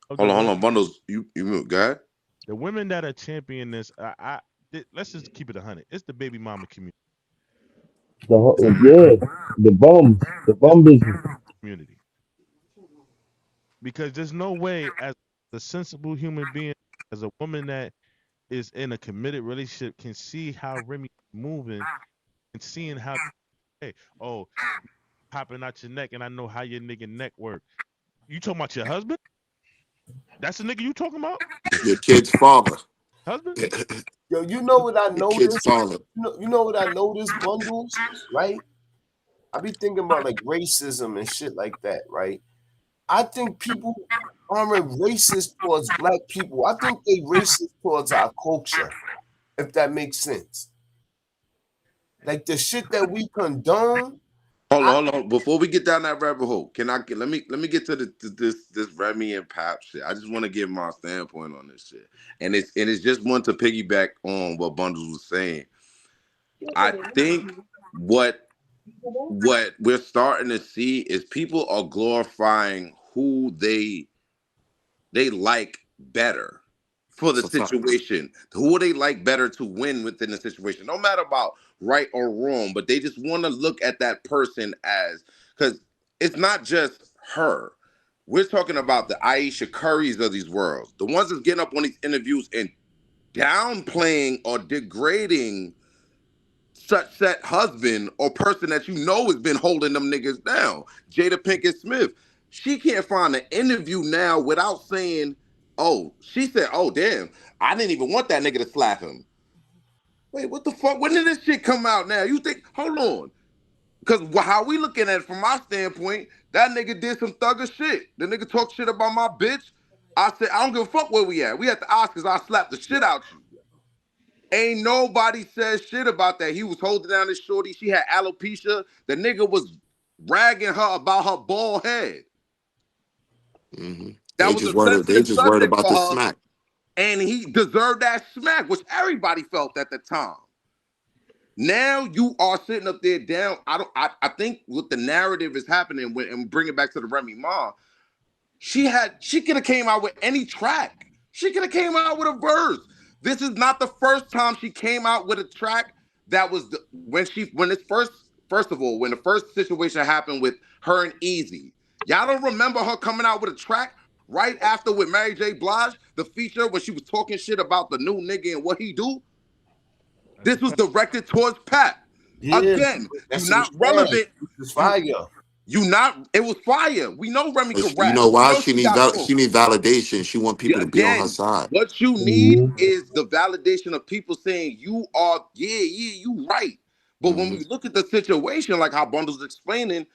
[SPEAKER 2] of the
[SPEAKER 4] Hold
[SPEAKER 2] women,
[SPEAKER 4] on, Bundles. You move, guy.
[SPEAKER 2] the women that are championing this, let's just keep it 100. It's the baby mama
[SPEAKER 6] Yeah, the
[SPEAKER 2] It's
[SPEAKER 6] bum bitches.
[SPEAKER 2] community because there's no way as a sensible human being, as a woman that is in a committed relationship, can see how Remy moving and seeing how hey, oh, popping out your neck, and I know how your nigga neck work. You talking about your husband? That's the nigga you talking about?
[SPEAKER 5] Your kid's father.
[SPEAKER 2] Husband?
[SPEAKER 5] Your
[SPEAKER 3] Yo, you know what I
[SPEAKER 5] kid's
[SPEAKER 3] noticed?
[SPEAKER 5] father.
[SPEAKER 3] You know what I noticed, Bundles, right? I be thinking about like racism and shit like that, right? I think people aren't racist towards black people. I think they racist towards our culture, if that makes sense. Like the shit that we condone. I
[SPEAKER 4] Hold on. Before we get down that rabbit hole, can I get let me get to this Remy and Pap shit. I just want to give my standpoint on this shit, and it's just one to piggyback on what Bundles was saying. I think what we're starting to see is people are glorifying who they like better for the
[SPEAKER 5] That's a fact.
[SPEAKER 4] situation. Who they like better to win within the situation. No matter about right or wrong, but they just want to look at that person as because it's not just her. We're talking about the Aisha Currys of these worlds, the ones that's getting up on these interviews and downplaying or degrading such set husband or person that you know has been holding them niggas down. Jada Pinkett Smith. She can't find an interview now without saying, oh, she said, oh, damn, I didn't even want that nigga to slap him. Wait, what the fuck? When did this shit come out now? You think, hold on. Because how we looking at it from my standpoint, that nigga did some thugger shit. The nigga talked shit about my bitch. I said, I don't give a fuck where we at. We at the Oscars. I slapped the shit out you. Ain't nobody said shit about that. He was holding down his shorty. She had alopecia. The nigga was ragging her about her bald head.
[SPEAKER 5] Hmm.
[SPEAKER 4] That was a
[SPEAKER 5] They
[SPEAKER 4] sensitive
[SPEAKER 5] just worried
[SPEAKER 4] subject
[SPEAKER 5] about
[SPEAKER 4] for
[SPEAKER 5] the
[SPEAKER 4] her,
[SPEAKER 5] smack.
[SPEAKER 4] and he deserved that smack, which everybody felt at the time. Now you are sitting up there down. I think what the narrative is happening when and bring it back to the Remy Ma. She could have came out with any track. She could have came out with a verse. This is not the first time she came out with a track that was when it's first of all, when the first situation happened with her and Easy. Y'all don't remember her coming out with a track right after with Mary J. Blige, the feature when she was talking shit about the new nigga and what he do?
[SPEAKER 2] That's
[SPEAKER 4] This
[SPEAKER 2] a
[SPEAKER 4] was
[SPEAKER 2] fact.
[SPEAKER 4] directed towards Pat.
[SPEAKER 3] Yeah,
[SPEAKER 4] Again,
[SPEAKER 3] that
[SPEAKER 4] you
[SPEAKER 3] shit was
[SPEAKER 4] not
[SPEAKER 3] trash.
[SPEAKER 4] relevant.
[SPEAKER 3] It was
[SPEAKER 4] You
[SPEAKER 3] fire.
[SPEAKER 4] you not. It was fire. We know Remy
[SPEAKER 5] But
[SPEAKER 4] could
[SPEAKER 5] you
[SPEAKER 4] rap.
[SPEAKER 5] know
[SPEAKER 4] We
[SPEAKER 5] why
[SPEAKER 4] know she got songs.
[SPEAKER 5] she need validation. She want
[SPEAKER 4] Yeah,
[SPEAKER 5] people to be on her
[SPEAKER 4] again,
[SPEAKER 5] side.
[SPEAKER 4] what you need
[SPEAKER 6] Mm-hmm.
[SPEAKER 4] is the validation of people saying you are, yeah, you right. But when
[SPEAKER 5] Hmm.
[SPEAKER 4] we look at the situation, like how Bundle's explaining,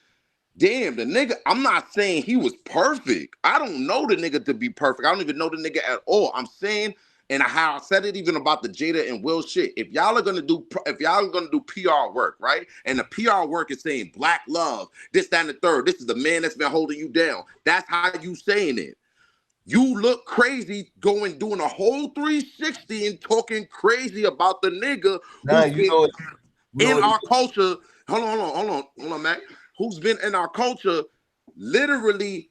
[SPEAKER 4] damn, the nigga, I'm not saying he was perfect. I don't know the nigga to be perfect. I don't even know the nigga at all. I'm saying, and how I said it even about the Jada and Will shit. If y'all are gonna do PR work, right? And the PR work is saying black love, this, that, and the third. This is the man that's been holding you down. That's how you saying it. You look crazy doing a whole 360 and talking crazy about the nigga
[SPEAKER 3] Nah,
[SPEAKER 4] who's been
[SPEAKER 3] you know
[SPEAKER 4] in
[SPEAKER 3] what
[SPEAKER 4] our culture. Hold on, Mac. Who's been in our culture literally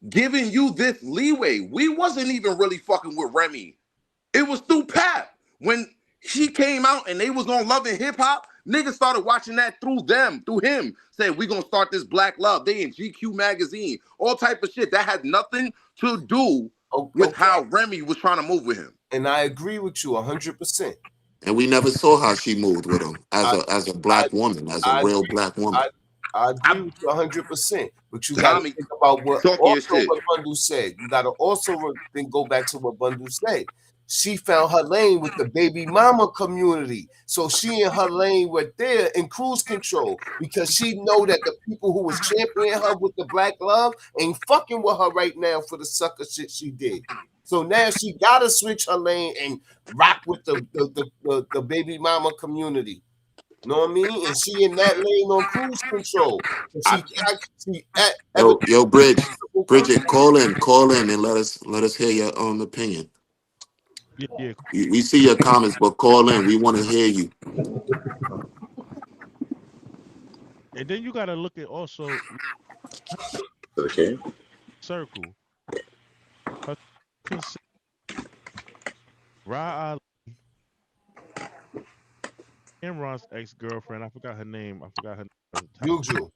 [SPEAKER 4] giving you this leeway. We wasn't even really fucking with Remy. It was through Pap. When she came out and they was on Love and Hip Hop, niggas started watching that through him, saying we gonna start this black love. They in GQ magazine, all type of shit. That had nothing to do with
[SPEAKER 3] okay,
[SPEAKER 4] how Remy was trying to move with him.
[SPEAKER 3] and I agree with you 100%.
[SPEAKER 5] And we never saw how she moved with him
[SPEAKER 3] I
[SPEAKER 5] as a
[SPEAKER 3] I
[SPEAKER 5] black woman, as a
[SPEAKER 3] I
[SPEAKER 5] real black woman.
[SPEAKER 3] I I agree
[SPEAKER 4] I
[SPEAKER 3] with you 100%. But you got to
[SPEAKER 4] Tommy
[SPEAKER 3] think about what
[SPEAKER 4] talking your
[SPEAKER 3] also
[SPEAKER 4] shit.
[SPEAKER 3] what Bundu said. You got to also then go back to what Bundu said. She found her lane with the baby mama community. So she and her lane were there in cruise control because she know that the people who was championing her with the black love ain't fucking with her right now for the sucker shit she did. So now she gotta switch her lane and rock with the baby mama community. Know what I mean? And she in that lane on cruise control. And
[SPEAKER 4] I
[SPEAKER 3] she
[SPEAKER 5] Yo,
[SPEAKER 3] person.
[SPEAKER 5] Bridget, call in, and let us hear your opinion.
[SPEAKER 2] Yeah, yeah.
[SPEAKER 5] We see your comments, but call in. We want to hear you.
[SPEAKER 2] And then you gotta look at also her
[SPEAKER 4] okay.
[SPEAKER 2] circle. Her consist Ra Ali, Imran's ex-girlfriend. I forgot her name. I forgot her name at the top.
[SPEAKER 3] Juju.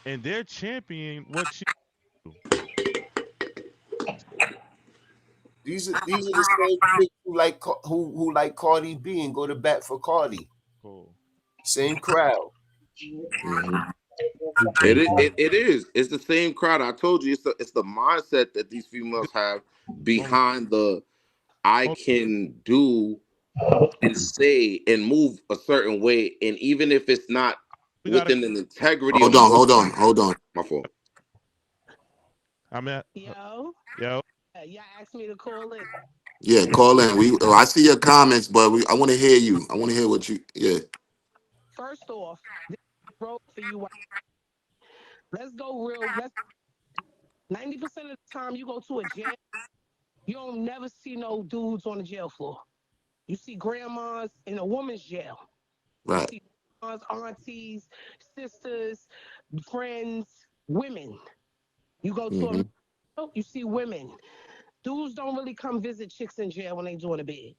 [SPEAKER 2] And they're championing what she do.
[SPEAKER 3] These are the same chicks who like Cardi B and go to bat for Cardi.
[SPEAKER 2] Cool.
[SPEAKER 3] Same crowd.
[SPEAKER 5] Hmm.
[SPEAKER 4] It is. It's the same crowd. I told you it's the mindset that these females have
[SPEAKER 2] Hold
[SPEAKER 4] behind the I
[SPEAKER 2] hold
[SPEAKER 4] can do and say and move a certain way, and even if it's not
[SPEAKER 2] we gotta
[SPEAKER 4] within an integrity of
[SPEAKER 5] Hold on,
[SPEAKER 4] motion.
[SPEAKER 5] hold on.
[SPEAKER 4] My fault.
[SPEAKER 2] I'm at
[SPEAKER 7] Yo,
[SPEAKER 2] yo.
[SPEAKER 7] y'all asked me to call in.
[SPEAKER 5] Yeah, call in. I see your comments, but I want to hear you. I want to hear what you. Yeah,
[SPEAKER 7] First off, this road for you. Let's go real. Let's 90% of the time you go to a jail, you don't never see no dudes on the jail floor. You see grandmas in a woman's jail. You
[SPEAKER 5] right.
[SPEAKER 7] see grandmas, aunties, sisters, friends, women. You go to
[SPEAKER 5] Hmm.
[SPEAKER 7] a you see women. Dudes don't really come visit chicks in jail when they doing a bid.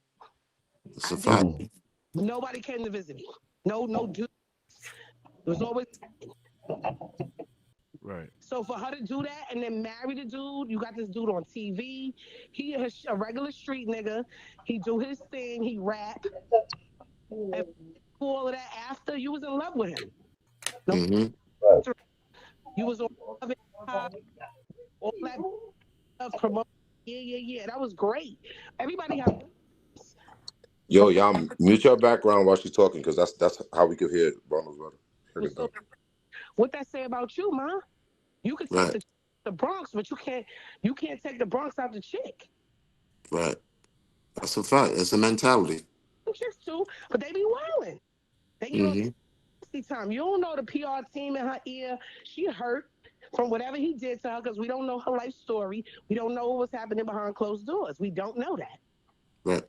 [SPEAKER 5] It's
[SPEAKER 7] I
[SPEAKER 5] a
[SPEAKER 7] did.
[SPEAKER 5] fact.
[SPEAKER 6] Mm.
[SPEAKER 7] Nobody came to visit me. No dude. It was always
[SPEAKER 2] Right.
[SPEAKER 7] so for her to do that and then marry the dude. You got this dude on TV. He a regular street nigga. He do his thing. He rap and all of that. After you was in love with him. No,
[SPEAKER 5] Hmm.
[SPEAKER 6] Right.
[SPEAKER 7] you was on Love and Hip all that stuff. Promote. Yeah. That was great. Everybody has.
[SPEAKER 4] Yo,
[SPEAKER 7] So
[SPEAKER 4] y'all mute your background while she's talking, because that's how we could hear Ronald's brother. Hear it
[SPEAKER 7] so
[SPEAKER 4] go.
[SPEAKER 7] what that say about you, ma? You could take
[SPEAKER 5] Right,
[SPEAKER 7] the Bronx, but you can't take the Bronx out the chick.
[SPEAKER 5] right. That's a fact. It's a mentality.
[SPEAKER 7] Chicks too, but they be wilding. They get on
[SPEAKER 5] Hmm.
[SPEAKER 7] time. You don't know the PR team in her ear. She hurt from whatever he did to her because we don't know her life story. We don't know what was happening behind closed doors. We don't know that.
[SPEAKER 5] Right.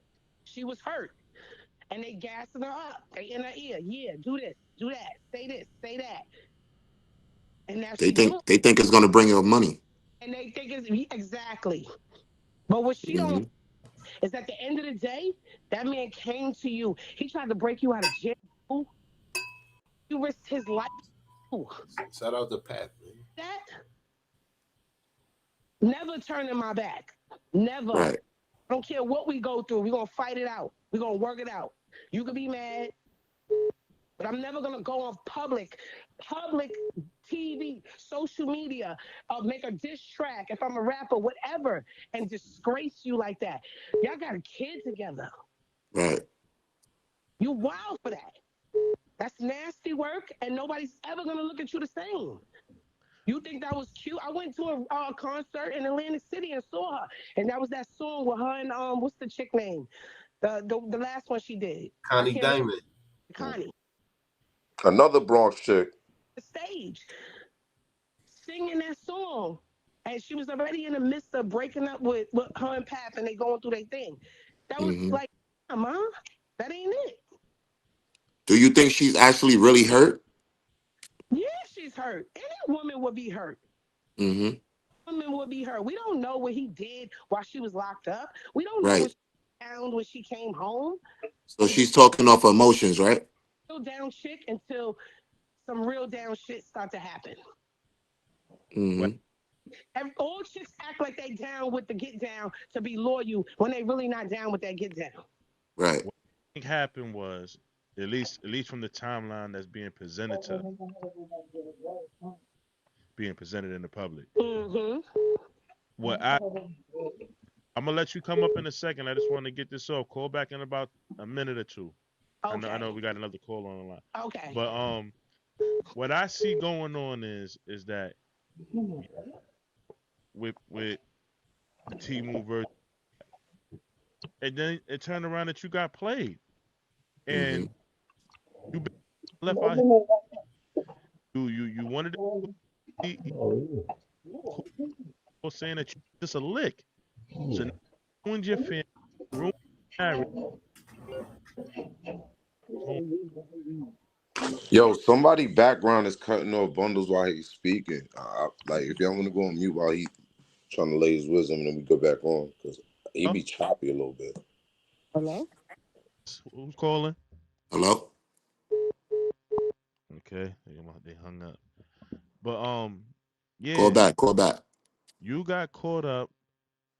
[SPEAKER 7] She was hurt. And they gassing her up. They in her ear. Yeah, do this, do that, say this, say that. And now she doing
[SPEAKER 5] They think it's gonna bring her money.
[SPEAKER 7] and they think it's exactly. But what she don't
[SPEAKER 5] Mm-hmm.
[SPEAKER 7] is at the end of the day, that man came to you. He tried to break you out of jail. He risked his life.
[SPEAKER 3] Shout out to Pat, man.
[SPEAKER 7] That never turning my back. Never. I
[SPEAKER 5] Right.
[SPEAKER 7] don't care what we go through. We're gonna fight it out. We're gonna work it out. You could be mad, but I'm never gonna go on public TV, social media, make a diss track if I'm a rapper, whatever, and disgrace you like that. Y'all got a kid together.
[SPEAKER 5] Right.
[SPEAKER 7] You wild for that. That's nasty work, and nobody's ever gonna look at you the same. You think that was cute? I went to a concert in Atlantic City and saw her, and that was that song with her and what's the chick name? The last one she did. I
[SPEAKER 3] Connie
[SPEAKER 7] can't remember.
[SPEAKER 3] Diamond.
[SPEAKER 7] Connie.
[SPEAKER 4] Another Bronx chick.
[SPEAKER 7] The stage singing that song, and she was already in the midst of breaking up with her and Pap, and they going through their thing. That was
[SPEAKER 5] Mm-hmm.
[SPEAKER 7] like, come on, that ain't it.
[SPEAKER 5] Do you think she's actually really hurt?
[SPEAKER 7] Yeah, she's hurt. Any woman would be hurt.
[SPEAKER 5] Mm-hmm.
[SPEAKER 7] Woman would be hurt. We don't know what he did while she was locked up. We don't know what
[SPEAKER 5] Right.
[SPEAKER 7] she found when she came home.
[SPEAKER 5] So she's talking off emotions, right?
[SPEAKER 7] Real down chick until some real down shit start to happen.
[SPEAKER 2] What
[SPEAKER 5] Mm-hmm.
[SPEAKER 7] All chicks act like they down with the get down to be loyal when they really not down with that get down.
[SPEAKER 5] Right.
[SPEAKER 2] what I think happened was, at least from the timeline that's being presented in the public.
[SPEAKER 7] Mm-hmm.
[SPEAKER 2] What I'm gonna let you come up in a second. I just want to get this off. Call back in about a minute or two. I know
[SPEAKER 7] Okay.
[SPEAKER 2] we got another call on the line.
[SPEAKER 7] Okay.
[SPEAKER 2] But what I see going on is that with the T move version, and then it turned around that you got played,
[SPEAKER 5] Mm-hmm.
[SPEAKER 2] and you been left out here. You wanted to be cool, saying that you just a lick. So now you ruined your family, ruined your marriage, home.
[SPEAKER 4] Yo, somebody background is cutting off bundles while he's speaking. Like if y'all want to go on mute while he trying to lay his wisdom, and then we go back on because he
[SPEAKER 2] Huh?
[SPEAKER 4] be choppy a little bit.
[SPEAKER 7] Hello?
[SPEAKER 2] Who's calling?
[SPEAKER 5] Hello?
[SPEAKER 2] Okay, they hung up. But
[SPEAKER 5] Call
[SPEAKER 2] yeah,
[SPEAKER 5] back. Call back.
[SPEAKER 2] you got caught up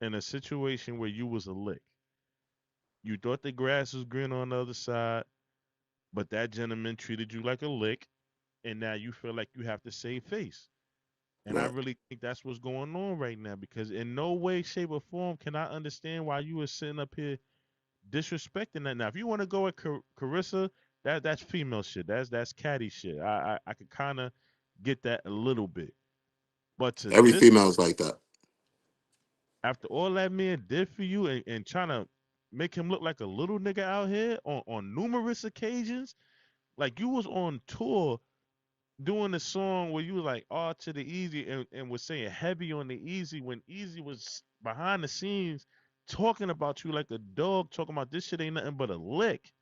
[SPEAKER 2] in a situation where you was a lick. You thought the grass was green on the other side, but that gentleman treated you like a lick, and now you feel like you have to save face. And I
[SPEAKER 5] Right.
[SPEAKER 2] really think that's what's going on right now because in no way, shape, or form can I understand why you were sitting up here disrespecting that. Now, if you want to go at Carissa, that's female shit. That's catty shit. I could kind of get that a little bit, but to
[SPEAKER 5] Every
[SPEAKER 2] this,
[SPEAKER 5] female is like that.
[SPEAKER 2] after all that man did for you and trying to make him look like a little nigga out here on numerous occasions, like you was on tour doing a song where you was like all to the easy and was saying heavy on the easy when easy was behind the scenes talking about you like a dog, talking about this shit ain't nothing but a lick.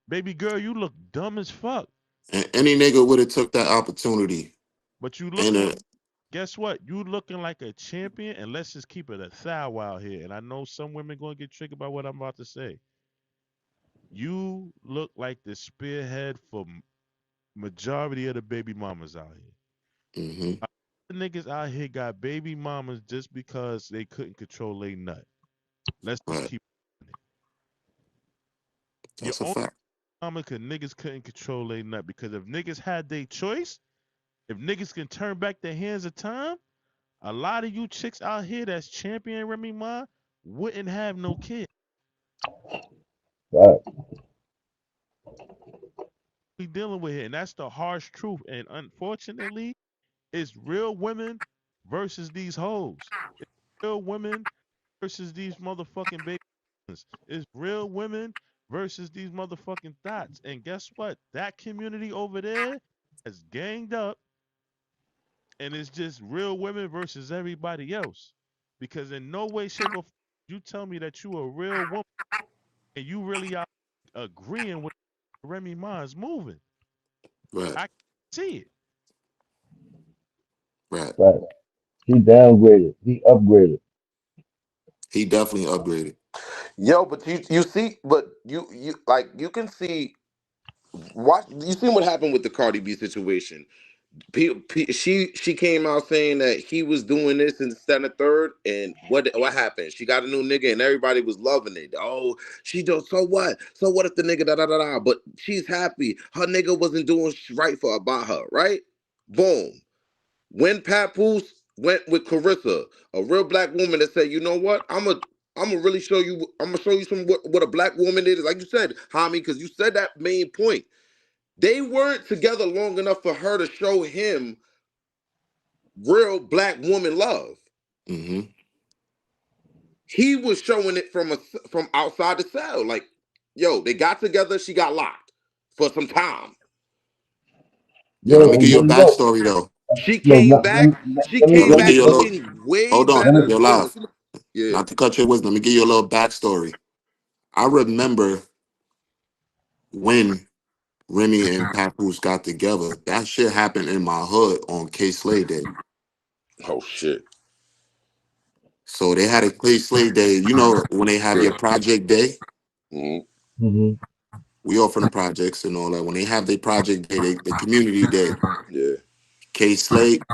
[SPEAKER 2] Baby girl, you look dumb as fuck.
[SPEAKER 5] And any nigga would have took that opportunity.
[SPEAKER 2] But you
[SPEAKER 5] And
[SPEAKER 2] looking, guess what? You looking like a champion, and let's just keep it a thou out here. And I know some women gonna get triggered by what I'm about to say. You look like the spearhead for majority of the baby mamas out here.
[SPEAKER 5] mm-hmm.
[SPEAKER 2] The niggas out here got baby mamas just because they couldn't control their nut. Let's just
[SPEAKER 5] Right.
[SPEAKER 2] keep it. Your
[SPEAKER 5] That's a
[SPEAKER 2] only
[SPEAKER 5] fact.
[SPEAKER 2] mama cause niggas couldn't control their nut because if niggas had their choice, if niggas can turn back their hands of time, a lot of you chicks out here that's champion Remy Ma wouldn't have no kids.
[SPEAKER 6] Right.
[SPEAKER 2] We dealing with it, and that's the harsh truth. And unfortunately, it's real women versus these hoes. It's real women versus these motherfucking babies. It's real women versus these motherfucking thoughts. And guess what? That community over there has ganged up, and it's just real women versus everybody else. Because in no way, shape, or form you tell me that you a real woman and you really are agreeing with Remy Ma is moving.
[SPEAKER 5] Right.
[SPEAKER 2] I can see it.
[SPEAKER 5] Right.
[SPEAKER 6] Right. He downgraded. He upgraded.
[SPEAKER 5] He definitely upgraded.
[SPEAKER 4] Yo, but you see, but you like you can see watch. You see what happened with the Cardi B situation. She came out saying that he was doing this instead of third, and what happened? She got a new nigga, and everybody was loving it. Oh, she does. So what? So what if the nigga da da da da? But she's happy. Her nigga wasn't doing right for about her, right? Boom. When Papoose went with Carissa, a real black woman that said, you know what? I'm gonna really show you. I'm gonna show you some what a black woman is. Like you said, Hami, because you said that main point. They weren't together long enough for her to show him real black woman love.
[SPEAKER 5] Hmm.
[SPEAKER 4] He was showing it from outside the cell. Like, yo, they got together. She got locked for some time.
[SPEAKER 5] Yo, let
[SPEAKER 6] Yo,
[SPEAKER 5] me
[SPEAKER 6] and
[SPEAKER 5] give you a
[SPEAKER 6] then look,
[SPEAKER 5] backstory though.
[SPEAKER 4] She
[SPEAKER 6] yo,
[SPEAKER 4] came back. She came
[SPEAKER 5] Let me
[SPEAKER 6] let
[SPEAKER 5] give
[SPEAKER 6] me
[SPEAKER 4] back
[SPEAKER 5] you a little.
[SPEAKER 4] looking way
[SPEAKER 5] Hold on,
[SPEAKER 6] let me
[SPEAKER 4] better.
[SPEAKER 5] yo,
[SPEAKER 4] Look,
[SPEAKER 5] live.
[SPEAKER 4] listen. Yeah.
[SPEAKER 5] Not to cut your wisdom. Let me give you a little backstory. I remember when Remy and Papoose got together. That shit happened in my hood on K Slay Day.
[SPEAKER 4] Oh shit.
[SPEAKER 5] So they had a K Slay Day. You know when they have
[SPEAKER 4] Yeah.
[SPEAKER 5] your project day.
[SPEAKER 4] Hmm.
[SPEAKER 6] mm-hmm.
[SPEAKER 5] We all from the projects and all that. When they have their project day, the community day.
[SPEAKER 4] Yeah.
[SPEAKER 5] K Slay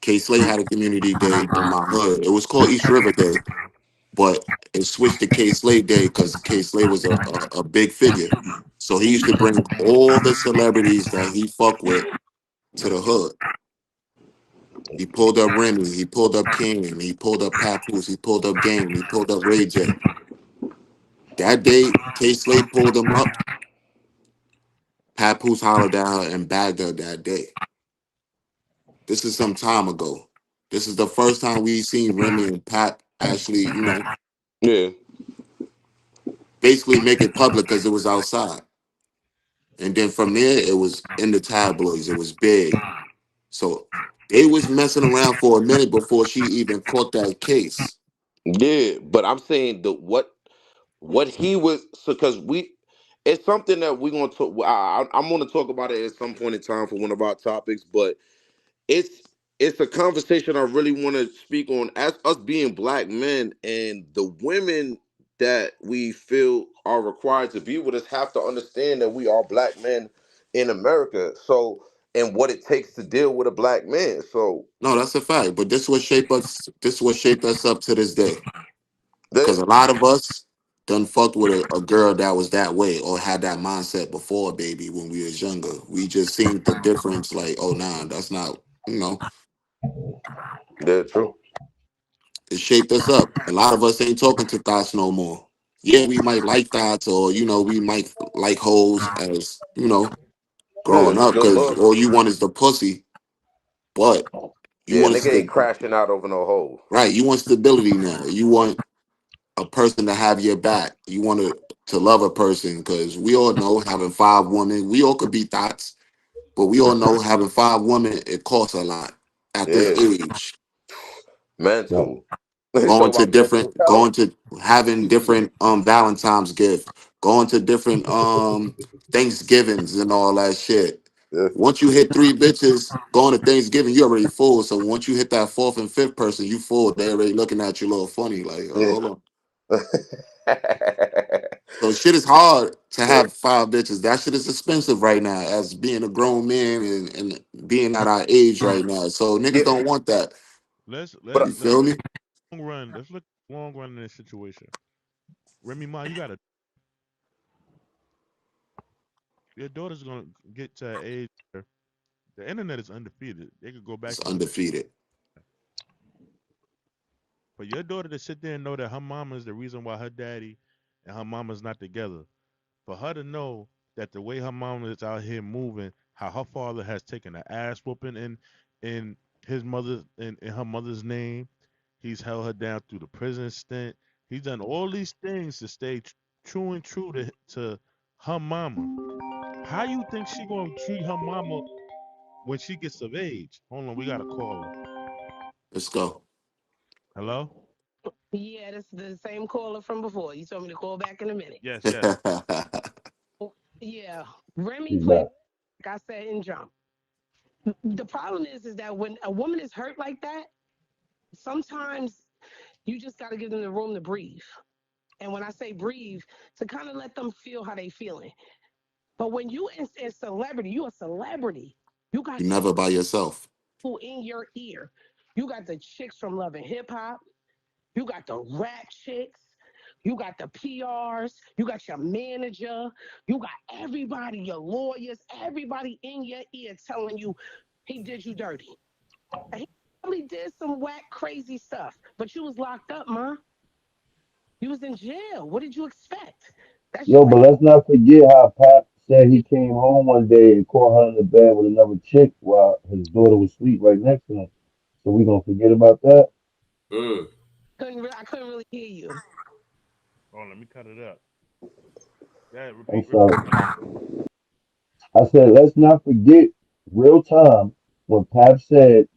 [SPEAKER 5] K Slay had a community day in my hood. It was called East River Day, but it switched to K Slay Day because K Slay was a big figure. So he used to bring all the celebrities that he fucked with to the hood. He pulled up Remy, he pulled up King, he pulled up Papoose, he pulled up Game, he pulled up Ray J. That day, K Slay pulled him up. Papoose hollered at her and bagged her that day. This is some time ago. This is the first time we seen Remy and Pat actually,
[SPEAKER 4] Yeah.
[SPEAKER 5] basically make it public because it was outside. And then from there, it was in the tabloids. It was big. So they was messing around for a minute before she even caught that case.
[SPEAKER 4] Yeah. But I'm saying the what he was so because we it's something that we're gonna talk. I'm gonna talk about it at some point in time for one of our topics, but it's it's a conversation I really want to speak on as us being black men and the women that we feel are required to be with us have to understand that we are black men in America. So and what it takes to deal with a black man. So
[SPEAKER 5] No, that's a fact. But this what shaped us. This what shaped us up to this day. Because
[SPEAKER 4] that
[SPEAKER 5] a lot of us done fucked with a girl that was that way or had that mindset before, baby, when we was younger. We just seen the difference. Like, oh, nah, that's not. You know,
[SPEAKER 4] that true.
[SPEAKER 5] it shaped us up. A lot of us ain't talking to thoughts no more. Yeah, we might like thoughts, or we might like hoes as
[SPEAKER 4] Yeah,
[SPEAKER 5] growing up,
[SPEAKER 4] good
[SPEAKER 5] because
[SPEAKER 4] look.
[SPEAKER 5] all you want is the pussy, but you
[SPEAKER 4] Yeah,
[SPEAKER 5] want
[SPEAKER 4] nigga ain't
[SPEAKER 5] st-
[SPEAKER 4] crashing out over no hole.
[SPEAKER 5] right. You want stability now. You want a person to have your back. You want to love a person, because we all know having five women. We all could be thoughts, but we all know having five women, it costs a lot at this
[SPEAKER 4] Yeah,
[SPEAKER 5] age.
[SPEAKER 6] Yo,
[SPEAKER 4] mental.
[SPEAKER 5] Going
[SPEAKER 4] Talk
[SPEAKER 5] to
[SPEAKER 4] about mental
[SPEAKER 5] different,
[SPEAKER 4] health.
[SPEAKER 5] going to having different Valentine's gift, going to different Thanksgivings and all that shit.
[SPEAKER 4] Yeah,
[SPEAKER 5] Once you hit three bitches going to Thanksgiving, you already full. So once you hit that fourth and fifth person, you full. They already looking at you a little funny, like, oh,
[SPEAKER 4] yeah.
[SPEAKER 5] hold on. So shit is hard to
[SPEAKER 4] Yeah,
[SPEAKER 5] have five bitches. That shit is expensive right now, as being a grown man and being at our age right now. So niggas
[SPEAKER 4] yeah,
[SPEAKER 5] don't want that.
[SPEAKER 2] Let's
[SPEAKER 4] but
[SPEAKER 2] let's
[SPEAKER 5] You
[SPEAKER 2] let's
[SPEAKER 5] feel
[SPEAKER 2] look
[SPEAKER 5] me?
[SPEAKER 2] long run. Let's look long run in this situation. Remy Ma, you gotta your daughter's gonna get to an age where the internet is undefeated. They could go
[SPEAKER 5] It's
[SPEAKER 2] back and look at
[SPEAKER 5] undefeated.
[SPEAKER 2] for your daughter to sit there and know that her mama is the reason why her daddy and her mama's not together. For her to know that the way her mama is out here moving, how her father has taken an ass whooping in his mother in her mother's name. He's held her down through the prison stint. He's done all these things to stay true and true to her mama. How you think she gonna treat her mama when she gets of age? Hold on, we got a caller.
[SPEAKER 5] Let's go.
[SPEAKER 2] Hello?
[SPEAKER 7] Yeah, that's the same caller from before. You told me to call back in a minute.
[SPEAKER 2] Yes, yes.
[SPEAKER 7] Yeah, Remy
[SPEAKER 6] he's
[SPEAKER 7] played,
[SPEAKER 6] back.
[SPEAKER 7] like I said, in jump. The problem is that when a woman is hurt like that, sometimes You just got to give them the room to breathe. And when I say breathe, to kind of let them feel how they feeling. But when you in celebrity, you a celebrity. You got
[SPEAKER 5] You
[SPEAKER 7] so
[SPEAKER 5] never by yourself.
[SPEAKER 7] people in your ear. You got the chicks from Love and Hip Hop. You got the rap chicks. You got the PRs. You got your manager. You got everybody, your lawyers, everybody in your ear telling you he did you dirty. And he probably did some whack, crazy stuff. But you was locked up, ma. You was in jail. What did you expect? That's
[SPEAKER 6] Yo,
[SPEAKER 7] just
[SPEAKER 6] but
[SPEAKER 7] like
[SPEAKER 6] let's not forget how Pap said he came home one day and caught her in the bed with another chick while his daughter was asleep right next to him. So we gonna forget about that?
[SPEAKER 3] Mm.
[SPEAKER 7] I couldn't really hear you.
[SPEAKER 2] Oh, let me cut it up. Yeah,
[SPEAKER 6] I'm
[SPEAKER 2] repeat
[SPEAKER 6] sorry.
[SPEAKER 2] that.
[SPEAKER 6] I said let's not forget real time when Pap said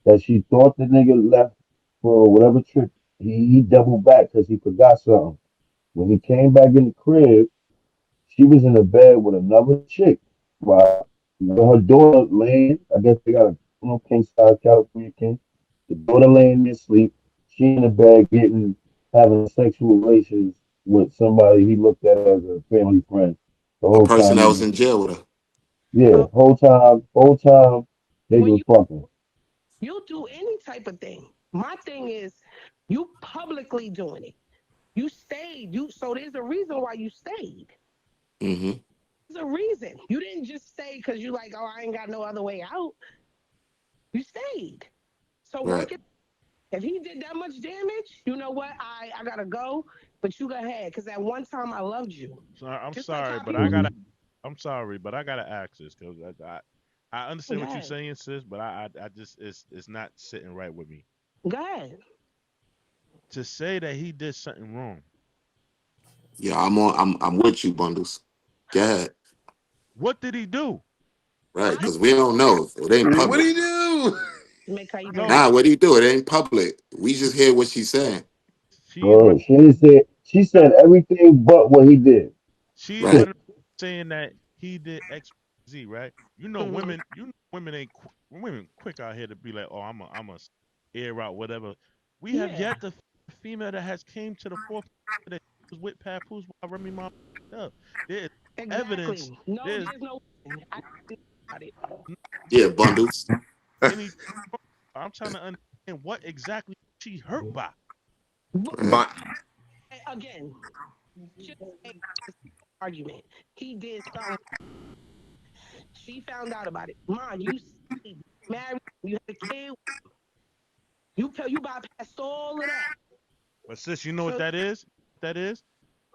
[SPEAKER 6] that she thought the nigga left for whatever trip. He doubled back because he forgot something. When he came back in the crib, she was in the bed with another chick while her daughter laying. I guess they got a king size California king. The daughter laying there asleep. She in the bed having sexual relations with somebody he looked at as a family friend. The
[SPEAKER 5] A
[SPEAKER 6] whole
[SPEAKER 5] person
[SPEAKER 6] time
[SPEAKER 5] that
[SPEAKER 6] they
[SPEAKER 5] was
[SPEAKER 6] just
[SPEAKER 5] in jail with her.
[SPEAKER 6] yeah,
[SPEAKER 7] So
[SPEAKER 6] whole time they
[SPEAKER 7] when
[SPEAKER 6] was
[SPEAKER 7] you
[SPEAKER 6] fucking.
[SPEAKER 7] you'll do any type of thing. My thing is you publicly doing it. You stayed. You so there's a reason why you stayed.
[SPEAKER 5] Mm-hmm.
[SPEAKER 7] There's a reason. You didn't just stay because you like, oh, I ain't got no other way out. You stayed. So
[SPEAKER 5] Right.
[SPEAKER 7] work it. If he did that much damage, you know what? I gotta go, but you go ahead. Because at one time I loved you.
[SPEAKER 2] So I'm
[SPEAKER 7] Just like
[SPEAKER 2] sorry,
[SPEAKER 7] how
[SPEAKER 2] but
[SPEAKER 7] people
[SPEAKER 6] Mhm.
[SPEAKER 2] I'm sorry, but I gotta ask this because I
[SPEAKER 7] go
[SPEAKER 2] understand what you're
[SPEAKER 7] ahead.
[SPEAKER 2] saying, sis, but I just it's not sitting right with me
[SPEAKER 7] Go ahead.
[SPEAKER 2] to say that he did something wrong.
[SPEAKER 5] Yeah, I'm with you, bundles. Go ahead.
[SPEAKER 2] What did he do?
[SPEAKER 5] Right,
[SPEAKER 7] I
[SPEAKER 2] You
[SPEAKER 5] because we don't know. It ain't
[SPEAKER 3] What do
[SPEAKER 5] public.
[SPEAKER 3] you do?
[SPEAKER 7] make how you
[SPEAKER 2] no,
[SPEAKER 7] doing?
[SPEAKER 5] Nah, what do you do? It ain't public. We just hear what she's saying.
[SPEAKER 2] she's
[SPEAKER 6] Bro,
[SPEAKER 2] running.
[SPEAKER 6] she didn't say she said everything but what he did.
[SPEAKER 2] She's
[SPEAKER 5] Right.
[SPEAKER 2] running saying that he did X, Z, right?
[SPEAKER 7] Mm-hmm.
[SPEAKER 2] Women ain't women quick out here to be like, oh, I'm a air out whatever. We have
[SPEAKER 7] Yeah,
[SPEAKER 2] yet to female that has came to the forefront that was with Papoose while Remy Ma up. There is evidence.
[SPEAKER 7] exactly. No,
[SPEAKER 2] There's
[SPEAKER 7] there's no. I didn't know about it.
[SPEAKER 2] no
[SPEAKER 5] Yeah, bundles.
[SPEAKER 2] any. I'm trying to understand what exactly she hurt by.
[SPEAKER 7] But
[SPEAKER 5] Right.
[SPEAKER 3] My
[SPEAKER 7] again, just say this argument. He did something. She found out about it. Ma, you stayed married. You had a kid. You bypassed all of that.
[SPEAKER 2] But sis, you know what
[SPEAKER 7] So
[SPEAKER 2] that is? That is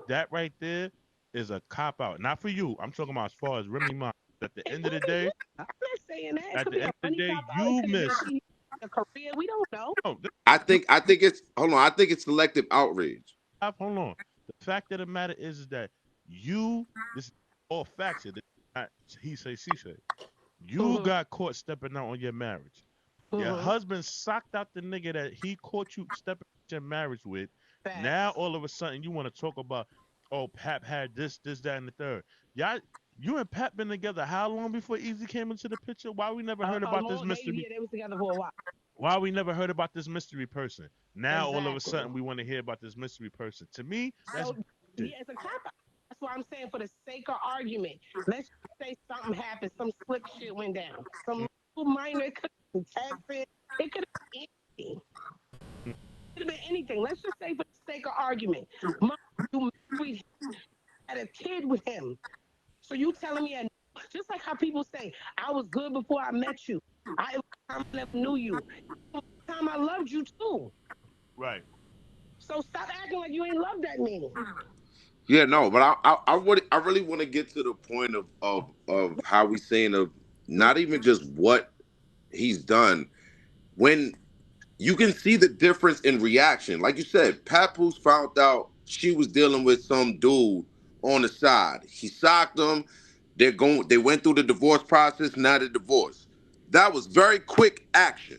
[SPEAKER 2] that right there is a cop out. Not for you. I'm talking about as far as Remy Ma. At the
[SPEAKER 7] it
[SPEAKER 2] end of the
[SPEAKER 7] could be.
[SPEAKER 2] day,
[SPEAKER 7] I'm not saying that. It
[SPEAKER 2] at
[SPEAKER 7] could
[SPEAKER 2] the
[SPEAKER 7] be
[SPEAKER 2] end
[SPEAKER 7] a
[SPEAKER 2] of the
[SPEAKER 7] money
[SPEAKER 2] day,
[SPEAKER 7] cop out. It
[SPEAKER 2] you
[SPEAKER 7] could have been
[SPEAKER 2] miss.
[SPEAKER 7] she a career. We don't know.
[SPEAKER 2] No, you
[SPEAKER 4] I think it's hold on. I think it's selective outrage.
[SPEAKER 2] have. Hold on. The fact of the matter is that you. This is all facts here. This is not he say she say. You
[SPEAKER 7] Mm-hmm.
[SPEAKER 2] got caught stepping out on your marriage. Your
[SPEAKER 7] Mm-hmm.
[SPEAKER 2] husband socked out the nigga that he caught you stepping out your marriage with. Now
[SPEAKER 7] Facts.
[SPEAKER 2] all of a sudden you want to talk about, oh, Pap had this, that, and the third. Y'all, you and Pap been together how long before Easy came into the picture? Why we never heard
[SPEAKER 7] A
[SPEAKER 2] about this
[SPEAKER 7] long they
[SPEAKER 2] mystery?
[SPEAKER 7] yeah, they was together for a while.
[SPEAKER 2] Why we never heard about this mystery person? Now all of a
[SPEAKER 7] Exactly.
[SPEAKER 2] sudden we want to hear about this mystery person. To me, that's
[SPEAKER 7] So
[SPEAKER 2] bullshit.
[SPEAKER 7] yeah, it's a cop out. That's why I'm saying for the sake of argument, let's say something happened, some slick shit went down, some little minor, it could have been taxes, it could have been anything. It could have been anything. Let's just say for the sake of argument, mom, you married him, had a kid with him. So you telling me, just like how people say, I was good before I met you. It was time I never knew you. It was time I loved you too.
[SPEAKER 2] Right.
[SPEAKER 7] So stop acting like you ain't loved that man.
[SPEAKER 4] Yeah, no, but I really want to get to the point of how we saying of not even just what he's done when you can see the difference in reaction. Like you said, Papoose found out she was dealing with some dude on the side. He socked him. They went through the divorce process. Now the divorce. That was very quick action.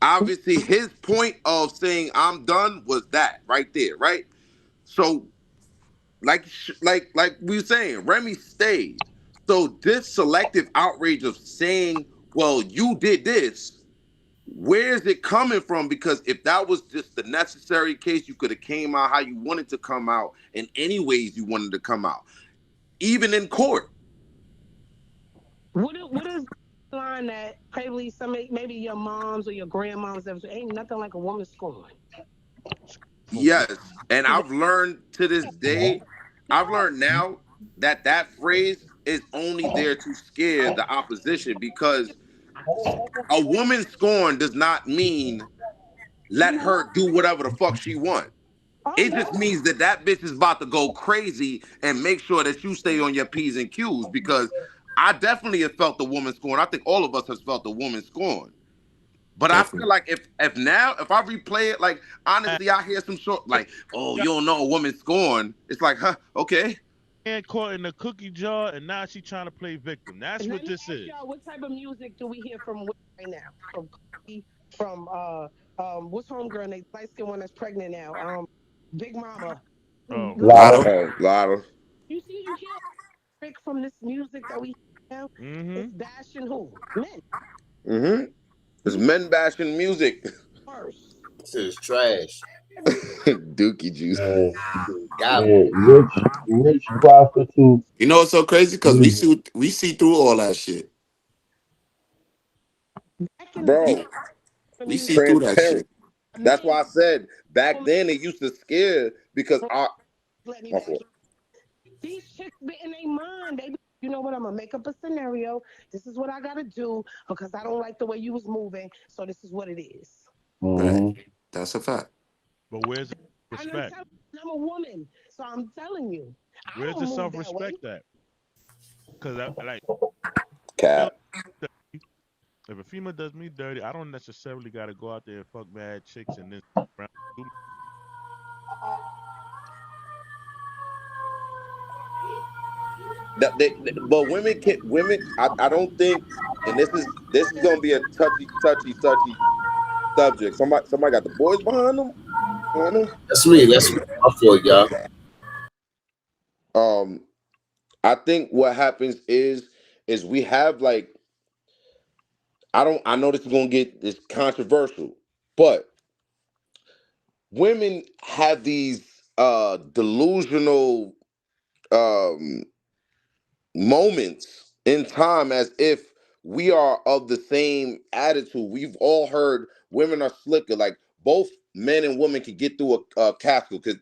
[SPEAKER 4] Obviously, his point of saying I'm done was that right there, right? So like we were saying, Remy stayed. So this selective outrage of saying, "Well, you did this," where is it coming from? Because if that was just the necessary case, you could have came out how you wanted to come out in any ways you wanted to come out, even in court.
[SPEAKER 7] What is the line that probably some maybe your moms or your grandmoms ever said, ain't nothing like a woman scorn.
[SPEAKER 2] For what?
[SPEAKER 4] Yes, and I've learned to this day, I've learned now that that phrase is only there to scare the opposition, because a woman scorn does not mean let her do whatever the fuck she want.
[SPEAKER 7] Oh
[SPEAKER 4] It just
[SPEAKER 7] no.
[SPEAKER 4] means that that bitch is about to go crazy, and make sure that you stay on your P's and Q's, because I definitely have felt the woman scorn. I think all of us has felt the woman scorn. But I feel
[SPEAKER 5] Definitely.
[SPEAKER 4] like if now if I replay it, like honestly, I hear some short like, oh, you don't know a woman scorn. It's like, huh, okay.
[SPEAKER 2] And caught in the cookie jar, and now she trying to play victim. That's
[SPEAKER 7] Let
[SPEAKER 2] what
[SPEAKER 7] me
[SPEAKER 2] this
[SPEAKER 7] ask
[SPEAKER 2] is.
[SPEAKER 7] y'all, what type of music do we hear from women right now? From Cardi, from what's homegirl name? Light skin one that's pregnant now. Big Mama.
[SPEAKER 2] Oh,
[SPEAKER 7] Look,
[SPEAKER 6] Lotto.
[SPEAKER 5] Lotto.
[SPEAKER 4] Oh, Lotto.
[SPEAKER 7] you hear Rick from this music that we hear now?
[SPEAKER 2] mm-hmm.
[SPEAKER 7] It's bashing who? Men.
[SPEAKER 4] Mm-hmm. It's
[SPEAKER 7] You
[SPEAKER 4] men bashing music.
[SPEAKER 7] worse.
[SPEAKER 3] Shit is trash.
[SPEAKER 4] Dookie juice.
[SPEAKER 6] Yeah,
[SPEAKER 3] Garbage.
[SPEAKER 6] yeah. Rich prostitute
[SPEAKER 5] You know what's so crazy? Because
[SPEAKER 6] music.
[SPEAKER 5] we see through all that shit.
[SPEAKER 7] Back in the day,
[SPEAKER 5] We
[SPEAKER 4] Bro,
[SPEAKER 7] the
[SPEAKER 5] we see
[SPEAKER 7] music,
[SPEAKER 5] through that
[SPEAKER 4] transparent.
[SPEAKER 5] shit.
[SPEAKER 4] That's
[SPEAKER 7] men
[SPEAKER 4] why I said back
[SPEAKER 7] women
[SPEAKER 4] then it used to scare because I
[SPEAKER 7] let me
[SPEAKER 4] my
[SPEAKER 7] back.
[SPEAKER 4] fault.
[SPEAKER 7] These chicks be in their mind. You know what? I'm gonna make up a scenario. This is what I gotta do because I don't like the way you was moving. So this is what it is.
[SPEAKER 5] Right.
[SPEAKER 6] Mm-hmm.
[SPEAKER 5] That's a fact.
[SPEAKER 2] But where's the
[SPEAKER 7] And I'm
[SPEAKER 2] respect?
[SPEAKER 7] telling you, I'm a woman, so I'm telling you, I
[SPEAKER 2] Where's the
[SPEAKER 7] don't move
[SPEAKER 2] self
[SPEAKER 7] that way.
[SPEAKER 2] respect at? Because I like feel
[SPEAKER 4] Cap.
[SPEAKER 2] like if a female does me dirty, I don't necessarily got to go out there and fuck bad chicks and then around do
[SPEAKER 4] But women can women. I don't think, and this is gonna be a touchy subject. Somebody got the boys behind them. On them.
[SPEAKER 3] That's me. That's me. I feel y'all.
[SPEAKER 4] Um, I think what happens is we have like I know this is gonna get this controversial, but women have these delusional um moments in time as if we are of the same attitude. We've all heard women are slicker. Like both men and women could get through a castle, could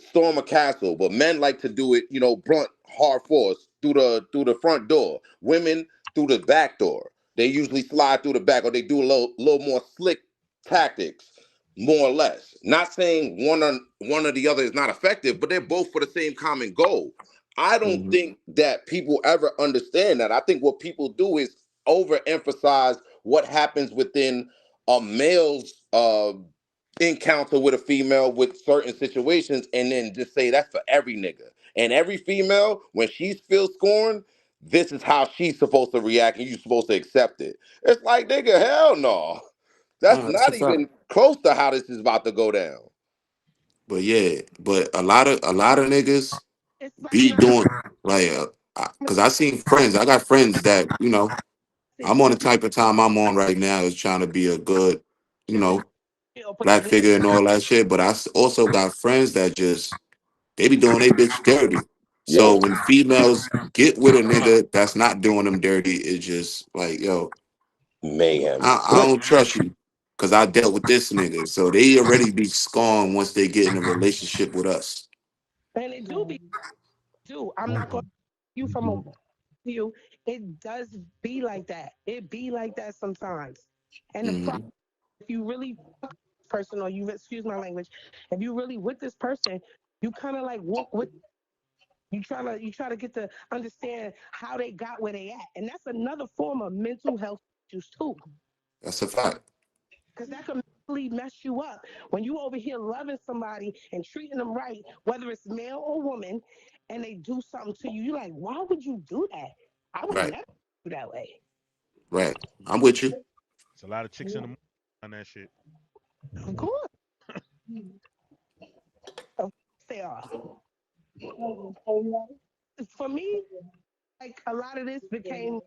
[SPEAKER 4] storm a castle, but men like to do it, blunt, hard force through the front door. Women through the back door. They usually slide through the back, or they do a little more slick tactics, more or less. Not saying one or the other is not effective, but they're both for the same common goal. I don't
[SPEAKER 5] Hmm.
[SPEAKER 4] think that people ever understand that. I think what people do is overemphasize what happens within a male's encounter with a female with certain situations, and then just say that's for every nigga. And every female, when she feels scorned, this is how she's supposed to react, and you're supposed to accept it. It's like, nigga, hell no. That's
[SPEAKER 5] Nah, that's a
[SPEAKER 4] not
[SPEAKER 5] fact.
[SPEAKER 4] even close to how this is about to go down.
[SPEAKER 5] But yeah, but a lot of niggas
[SPEAKER 7] It's like
[SPEAKER 5] be
[SPEAKER 7] not
[SPEAKER 5] doing like, cause I seen friends. I got friends that
[SPEAKER 7] it's
[SPEAKER 5] I'm on the type of time I'm on right now is trying to be a good, you
[SPEAKER 7] just
[SPEAKER 5] know,
[SPEAKER 7] put
[SPEAKER 5] black
[SPEAKER 7] that nigga.
[SPEAKER 5] figure and all that shit. But also got friends that just they be doing they bitch dirty. So
[SPEAKER 4] Yo,
[SPEAKER 5] when females get with a nigga that's not doing them dirty, it's just like, yo,
[SPEAKER 4] mayhem.
[SPEAKER 5] I don't trust you because I dealt with this nigga. So they already be scorned once they get in a relationship with us.
[SPEAKER 7] And it do. I'm not gonna you from a you. It does be like that. It be like that sometimes. And the problem,
[SPEAKER 5] Hmm.
[SPEAKER 7] if you really fuck this person, or you excuse my language, if you really with this person, you kind of like walk with. You try to get to understand how they got where they at, and that's another form of mental health issues too,
[SPEAKER 5] That's a fact.
[SPEAKER 7] because that can mentally mess you up when you over here loving somebody and treating them right, whether it's male or woman, and they do something to you. You're like, why would you do that? I would
[SPEAKER 5] Right,
[SPEAKER 7] never do that way.
[SPEAKER 5] right. I'm with you.
[SPEAKER 2] it's a lot of chicks in the morning on that shit.
[SPEAKER 7] Of course, of course they are. For me, like a lot of this became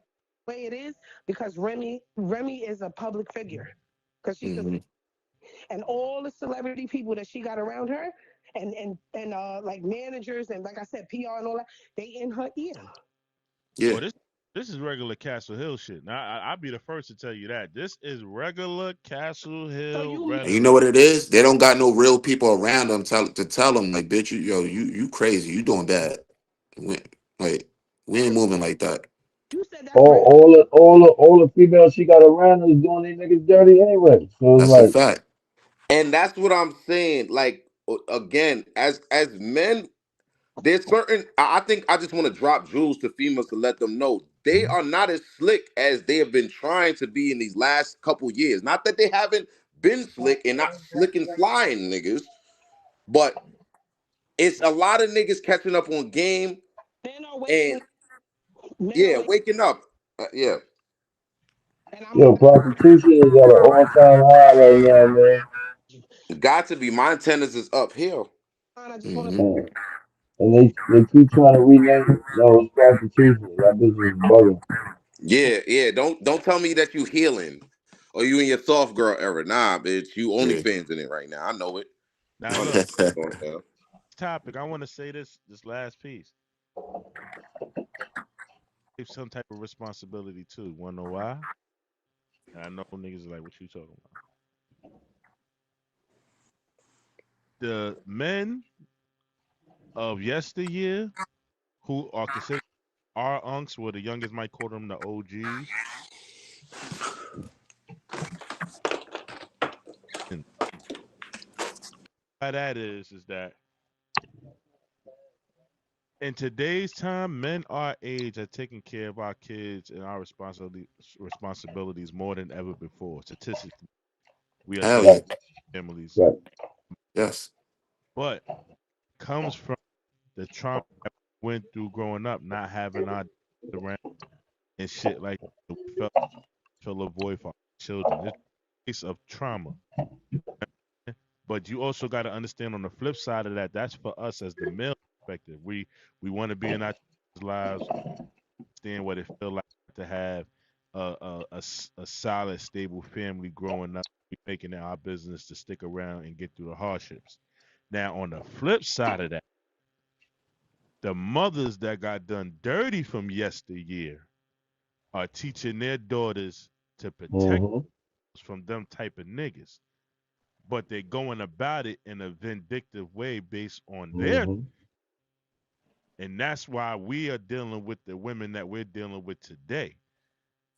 [SPEAKER 7] way it is because Remy is a public figure because she's a,
[SPEAKER 5] Hmm.
[SPEAKER 7] and all the celebrity people that she got around her and like managers and like I said PR and all that, they in her ear.
[SPEAKER 5] Yeah.
[SPEAKER 2] Oh, this is regular Castle Hill shit. Now I'll be the first to tell you that this is regular Castle
[SPEAKER 7] So
[SPEAKER 2] Hill
[SPEAKER 7] you
[SPEAKER 5] And you know
[SPEAKER 2] rhetoric.
[SPEAKER 5] what it is? They don't got no real people around them to tell them like, bitch, you crazy, you doing bad. We, like, we ain't moving like that.
[SPEAKER 7] you said that's
[SPEAKER 6] All
[SPEAKER 7] regular.
[SPEAKER 6] all the females she got around her is doing these niggas dirty anyway. So it's
[SPEAKER 5] That's a
[SPEAKER 6] like,
[SPEAKER 5] fact.
[SPEAKER 4] And that's what I'm saying. Like again, as men, there's certain. I think I just want to drop jewels to females to let them know they are not as slick as they have been trying to be in these last couple years. Not that they haven't been slick and not slick and flying niggas, but it's a lot of niggas catching up on game
[SPEAKER 7] Men are
[SPEAKER 4] and
[SPEAKER 7] waking men are
[SPEAKER 4] yeah,
[SPEAKER 7] waking
[SPEAKER 4] waking up. Yeah,
[SPEAKER 7] and I'm
[SPEAKER 6] yo,
[SPEAKER 7] gonna
[SPEAKER 6] prostitution is at an all-time high right now, man.
[SPEAKER 4] got to be. My antennas is up here.
[SPEAKER 7] I just want to
[SPEAKER 5] Hmm.
[SPEAKER 6] And, and they keep trying to rename it. No, it's prostitution. Y'all bitches is bugging.
[SPEAKER 4] Yeah, yeah. Don't tell me that you healing or you in your soft girl era. Nah, bitch. You only
[SPEAKER 5] Yeah.
[SPEAKER 4] fans in it right now. I know it.
[SPEAKER 2] Now
[SPEAKER 4] I know
[SPEAKER 2] look,
[SPEAKER 4] what's going on.
[SPEAKER 2] topic. I want to say this last piece. Take some type of responsibility too. Wanna know why? And I know niggas are like, what you talking about? The men of yesteryear who are considered our unks, where the youngest might call them the OGs. And why that is that in today's time, men our age are taking care of our kids and our responsibilities more than ever before. Statistically, we are
[SPEAKER 5] Hell
[SPEAKER 2] taking
[SPEAKER 5] yeah.
[SPEAKER 6] Right,
[SPEAKER 2] families,
[SPEAKER 6] right.
[SPEAKER 5] Yes.
[SPEAKER 2] but comes from the trauma that we went through growing up, not having our around and shit like that. We felt fill a void for our children. It's a case of trauma. But you also got to understand on the flip side of that, that's for us as the male perspective. We want to be in our lives, understand what it feels like to have a solid, stable family growing up, making it our business to stick around and get through the hardships. Now, on the flip side of that, the mothers that got done dirty from yesteryear are teaching their daughters to protect
[SPEAKER 6] Mm-hmm.
[SPEAKER 2] us from them type of niggas. But they're going about it in a vindictive way based on their,
[SPEAKER 6] Mm-hmm.
[SPEAKER 2] and that's why we are dealing with the women that we're dealing with today.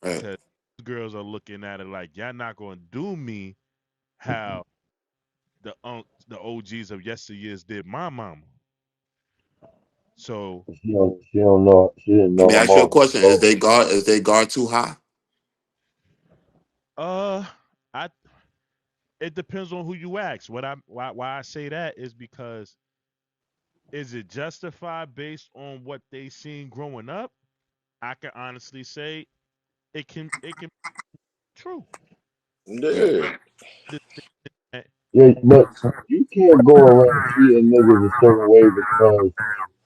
[SPEAKER 5] Right.
[SPEAKER 2] Because girls are looking at it like y'all not gonna do me how the OGs of yesteryears did my mama. So
[SPEAKER 6] She don't know. She didn't
[SPEAKER 5] Let me
[SPEAKER 6] know her
[SPEAKER 5] ask you a
[SPEAKER 6] mom was
[SPEAKER 5] question.
[SPEAKER 6] low.
[SPEAKER 5] Is they guard too high?
[SPEAKER 2] uh I it depends on who you ask. Why I say that is because is it justified based on what they seen growing up? I can honestly say it can be true. You
[SPEAKER 4] Yeah.
[SPEAKER 2] understand that
[SPEAKER 6] Yeah, but you can't go around treating niggas a certain way because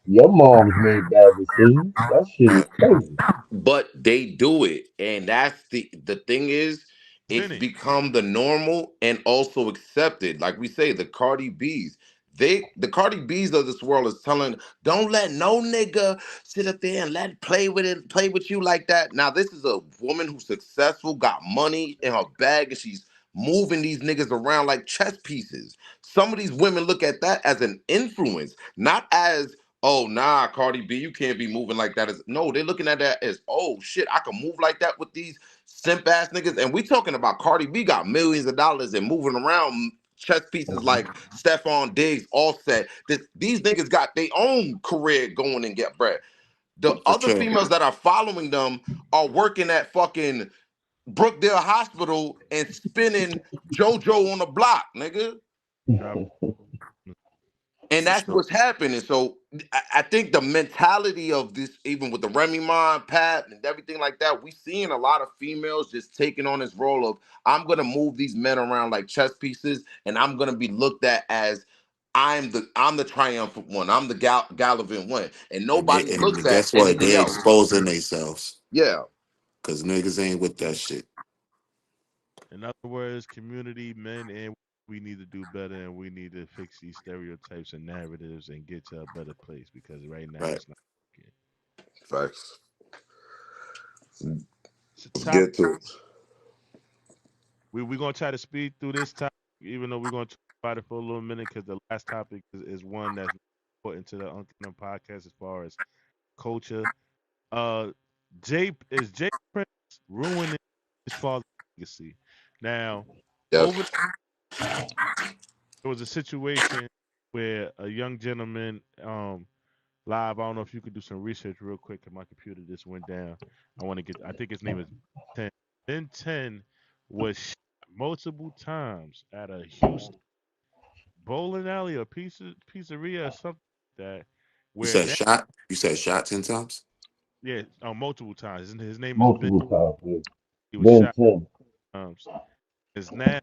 [SPEAKER 6] your mom's made bad decisions. That shit is
[SPEAKER 5] Right.
[SPEAKER 6] crazy.
[SPEAKER 4] But they do it, and that's the thing is it's
[SPEAKER 2] Vinny.
[SPEAKER 4] become the normal and also accepted. Like we say, the Cardi B's. The Cardi B's of this world is telling, don't let no nigga sit up there and let play with you like that. Now, this is a woman who's successful, got money in her bag, and she's moving these niggas around like chess pieces. Some of these women look at that as an influence, not as, oh nah, Cardi B, you can't be moving like that. As no, they're looking at that as, oh shit, I can move like that with these simp ass niggas. And we talking about Cardi B got millions of dollars and moving around chess pieces
[SPEAKER 6] Hmm.
[SPEAKER 4] like Stephon Diggs, Offset. These niggas got their own career going and get bread. The
[SPEAKER 5] For
[SPEAKER 4] other
[SPEAKER 5] sure.
[SPEAKER 4] females that are following them are working at fucking Brookdale Hospital and spinning JoJo on the block, nigga.
[SPEAKER 2] Drop
[SPEAKER 4] And
[SPEAKER 5] For
[SPEAKER 4] that's
[SPEAKER 5] sure.
[SPEAKER 4] what's happening. So I think the mentality of this, even with the Remy Ma and Pat and everything like that, we seeing a lot of females just taking on this role of I'm gonna move these men around like chess pieces, and I'm gonna be looked at as I'm the triumphant one. I'm the gallivant one, and
[SPEAKER 5] And they
[SPEAKER 4] nobody looks
[SPEAKER 5] and
[SPEAKER 4] at
[SPEAKER 5] guess what?
[SPEAKER 4] anything
[SPEAKER 5] They
[SPEAKER 4] else.
[SPEAKER 5] exposing themselves.
[SPEAKER 4] Yeah,
[SPEAKER 5] Cause niggas ain't with that shit.
[SPEAKER 2] In other words, community, men, and we need to do better, and we need to fix these stereotypes and narratives and get to a better place because right now
[SPEAKER 5] Right.
[SPEAKER 2] it's not working.
[SPEAKER 4] Facts.
[SPEAKER 2] It's a
[SPEAKER 4] Let's
[SPEAKER 2] topic.
[SPEAKER 4] get to it.
[SPEAKER 2] We're gonna try to speed through this topic, even though we're gonna talk about it for a little minute because the last topic is one that's important to the Uncle podcast as far as culture. Uh, Jay Prince ruining his father's legacy. Now, over
[SPEAKER 4] Yes.
[SPEAKER 2] there was a situation where a young gentleman, live. I don't know if you could do some research real quick because my computer just went down. I want to get. I think his name is Ben 10. Ben 10 was shot multiple times at a Houston bowling alley or pizzeria or something like that.
[SPEAKER 5] You
[SPEAKER 2] Where
[SPEAKER 5] said
[SPEAKER 2] now,
[SPEAKER 5] shot? You said shot 10 times?
[SPEAKER 2] yeah, multiple times. His name is Ben.
[SPEAKER 6] multiple times. Yeah.
[SPEAKER 2] He was
[SPEAKER 6] Ben
[SPEAKER 2] shot
[SPEAKER 6] 10.
[SPEAKER 2] times. Is now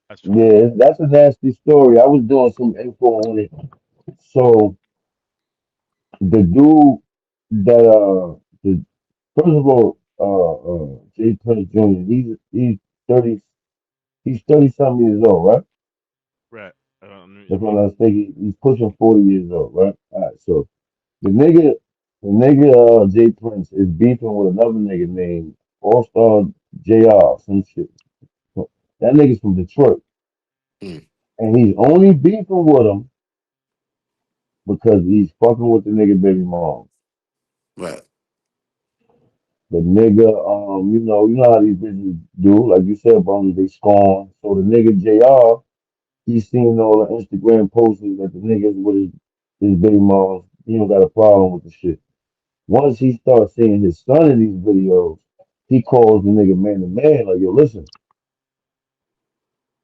[SPEAKER 2] that's from
[SPEAKER 6] Yeah, that's a nasty story. I was doing some info on it. So the dude that the first of all, Jay Prince Jr. He's 30 he's 30 something years old, right?
[SPEAKER 2] right.
[SPEAKER 6] That's
[SPEAKER 2] Yeah,
[SPEAKER 6] what I was thinking. He's pushing 40 years old, right? All right, so the nigga Jay Prince is beefing with another nigga named All Star JR, some shit. That nigga's from Detroit.
[SPEAKER 5] Mm,
[SPEAKER 6] And he's only beefing with him because he's fucking with the nigga baby mom.
[SPEAKER 5] right.
[SPEAKER 6] The nigga, you know how these bitches do, like you said, bum, they scorn. So the nigga JR, he's seen all the Instagram posts that the niggas with his baby moms, he don't got a problem with the shit. Once he starts seeing his son in these videos, he calls the nigga man to man, like, yo, listen,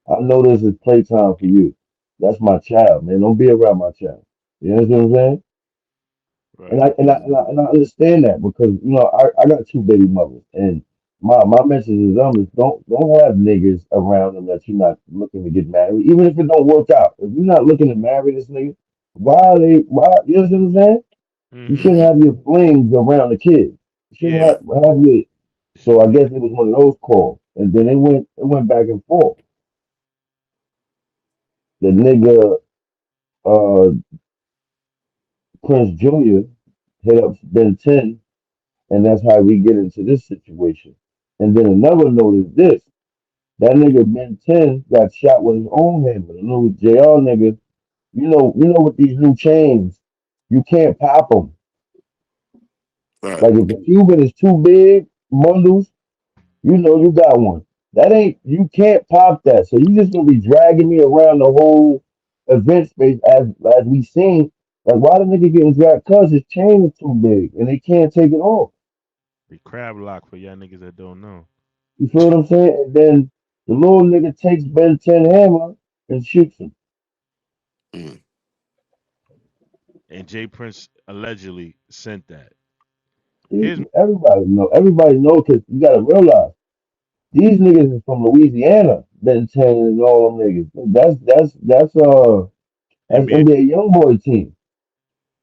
[SPEAKER 6] I know this is playtime for you. That's my child, man. Don't be around my child. You understand what I'm saying? And
[SPEAKER 2] right.
[SPEAKER 6] I understand that because I got two baby mothers and my message is them is don't have niggas around them that you're not looking to get married, even if it don't work out. If you're not looking to marry this nigga, why you know what I'm saying? You
[SPEAKER 2] Mm-hmm.
[SPEAKER 6] shouldn't have your flings around the kid. You shouldn't
[SPEAKER 2] Yeah.
[SPEAKER 6] have your so I guess it was one of those calls. And then it went back and forth. The nigga uh Prince Jr. hit up Ben 10 and that's how we get into this situation. And then another note is this: that nigga Ben 10 got shot with his own hammer. The little JR nigga, with these new chains, you can't pop them.
[SPEAKER 5] Right.
[SPEAKER 6] Like if the Cuban is too big, bundles, you got one. That ain't you can't pop that. So you just gonna be dragging me around the whole event space as we seen. Like why the nigga getting dragged? Cause his chain is too big and they can't take it off.
[SPEAKER 2] The crab lock for y'all niggas that don't know.
[SPEAKER 6] You feel what I'm saying? And then the little nigga takes Ben 10 hammer and shoots him.
[SPEAKER 5] Mm,
[SPEAKER 2] And Jay Prince allegedly sent that.
[SPEAKER 6] See,
[SPEAKER 2] Here's
[SPEAKER 6] everybody know because you gotta realize these niggas is from Louisiana. Ben 10 and all them niggas. That's
[SPEAKER 2] NBA.
[SPEAKER 6] NBA YoungBoy team.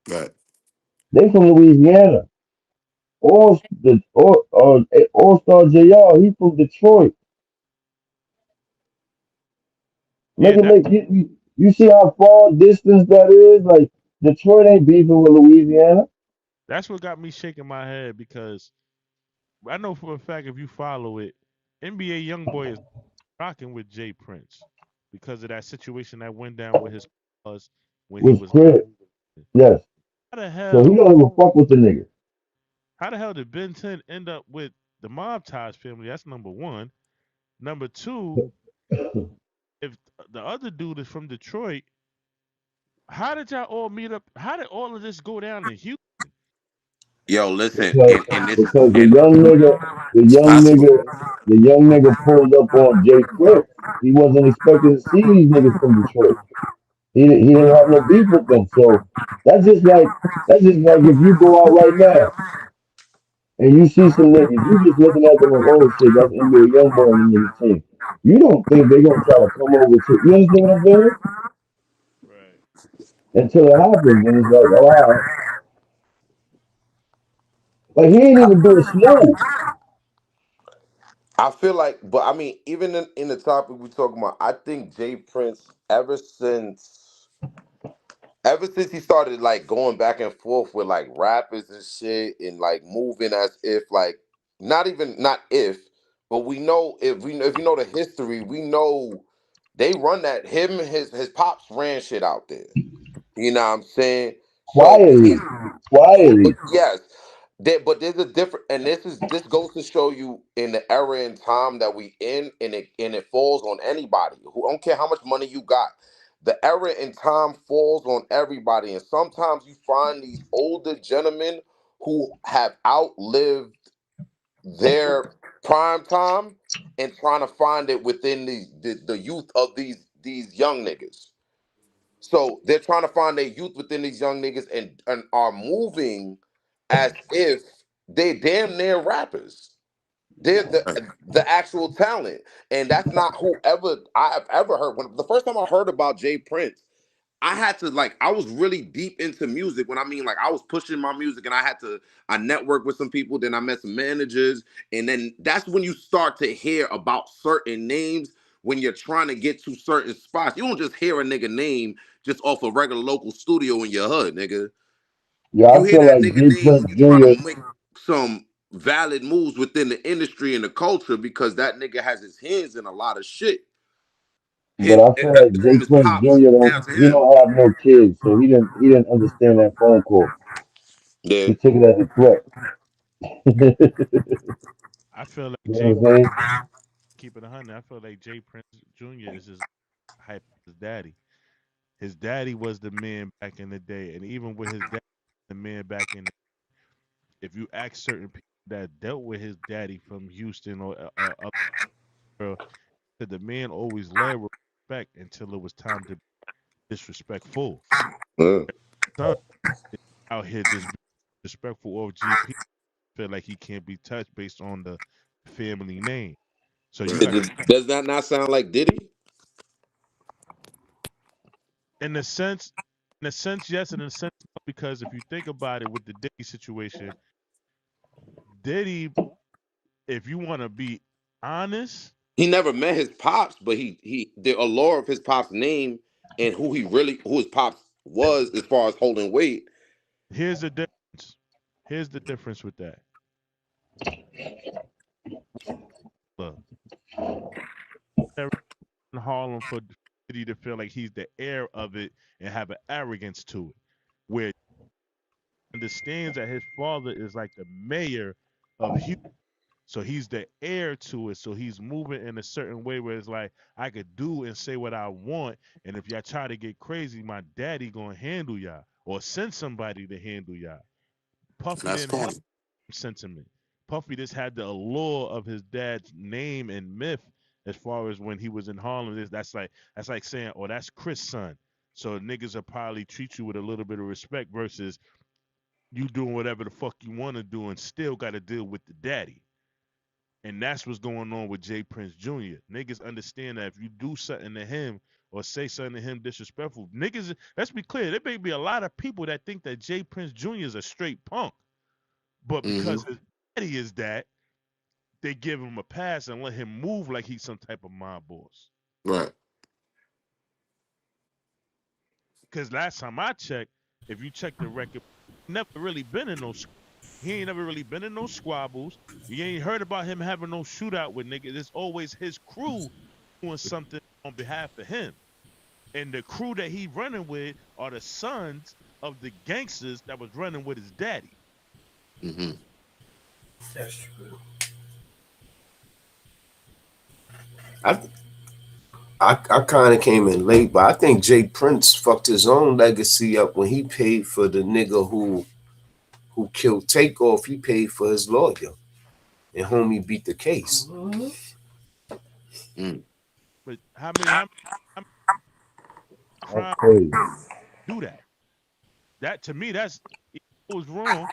[SPEAKER 5] right.
[SPEAKER 6] They from Louisiana. All Star JR. He from Detroit.
[SPEAKER 2] Yeah,
[SPEAKER 6] You see how far distance that is. Like Detroit ain't beefing with Louisiana.
[SPEAKER 2] that's what got me shaking my head because I know for a fact if you follow it, NBA YoungBoy is rocking with Jay Prince because of that situation that went down with his was when he
[SPEAKER 6] Was
[SPEAKER 2] was.
[SPEAKER 6] Crip. Yes.
[SPEAKER 2] How the
[SPEAKER 6] So he
[SPEAKER 2] hell?
[SPEAKER 6] don't even fuck with the nigga.
[SPEAKER 2] How the hell did Ben 10 end up with the Mob Ties family? That's number one. Number two, if the other dude is from Detroit, how did y'all all meet up? How did all of this go down in Houston?
[SPEAKER 4] Yo, listen,
[SPEAKER 6] because
[SPEAKER 4] and this is
[SPEAKER 6] because the
[SPEAKER 4] and
[SPEAKER 6] young nigga, the
[SPEAKER 5] It's
[SPEAKER 6] young
[SPEAKER 5] possible.
[SPEAKER 6] nigga, the young nigga pulled up on Jay Prince. He wasn't expecting to see these niggas from Detroit. He didn't have no beef with them. So that's just like if you go out right now and you see some niggas, you just looking at them like, oh shit, that's NBA YoungBoy and the niggas team. You don't think they gonna try to come over to you understand what I'm saying?
[SPEAKER 2] Right.
[SPEAKER 6] Until it happens, and it's like, oh, all right. Like he ain't even do it smooth.
[SPEAKER 4] I feel like, but I mean, even in the topic we're talking about, I think Jay Prince, ever since he started like going back and forth with like rappers and shit and like moving as if like not if, but we know if you know the history, we know they run that him and his pops ran shit out there. You know what I'm saying? So
[SPEAKER 6] Quietly, quietly.
[SPEAKER 4] yes, but there's a different, and this goes to show you in the era and time that we in, and it falls on anybody who don't care how much money you got. The era and time falls on everybody, and sometimes you find these older gentlemen who have outlived their prime time and trying to find it within the youth of these young niggas. So they're trying to find their youth within these young niggas and are moving as if they damn near rappers. They're
[SPEAKER 5] Right.
[SPEAKER 4] the actual talent. And that's not whoever I've ever heard. When the first time I heard about Jay Prince, I had to like I was really deep into music when I mean like I was pushing my music and I networked with some people, then I met some managers, and then that's when you start to hear about certain names when you're trying to get to certain spots. You don't just hear a nigga name just off a regular local studio in your hood, nigga.
[SPEAKER 6] Yo,
[SPEAKER 4] You
[SPEAKER 6] I
[SPEAKER 4] hear
[SPEAKER 6] feel
[SPEAKER 4] that
[SPEAKER 6] like
[SPEAKER 4] nigga
[SPEAKER 6] Jay
[SPEAKER 4] name
[SPEAKER 6] Prince
[SPEAKER 4] when you trying
[SPEAKER 6] Jr.
[SPEAKER 4] to make some valid moves within the industry and the culture because that nigga has his hands in a lot of shit.
[SPEAKER 6] But I feel like Jay
[SPEAKER 4] From his
[SPEAKER 6] Prince
[SPEAKER 4] pops
[SPEAKER 6] Jr. don't
[SPEAKER 4] down to
[SPEAKER 6] he
[SPEAKER 4] him.
[SPEAKER 6] don't have no kids, so he didn't understand that phone call.
[SPEAKER 4] Yeah.
[SPEAKER 6] He took it as a threat.
[SPEAKER 2] I feel like
[SPEAKER 6] You know
[SPEAKER 2] Jay
[SPEAKER 6] what I'm
[SPEAKER 2] Prince,
[SPEAKER 6] saying?
[SPEAKER 2] keep it 100. I feel like Jay Prince Jr. is his hype his daddy. His daddy was the man back in the day, and even with his dad, the man back in the, if you ask certain people that dealt with his daddy from Houston or up there, said the man always led with respect until it was time to be disrespectful.
[SPEAKER 4] Yeah.
[SPEAKER 2] Son out here just being disrespectful of GP, feel like he can't be touched based on the family name. So you
[SPEAKER 5] Right.
[SPEAKER 2] got to,
[SPEAKER 4] Does that not sound like Diddy?
[SPEAKER 2] in a sense, yes, and in a sense, no, because if you think about it with the Diddy situation, Diddy, if you want to be honest,
[SPEAKER 4] He never met his pops, but he the allure of his pops' name and who his pops was as far as holding weight.
[SPEAKER 2] here's the difference. Here's the difference with that. Look, never in Harlem for Diddy to feel like he's the heir of it and have an arrogance to it, where he understands that his father is like the mayor of Houston. So he's the heir to it. So he's moving in a certain way where it's like I could do and say what I want. And if y'all try to get crazy, my daddy gonna handle y'all or send somebody to handle y'all. Puffy
[SPEAKER 5] That's
[SPEAKER 2] didn't have
[SPEAKER 5] corny.
[SPEAKER 2] sentiment. Puffy just had the allure of his dad's name and myth as far as when he was in Harlem. That's like saying, oh, that's Chris' son. So niggas will probably treat you with a little bit of respect versus you doing whatever the fuck you want to do and still got to deal with the daddy. And that's what's going on with Jay Prince Jr. Niggas understand that if you do something to him or say something to him disrespectful, niggas, let's be clear, there may be a lot of people that think that Jay Prince Jr. is a straight punk. But
[SPEAKER 5] Hmm.
[SPEAKER 2] because his daddy is that, they give him a pass and let him move like he's some type of mob boss.
[SPEAKER 5] Right.
[SPEAKER 2] Because last time I checked, if you check the record, never really been in no. He ain't never really been in no squabbles. You ain't heard about him having no shootout with niggas. It's always his crew doing something on behalf of him. And the crew that he running with are the sons of the gangsters that was running with his daddy.
[SPEAKER 5] Hmm.
[SPEAKER 3] I I kind of came in late, but I think Jay Prince fucked his own legacy up when he paid for the nigga who killed Takeoff. He paid for his lawyer, and homie beat the case.
[SPEAKER 5] Mm.
[SPEAKER 2] But how many
[SPEAKER 6] That's
[SPEAKER 2] crime
[SPEAKER 6] crazy.
[SPEAKER 2] do that? That to me, that's it was wrong.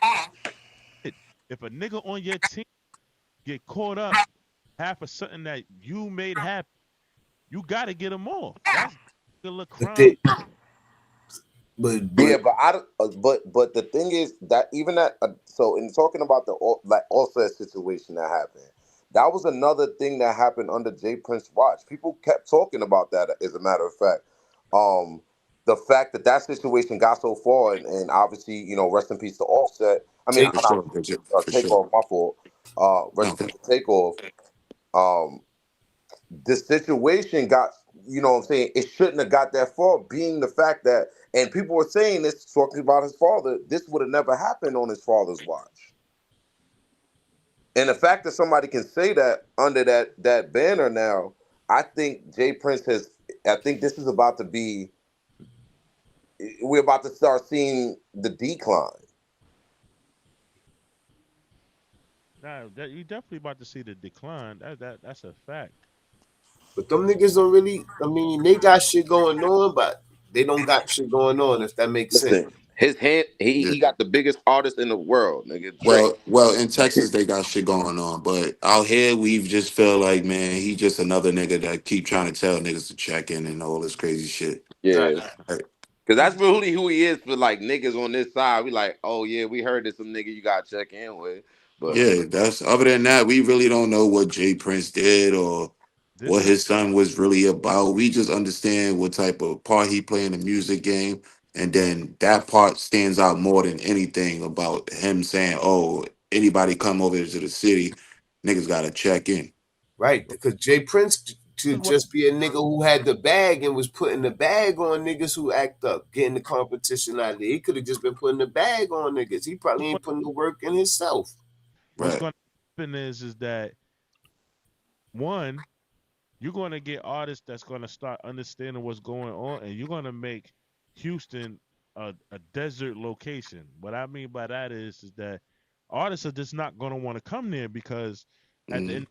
[SPEAKER 2] If a nigga on your team get caught up half of something that you made happen, you got to get him off. That's a
[SPEAKER 3] But
[SPEAKER 2] crime.
[SPEAKER 3] they, but
[SPEAKER 4] Yeah,
[SPEAKER 3] but
[SPEAKER 4] but the thing is that even that so in talking about the like Offset situation that happened, That was another thing that happened under Jay Prince watch. People kept talking about that. As a matter of fact, um, the fact that that situation got so far, and obviously, rest in peace to Offset. I mean,
[SPEAKER 3] Take
[SPEAKER 5] For
[SPEAKER 4] not
[SPEAKER 5] sure, Bridget, for sure.
[SPEAKER 4] Takeoff. My fault. Rest
[SPEAKER 5] No,
[SPEAKER 4] in peace to Takeoff. Um, the situation got, what I'm saying, it shouldn't have got that far, being the fact that, and people were saying this, talking about his father, this would have never happened on his father's watch. And the fact that somebody can say that under that banner now, I think Jay Prince has, I think this is about to be, we're about to start seeing the decline.
[SPEAKER 2] Nah, that you definitely about to see the decline. That's a fact.
[SPEAKER 3] But them niggas don't really. I mean, they got shit going on, but they don't got shit going on. If that makes sense.
[SPEAKER 4] Listen, his hand,
[SPEAKER 5] yeah.
[SPEAKER 4] he got the biggest artist in the world, nigga, Drake.
[SPEAKER 5] Well, in Texas they got shit going on, but out here we've just feel like, man, he just another nigga that keep trying to tell niggas to check in and all this crazy shit.
[SPEAKER 4] Yeah.
[SPEAKER 5] Right?
[SPEAKER 4] Cause
[SPEAKER 2] He's
[SPEAKER 4] that's really who he is for like niggas on this side. We like, oh yeah, we heard there's some nigga you gotta check in with. But
[SPEAKER 5] Yeah, that's other than that, we really don't know what Jay Prince did or
[SPEAKER 2] this
[SPEAKER 5] what
[SPEAKER 2] is
[SPEAKER 5] his son was really about. We just understand what type of part he played in the music game. And then that part stands out more than anything about him saying, oh, anybody come over to the city, niggas gotta check in.
[SPEAKER 3] Right, because Jay Prince
[SPEAKER 2] this is
[SPEAKER 3] should
[SPEAKER 2] what
[SPEAKER 3] just be a nigga who had the bag and was putting the bag on niggas who act up, getting the competition out of there. He could have just been putting the bag on niggas. He probably ain't putting the work in himself.
[SPEAKER 2] what's
[SPEAKER 5] Right.
[SPEAKER 2] going to happen is that one, you're going to get artists that's going to start understanding what's going on, and you're going to make Houston a desert location. What I mean by that is that artists are just not going to want to come there because at the
[SPEAKER 5] Mm,
[SPEAKER 2] end,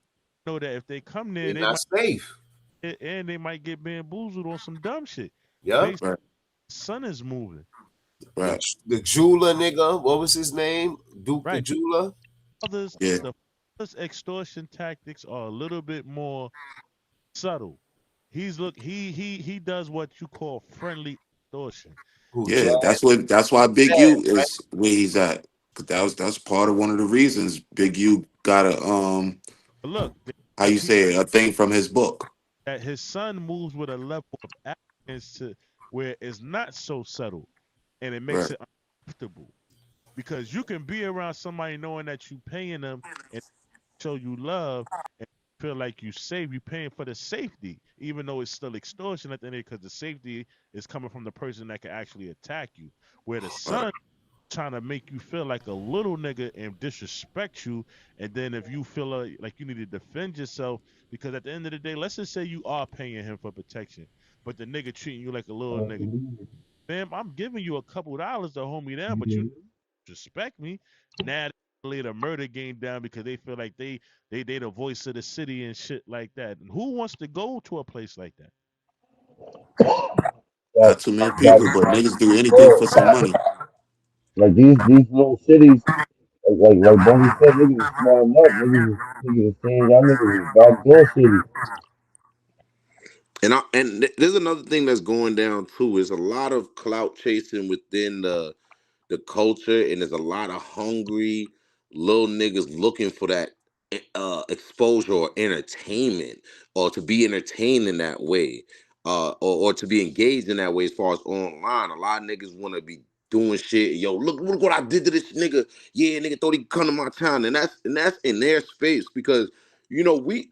[SPEAKER 2] know that if they come there,
[SPEAKER 3] They
[SPEAKER 2] they
[SPEAKER 3] not
[SPEAKER 2] might
[SPEAKER 3] safe.
[SPEAKER 2] and they might get bamboozled on some dumb shit.
[SPEAKER 3] Yup.
[SPEAKER 2] Based
[SPEAKER 5] right,
[SPEAKER 2] sun is moving
[SPEAKER 3] The
[SPEAKER 5] right.
[SPEAKER 3] the jeweler nigga, what was his name? Duke the
[SPEAKER 2] right.
[SPEAKER 3] jeweler.
[SPEAKER 2] Others,
[SPEAKER 5] Yeah.
[SPEAKER 2] the father's extortion tactics are a little bit more subtle. He does what you call friendly extortion.
[SPEAKER 3] Who
[SPEAKER 5] Yeah,
[SPEAKER 3] Jazz?
[SPEAKER 5] that's why Big
[SPEAKER 3] Jazz,
[SPEAKER 5] U
[SPEAKER 3] right?
[SPEAKER 5] is where he's at. 'Cause that's part of one of the reasons Big U got a
[SPEAKER 2] But look,
[SPEAKER 5] how
[SPEAKER 2] the
[SPEAKER 5] you
[SPEAKER 2] people
[SPEAKER 5] say it, a thing from his book.
[SPEAKER 2] that his son moves with a level of arrogance to where it's not so subtle, and it makes
[SPEAKER 5] Right.
[SPEAKER 2] it uncomfortable because you can be around somebody knowing that you paying them and show you love and feel like you safe. You paying for the safety, even though it's still extortion at the end because the safety is coming from the person that can actually attack you. Where the
[SPEAKER 5] Right.
[SPEAKER 2] son trying to make you feel like a little nigga and disrespect you. And then if you feel like you need to defend yourself, because at the end of the day, let's just say you are paying him for protection, but the nigga treating you like a little nigga. Fam, I'm giving you a couple dollars to hold me down, but you disrespect me. Now they lay the murder game down because they feel like they the voice of the city and shit like that. And who wants to go to a place like that?
[SPEAKER 5] Not
[SPEAKER 6] But
[SPEAKER 5] too many
[SPEAKER 6] like,
[SPEAKER 5] people, but niggas do anything for some
[SPEAKER 6] yeah,
[SPEAKER 5] money.
[SPEAKER 6] like these little cities, like Bunny said, niggas is smarting up. Niggas is saying y'all niggas is backdoor city.
[SPEAKER 4] and there's another thing that's going down too. Is a lot of clout chasing within the culture, and there's a lot of hungry little niggas looking for that exposure or entertainment, or to be entertained in that way, or to be engaged in that way. As far as online, a lot of niggas want to be doing shit. Yo, look what I did to this nigga. Yeah, nigga thought he could come to my town, and that's in their space because we,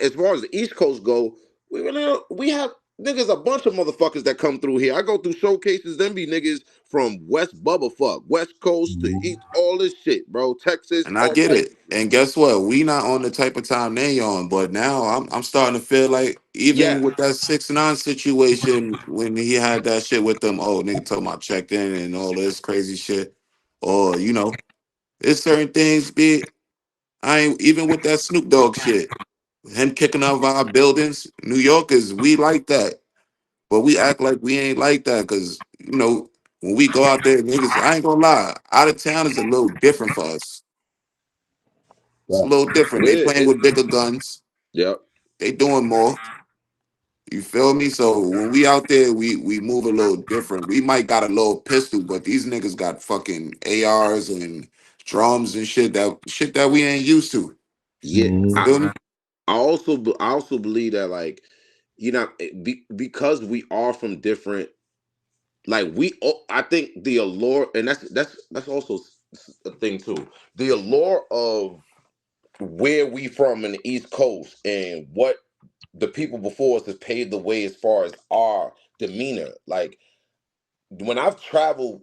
[SPEAKER 4] as far as the East Coast go, we have niggas, a bunch of motherfuckers that come through here. I go through showcases, then be niggas from West Bubba fuck, West Coast to East, all this shit, bro. Texas,
[SPEAKER 5] And I
[SPEAKER 4] all
[SPEAKER 5] get
[SPEAKER 4] type.
[SPEAKER 5] it. And guess what? We not on the type of time they on. But now I'm starting to feel like even
[SPEAKER 4] Yeah,
[SPEAKER 5] with that 6ix9ine situation when he had that shit with them, oh nigga told my checked in and all this crazy shit. Or, it's certain things be I ain't even with that Snoop Dogg shit. Him kicking out of our buildings. New Yorkers, we like that. But we act like we ain't like that because, when we go out there, niggas, I ain't gonna lie, out of town is a little different for us. It's a
[SPEAKER 6] But
[SPEAKER 5] little different. They
[SPEAKER 4] yeah,
[SPEAKER 5] playing with bigger guns.
[SPEAKER 4] yep.
[SPEAKER 5] They doing more. You feel me? So when we out there, we move a little different. We might got a little pistol, but these niggas got fucking ARs and drums and shit that we ain't used to.
[SPEAKER 4] Yeah,
[SPEAKER 6] Mm-hmm.
[SPEAKER 5] Feel me?
[SPEAKER 4] I also believe that, like, because we are from different, like, I think the allure, and that's also a thing too. The allure of where we from in the East Coast and what the people before us has paved the way as far as our demeanor. Like, when I've traveled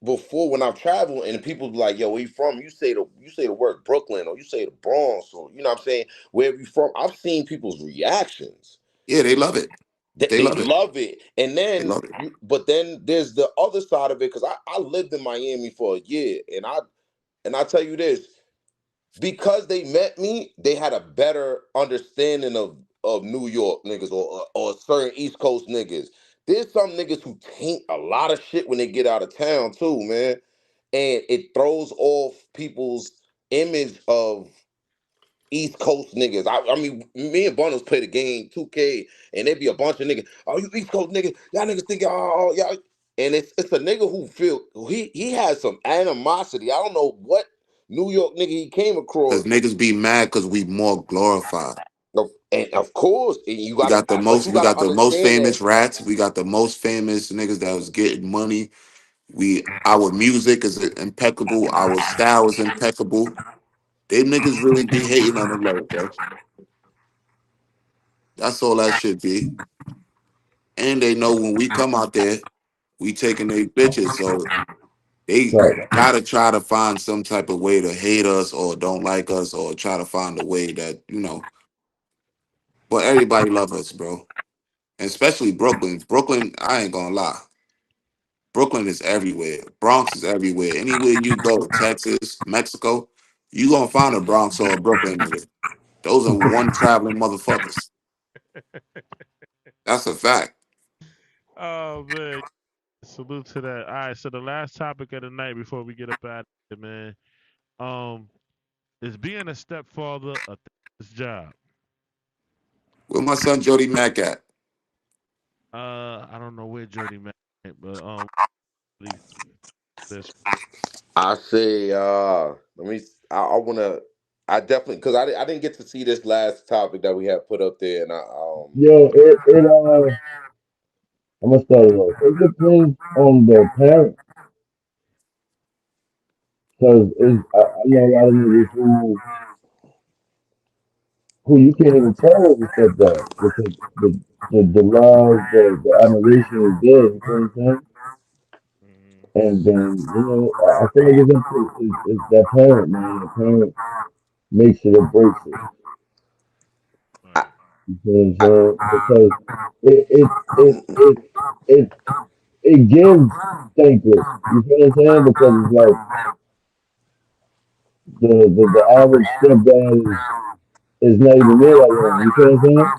[SPEAKER 4] when I've traveled and people be like, "Yo, where you from?" You say the word Brooklyn, or you say the Bronx, or you know what I'm saying, where you from. I've seen people's reactions.
[SPEAKER 5] Yeah, they love it. They
[SPEAKER 4] They
[SPEAKER 5] love it.
[SPEAKER 4] love it, and
[SPEAKER 5] They
[SPEAKER 4] then
[SPEAKER 5] love it.
[SPEAKER 4] but then there's the other side of it, because I lived in Miami for a year, and I tell you this, because they met me, they had a better understanding of New York niggas, or certain East Coast niggas. There's some niggas who taint a lot of shit when they get out of town too, man, and it throws off people's image of East Coast niggas. I mean, me and Bundles play the game 2K, and there be a bunch of niggas. Oh, you East Coast niggas, y'all niggas think y'all. And it's a nigga who he has some animosity. I don't know what New York nigga he came
[SPEAKER 5] Cause
[SPEAKER 4] across.
[SPEAKER 5] niggas be mad cause we more glorified.
[SPEAKER 4] And of course, and
[SPEAKER 5] We got the
[SPEAKER 4] but you
[SPEAKER 5] we
[SPEAKER 4] gotta
[SPEAKER 5] got the most
[SPEAKER 4] understand that.
[SPEAKER 5] famous rats. We got the most famous niggas that was getting money. Our music is impeccable. Our style is impeccable. They niggas really be hating on the low, bro. That's all that should be. And they know when we come out there, we taking their bitches. So they
[SPEAKER 6] Right.
[SPEAKER 5] gotta try to find some type of way to hate us or don't like us or try to find a way that, you know. But everybody love us, bro. And especially Brooklyn. Brooklyn, I ain't gonna lie. Brooklyn is everywhere. Bronx is everywhere. Anywhere you go, Texas, Mexico, you gonna find a Bronx or a Brooklyn nigga. Those are one traveling motherfuckers. That's a fact.
[SPEAKER 2] Oh man, salute to that. All right, so the last topic of the night before we get up out of here, man. Um, is being a stepfather a thankless job?
[SPEAKER 5] Where my son Jody Mack at?
[SPEAKER 2] I don't know where Jody Mac went, but really this.
[SPEAKER 4] I say, let me. I want to. I definitely, because I didn't get to see this last topic that we had put up there, and
[SPEAKER 6] Yo, I'm gonna start it off. It depends on the parent, because I know a lot of niggas who you can't even tell is a stepdad because the love, the admiration is there. You know what I'm saying?
[SPEAKER 2] Mhm.
[SPEAKER 6] And then I feel like it's up to it's that parent, man. The parent makes it or breaks it.
[SPEAKER 4] I,
[SPEAKER 2] Right.
[SPEAKER 6] You know what I'm
[SPEAKER 4] I,
[SPEAKER 6] saying? Because it it it it it it gives thankless. You feel what I'm saying? Because it's like the average stepdad is not even there that long. You feel what I'm saying?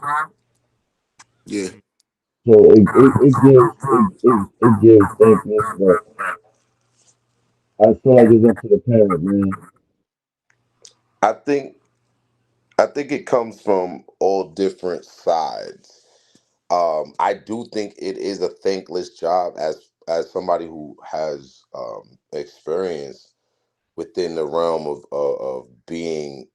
[SPEAKER 5] Yeah.
[SPEAKER 2] Mhm.
[SPEAKER 6] So it gives thankless, but I feel like it's up to the parent, man.
[SPEAKER 4] I think I think it comes from all different sides. I do think it is a thankless job, as somebody who has experience within the realm of being,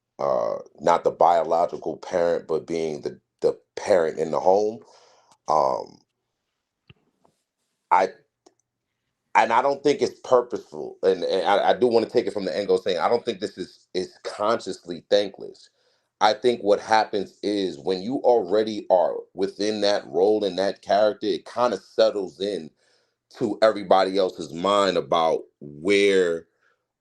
[SPEAKER 4] not the biological parent, but being the parent in the home. Um, I and I don't think it's purposeful, and I do want to take it from the angle saying I don't think this is consciously thankless. I think what happens is when you already are within that role and that character, it kind of settles in to everybody else's mind about where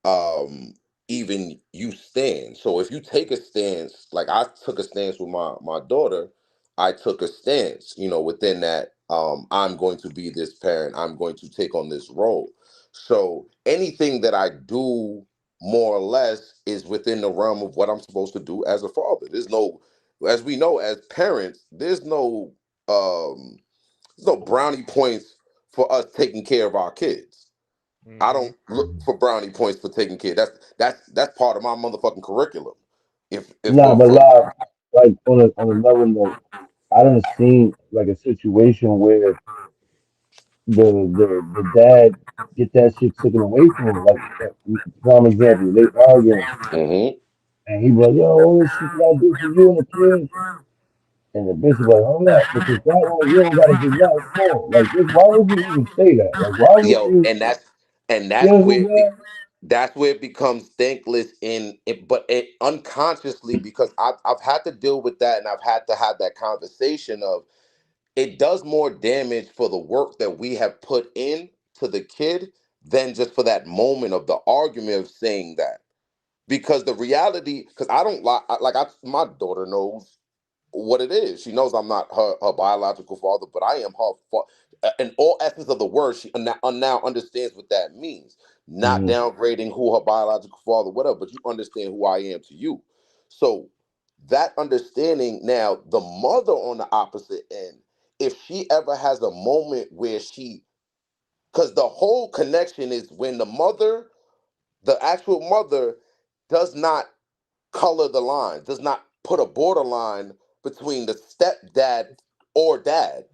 [SPEAKER 4] um even you stand. So if you take a stance, like I took a stance with my daughter, I took a stance, within that, I'm going to be this parent, I'm going to take on this role. So anything that I do, more or less, is within the realm of what I'm supposed to do as a father. There's no, as we know, as parents, um there's no brownie points for us taking care of our kids. I don't
[SPEAKER 2] Mhm.
[SPEAKER 4] look for brownie points for taking care. That's part of my motherfucking curriculum. If
[SPEAKER 6] Nah, but like on another note, I done seen like a situation where the dad get that shit taken away from him. Like prime example, they arguing.
[SPEAKER 4] Mhm.
[SPEAKER 6] And he be like, yo, all this shit that I do for you and the kids. And the bitch was like, hold up, because that one you don't gotta give that more. Like, bitch, why would you even say that? Like, why would
[SPEAKER 10] Yo,
[SPEAKER 6] you?
[SPEAKER 10] and
[SPEAKER 6] You
[SPEAKER 10] that's
[SPEAKER 6] know what I'm
[SPEAKER 10] where
[SPEAKER 6] saying?
[SPEAKER 10] that's where it becomes thankless in it, but it unconsciously, because I've had to deal with that, and I've had to have that conversation of, it does more damage for the work that we have put in to the kid than just for that moment of the argument of saying that. Because the reality, because I don't like I my daughter knows what it is. She knows I'm not her biological father, but I am her in all essence of the word. She now understands what that means. Not
[SPEAKER 6] Mm-hmm.
[SPEAKER 10] downgrading who her biological father, whatever, but you understand who I am to you. So that understanding, now the mother on the opposite end, if she ever has a moment where because the whole connection is when the mother, the actual mother, does not color the line, does not put a borderline between the stepdad or dad.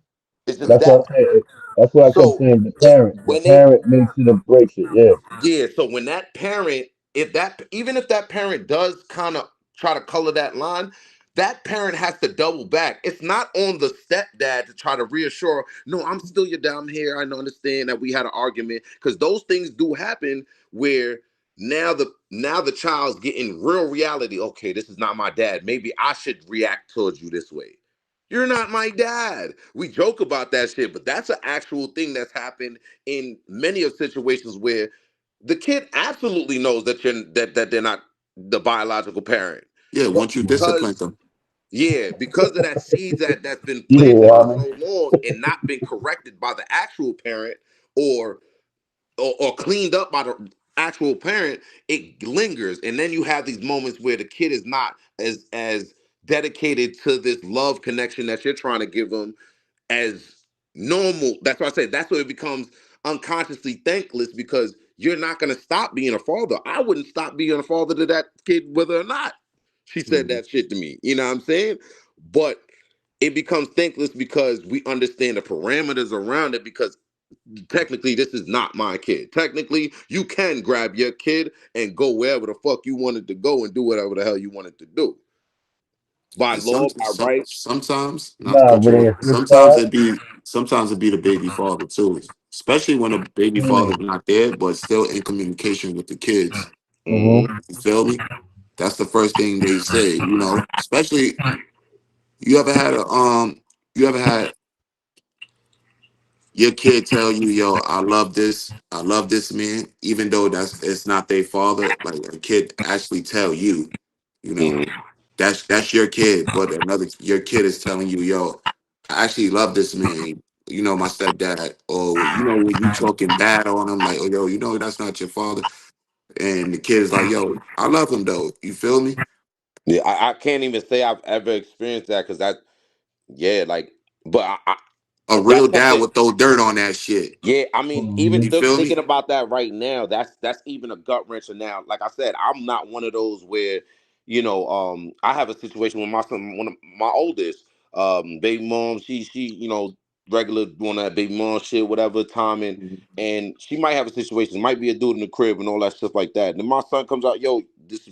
[SPEAKER 10] It's just
[SPEAKER 6] That's what
[SPEAKER 10] that.
[SPEAKER 6] I said. That's what I kept
[SPEAKER 10] So
[SPEAKER 6] saying. The
[SPEAKER 10] it
[SPEAKER 6] parent, the
[SPEAKER 10] when they
[SPEAKER 6] parent makes it or breaks it. Yeah.
[SPEAKER 10] Yeah, so when that parent, if that even if that parent does kind of try to color that line, that parent has to double back. It's not on the stepdad to try to reassure, no, I'm still your down here. I know, understand that we had an argument, because those things do happen where now the child's getting real reality. Okay, this is not my dad. Maybe I should react towards you this way. You're not my dad. We joke about that shit, but that's an actual thing that's happened in many of situations where the kid absolutely knows that they're not the biological parent,
[SPEAKER 5] Yeah,
[SPEAKER 10] but
[SPEAKER 5] once you discipline
[SPEAKER 10] because
[SPEAKER 5] them.
[SPEAKER 10] because of that seeds that's been planted
[SPEAKER 6] Yeah,
[SPEAKER 10] for
[SPEAKER 6] I mean,
[SPEAKER 10] so long and not been corrected by the actual parent, or or cleaned up by the actual parent, it lingers, and then you have these moments where the kid is not as dedicated to this love connection that you're trying to give them as normal. That's why I say that's where it becomes unconsciously thankless, because you're not going to stop being a father. I wouldn't stop being a father to that kid whether or not she said
[SPEAKER 5] Mhm.
[SPEAKER 10] that shit to me. You know what I'm saying? But it becomes thankless because we understand the parameters around it, because technically this is not my kid. Technically, you can grab your kid and go wherever the fuck you wanted to go and do whatever the hell you wanted to do. By
[SPEAKER 5] And
[SPEAKER 10] law, by right.
[SPEAKER 5] sometimes, not to
[SPEAKER 6] nah,
[SPEAKER 5] cut
[SPEAKER 6] but
[SPEAKER 5] you
[SPEAKER 6] on
[SPEAKER 5] off,
[SPEAKER 6] the flip side,
[SPEAKER 5] sometimes it be the baby father too. Especially when the baby
[SPEAKER 6] mm,
[SPEAKER 5] father's not there, but still in communication with the kids.
[SPEAKER 6] mm-hmm.
[SPEAKER 10] Mm-hmm.
[SPEAKER 5] You feel me? That's the first thing they say, you know. Especially you ever had a you ever had your kid tell you, yo, I love this man, even though it's not their father. Like a kid actually tell you, you know,
[SPEAKER 10] Mm-hmm.
[SPEAKER 5] that's your kid, but another your kid is telling you, yo, I actually love this man. You know, my stepdad, or you know, when you talking bad on him, like, oh, yo, you know, that's not your father, and the kid is like, yo, I love him though. You feel me?
[SPEAKER 10] Yeah, I can't even say I've ever experienced that, because that, yeah, like, but
[SPEAKER 5] A real
[SPEAKER 10] that's
[SPEAKER 5] dad
[SPEAKER 10] something.
[SPEAKER 5] would throw dirt on that shit.
[SPEAKER 10] Yeah, I mean, even
[SPEAKER 6] Mm-hmm.
[SPEAKER 5] You feel
[SPEAKER 10] thinking
[SPEAKER 5] me?
[SPEAKER 10] about that right now, that's even a gut wrencher. Now, like I said, I'm not one of those where, I have a situation with my son, one of my oldest, baby mom. She, regular doing that baby mom shit, whatever time, and she might have a situation, might be a dude in the crib and all that stuff like that. And then my son comes out, yo, this,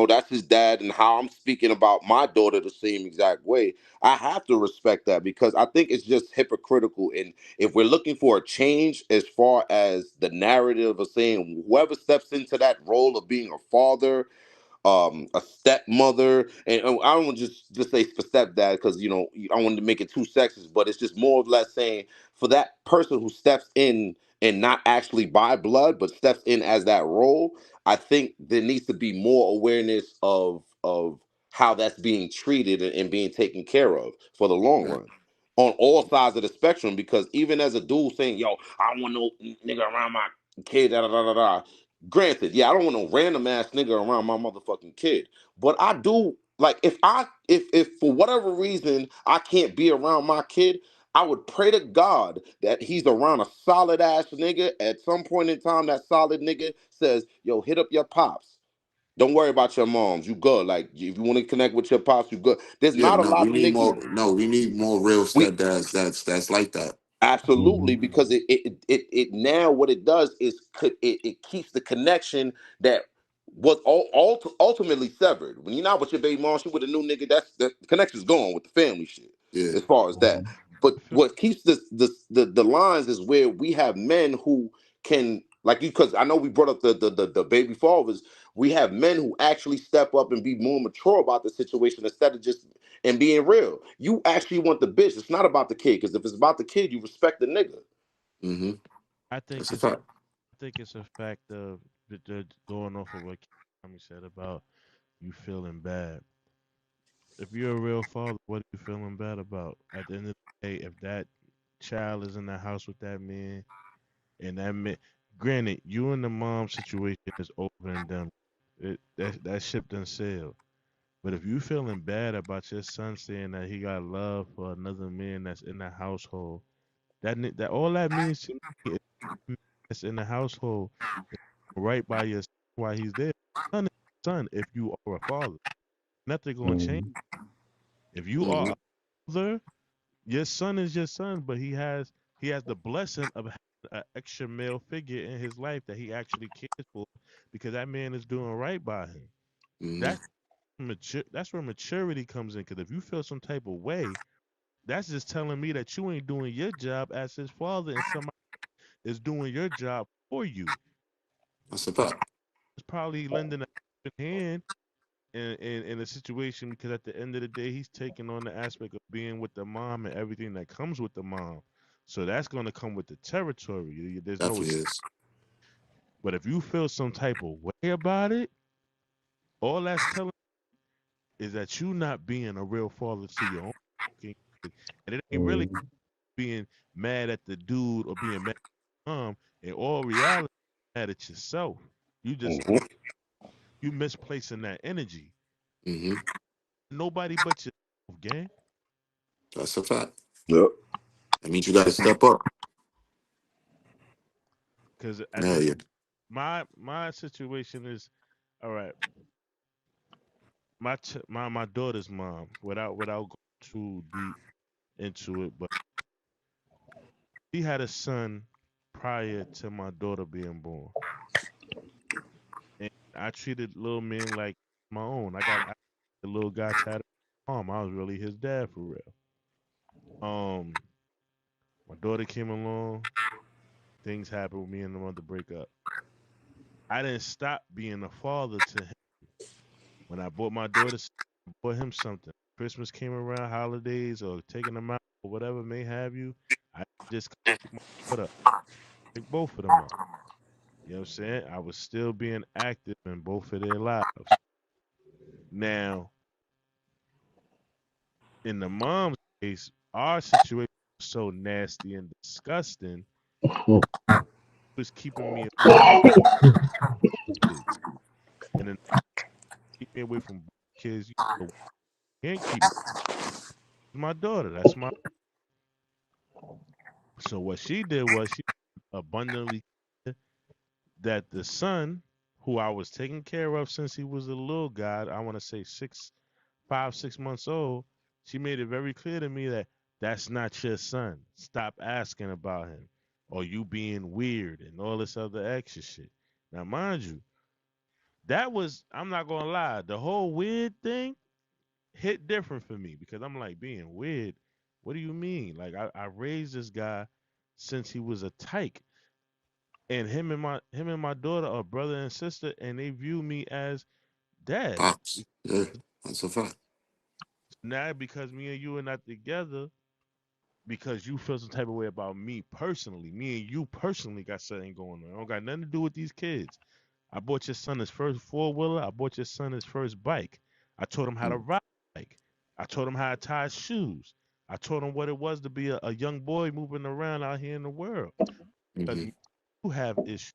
[SPEAKER 10] that's his dad, and how I'm speaking about my daughter the same exact way. I have to respect that, because I think it's just hypocritical. And if we're looking for a change as far as the narrative of saying whoever steps into that role of being a father, a stepmother, and I don't want to just say for stepdad, because I wanted to make it too sexist, but it's just more or less saying for that person who steps in and not actually by blood, but steps in as that role. I think there needs to be more awareness of how that's being treated and being taken care of for the long
[SPEAKER 5] Right.
[SPEAKER 10] run. On all sides of the spectrum, because even as a dude saying, "Yo, I don't want no nigga around my kid," da da da da da. Granted, yeah, I don't want no random ass nigga around my motherfucking kid. But I do, like, if for whatever reason I can't be around my kid, I would pray to God that he's around a solid ass nigga. At some point in time, that solid nigga says, "Yo, hit up your pops. Don't worry about your moms. You good. Like, if you want to connect with your pops, you good." There's
[SPEAKER 5] Yeah,
[SPEAKER 10] not a
[SPEAKER 5] no, we
[SPEAKER 10] lot of
[SPEAKER 5] need
[SPEAKER 10] niggas.
[SPEAKER 5] more. No, we need more real
[SPEAKER 10] We
[SPEAKER 5] stepdads. That's like that.
[SPEAKER 10] Absolutely,
[SPEAKER 6] Mm-hmm.
[SPEAKER 10] because it now what it does is it keeps the connection that was ultimately severed. When you're not with your baby mom, she with a new nigga. That's the connection's gone with the family shit.
[SPEAKER 5] Yeah.
[SPEAKER 10] As far as that, but
[SPEAKER 2] I feel
[SPEAKER 10] what keeps the lines is where we have men who can like you because I know we brought up the baby fathers. We have men who actually step up and be more mature about the situation instead of just and being real. You actually want the bitch. It's not about the kid because if it's about the kid, you respect the nigga.
[SPEAKER 5] Mm-hmm.
[SPEAKER 2] I think
[SPEAKER 5] That's a
[SPEAKER 2] it's
[SPEAKER 5] fact.
[SPEAKER 2] I think it's a fact of going off of what Tommy said about you feeling bad. If you're a real father, what are you feeling bad about? At the end of the day, if that child is in the house with that man, and that man, granted, you and the mom situation is over and done. That ship done sailed. But if you feeling bad about your son saying that he got love for another man that's in the household, that all that means to me is that's in the household right by your son while he's there. Son is son if you are a father. Nothing gonna change. If you are
[SPEAKER 5] Mm-hmm.
[SPEAKER 2] a father, your son is your son, but he has the blessing of having an extra male figure in his life that he actually cares for because that man is doing right by him.
[SPEAKER 5] Mm-hmm.
[SPEAKER 2] That's that's where maturity comes in. Because if you feel some type of way, that's just telling me that you ain't doing your job as his father, and somebody is doing your job for you.
[SPEAKER 5] That's a fact.
[SPEAKER 2] It's probably lending a helping hand in a situation because at the end of the day, he's taking on the aspect of being with the mom and everything that comes with the mom. So that's going to come with the territory. There's no,
[SPEAKER 5] Definitely is.
[SPEAKER 2] but if you feel some type of way about it, all that's telling is that you not being a real father to your own fucking kid. And it ain't really being mad at the dude or being mad at the mom. In all reality, you're mad at yourself. You just
[SPEAKER 10] Mhm.
[SPEAKER 2] you misplacing that energy.
[SPEAKER 5] Mm-hmm.
[SPEAKER 2] Nobody but yourself, gang.
[SPEAKER 5] That's a fact.
[SPEAKER 10] Yep.
[SPEAKER 5] That means you got to step up.
[SPEAKER 2] Because at
[SPEAKER 5] Yeah,
[SPEAKER 2] the
[SPEAKER 5] yeah.
[SPEAKER 2] my situation is all right. My daughter's mom, without going too deep into it, but she had a son prior to my daughter being born, and I treated little man like my own. The little guy tatted on my arm. I was really his dad for real. Um, my daughter came along. Things happened with me and the mother break up. I didn't stop being a father to him. When I bought my daughter, I bought him something. Christmas came around, holidays, or taking them out, or whatever may have you. I just pick my daughter up, pick both of them up. You know what I'm saying? I was still being active in both of their lives. Now, in the mom's case, our situation was so nasty and disgusting, it was keeping me away from kids. And then keep me away from kids, you can't keep my daughter. That's my so what she did was she abundantly clear that the son who I was taking care of since he was a little guy, I want to say 6 months old, she made it very clear to me that that's not your son. Stop asking about him or you being weird and all this other extra shit. Now, mind you, that was, I'm not going to lie, the whole weird thing hit different for me because I'm like, being weird. What do you mean? Like, I raised this guy since he was a tyke. And him and my daughter are brother and sister, and they view me as dad.
[SPEAKER 5] Pops. Yeah, that's a fact.
[SPEAKER 2] Now because me and you are not together, because you feel some type of way about me personally, me and you personally got something going on. I don't got nothing to do with these kids. I bought your son his first 4-wheeler. I bought your son his first bike. I taught him how to ride a bike. I taught him how to tie his shoes. I taught him what it was to be a young boy moving around out here in the world. Because
[SPEAKER 5] Mm-hmm.
[SPEAKER 2] you have issues.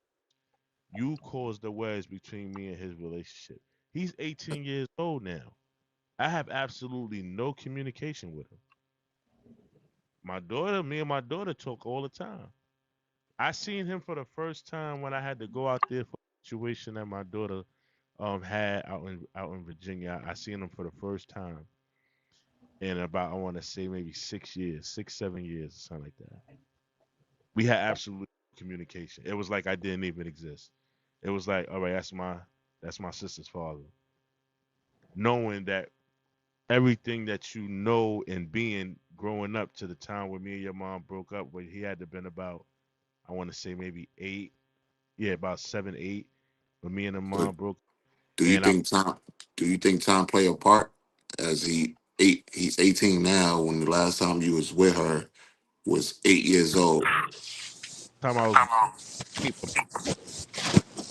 [SPEAKER 2] You caused the wedge between me and his relationship. He's 18 years old now. I have absolutely no communication with him. Me and my daughter talk all the time. I seen him for the first time when I had to go out there for a situation that my daughter had out in Virginia. I seen him for the first time in about I want to say maybe 6 years, 6 7 years or something like that. We had absolute communication. It was like I didn't even exist. It was like, all right, that's my That's my sister's father. Knowing that everything that you know and being growing up to the time when me and your mom broke up, where he had to been about, I want to say maybe 8, yeah, about 7, 8, when me and the
[SPEAKER 5] But
[SPEAKER 2] mom broke,
[SPEAKER 5] do you
[SPEAKER 2] and I,
[SPEAKER 5] think Tom? Do you think Tom play a part as he's 18 now? When the last time you was with her was 8 years old.
[SPEAKER 2] time I was 8,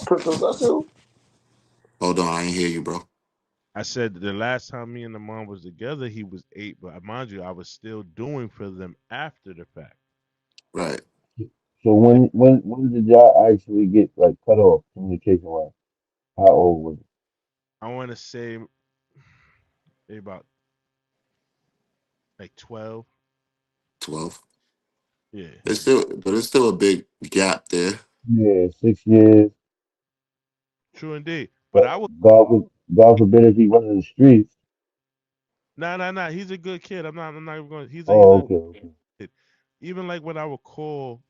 [SPEAKER 10] Princess, that's you.
[SPEAKER 5] Hold on, I ain't hear you, bro.
[SPEAKER 2] I said the last time me and the mom was together, he was 8, but mind you, I was still doing for them after the fact.
[SPEAKER 5] Right.
[SPEAKER 6] So when did y'all actually get like cut off communication wise? How old was it?
[SPEAKER 2] I want to say maybe about like 12.
[SPEAKER 5] 12.
[SPEAKER 2] Yeah,
[SPEAKER 5] It's still a big gap there.
[SPEAKER 6] Yeah, 6 years.
[SPEAKER 2] true indeed. But
[SPEAKER 6] But
[SPEAKER 2] I was
[SPEAKER 6] God forbid if he went in the streets.
[SPEAKER 2] nah, nah, nah. He's a good kid. I'm not even going. He's
[SPEAKER 6] Oh,
[SPEAKER 2] a
[SPEAKER 6] okay, okay.
[SPEAKER 2] kid. Even like when I would call,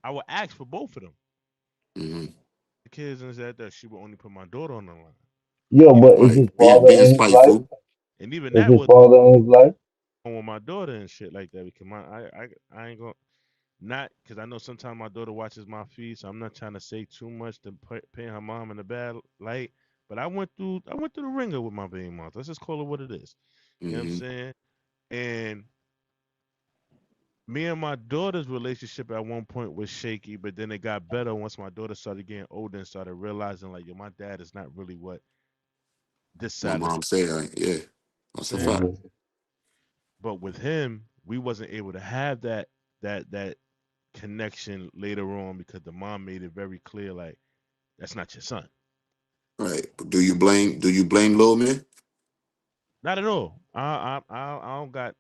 [SPEAKER 2] I would ask for both of them,
[SPEAKER 5] Hmm.
[SPEAKER 2] the kids, and said that she would only put my daughter on the line.
[SPEAKER 6] Yo,
[SPEAKER 2] Even
[SPEAKER 6] but is
[SPEAKER 5] Right.
[SPEAKER 6] his father
[SPEAKER 5] Being
[SPEAKER 6] in his life?
[SPEAKER 5] spiteful.
[SPEAKER 2] and even
[SPEAKER 6] Is
[SPEAKER 2] that
[SPEAKER 6] his
[SPEAKER 2] was
[SPEAKER 6] father in his life?
[SPEAKER 2] on with my daughter and shit like that because I ain't gonna not because I know sometimes my daughter watches my feed, so I'm not trying to say too much to paint her mom in a bad light. But I went through the ringer with my baby mom. Let's just call it what it is. You know what I'm
[SPEAKER 5] Hmm.
[SPEAKER 2] saying? And me and my daughter's relationship at one point was shaky, but then it got better once my daughter started getting older and started realizing like, yo, my dad is not really what this
[SPEAKER 5] My
[SPEAKER 2] side of the
[SPEAKER 5] mom say, yeah, that's a
[SPEAKER 2] saying.
[SPEAKER 5] fact.
[SPEAKER 6] Mm-hmm.
[SPEAKER 2] But with him, we wasn't able to have that connection later on because the mom made it very clear like that's not your son.
[SPEAKER 5] Right. But do you blame Lil Man?
[SPEAKER 2] Not at all. I don't got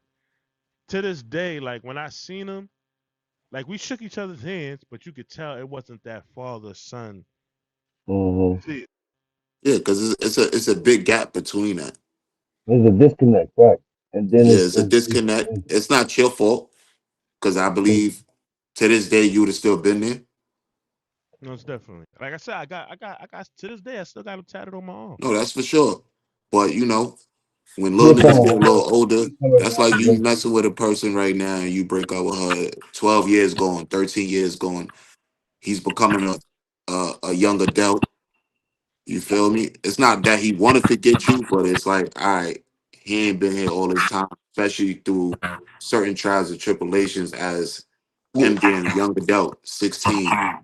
[SPEAKER 2] to this day. Like when I seen him, like we shook each other's hands, but you could tell it wasn't that father son.
[SPEAKER 6] Mm-hmm.
[SPEAKER 2] See,
[SPEAKER 5] Yeah, because it's a big gap between that.
[SPEAKER 6] There's a disconnect, right? And then
[SPEAKER 5] Yeah,
[SPEAKER 6] it's
[SPEAKER 5] it's a disconnect. It's not your fault because I
[SPEAKER 6] it's
[SPEAKER 5] believe to this day you would have still been there.
[SPEAKER 2] no, it's definitely like I said. I got to this day. I still got him tatted on my arm.
[SPEAKER 5] No, that's for sure. But when little
[SPEAKER 6] he'll come
[SPEAKER 5] niggas get a
[SPEAKER 6] around.
[SPEAKER 5] little older,
[SPEAKER 6] He'll come
[SPEAKER 5] that's
[SPEAKER 6] around
[SPEAKER 5] like you
[SPEAKER 6] eventually.
[SPEAKER 5] messing with a person right now and you break up with her. 12 years gone, 13 years gone. He's becoming a young adult. You feel me? It's not that he want to forget you, but it's like, all right, he ain't been here all this time, especially through certain trials and tribulations as
[SPEAKER 10] Yeah.
[SPEAKER 5] him being a young adult, 16,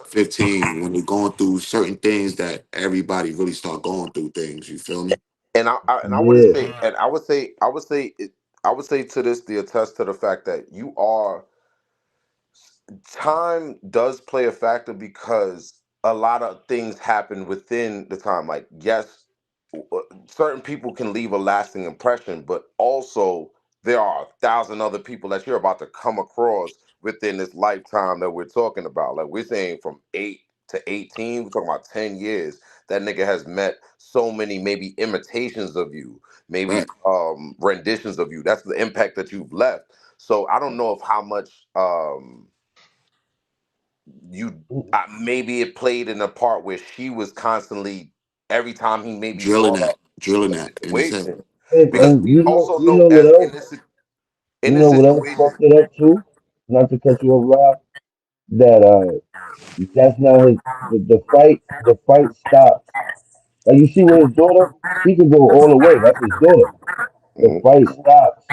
[SPEAKER 5] 15, when they're going through certain things that everybody really start going through things. You feel me?
[SPEAKER 10] And I would
[SPEAKER 6] Yeah.
[SPEAKER 10] say, I would say to this the attest to the fact that you are time does play a factor because a lot of things happen within the time. Like, yes, certain people can leave a lasting impression, but also there are 1,000 other people that you're about to come across within this lifetime that we're talking about. Like, we're saying from 8 to 18, we're talking about 10 years. That nigga has met so many maybe imitations of you, maybe
[SPEAKER 5] Right.
[SPEAKER 10] renditions of you. That's the impact that you've left. So I don't know of how much you maybe it played in a part where she was constantly every time he maybe brought up
[SPEAKER 5] Drilling
[SPEAKER 10] a
[SPEAKER 5] that in his head.
[SPEAKER 10] situation,
[SPEAKER 5] Right.
[SPEAKER 10] because
[SPEAKER 6] And
[SPEAKER 10] we also
[SPEAKER 6] you
[SPEAKER 10] know
[SPEAKER 6] know what
[SPEAKER 10] that
[SPEAKER 6] else?
[SPEAKER 10] in
[SPEAKER 6] You
[SPEAKER 10] this
[SPEAKER 6] know what else
[SPEAKER 10] situation.
[SPEAKER 6] fucked it up too? Not to cut you off, Rob. That that's not his. The fight stops. Like you see with his daughter, he can go all the way. That's his daughter. The
[SPEAKER 10] Mhm.
[SPEAKER 6] fight stops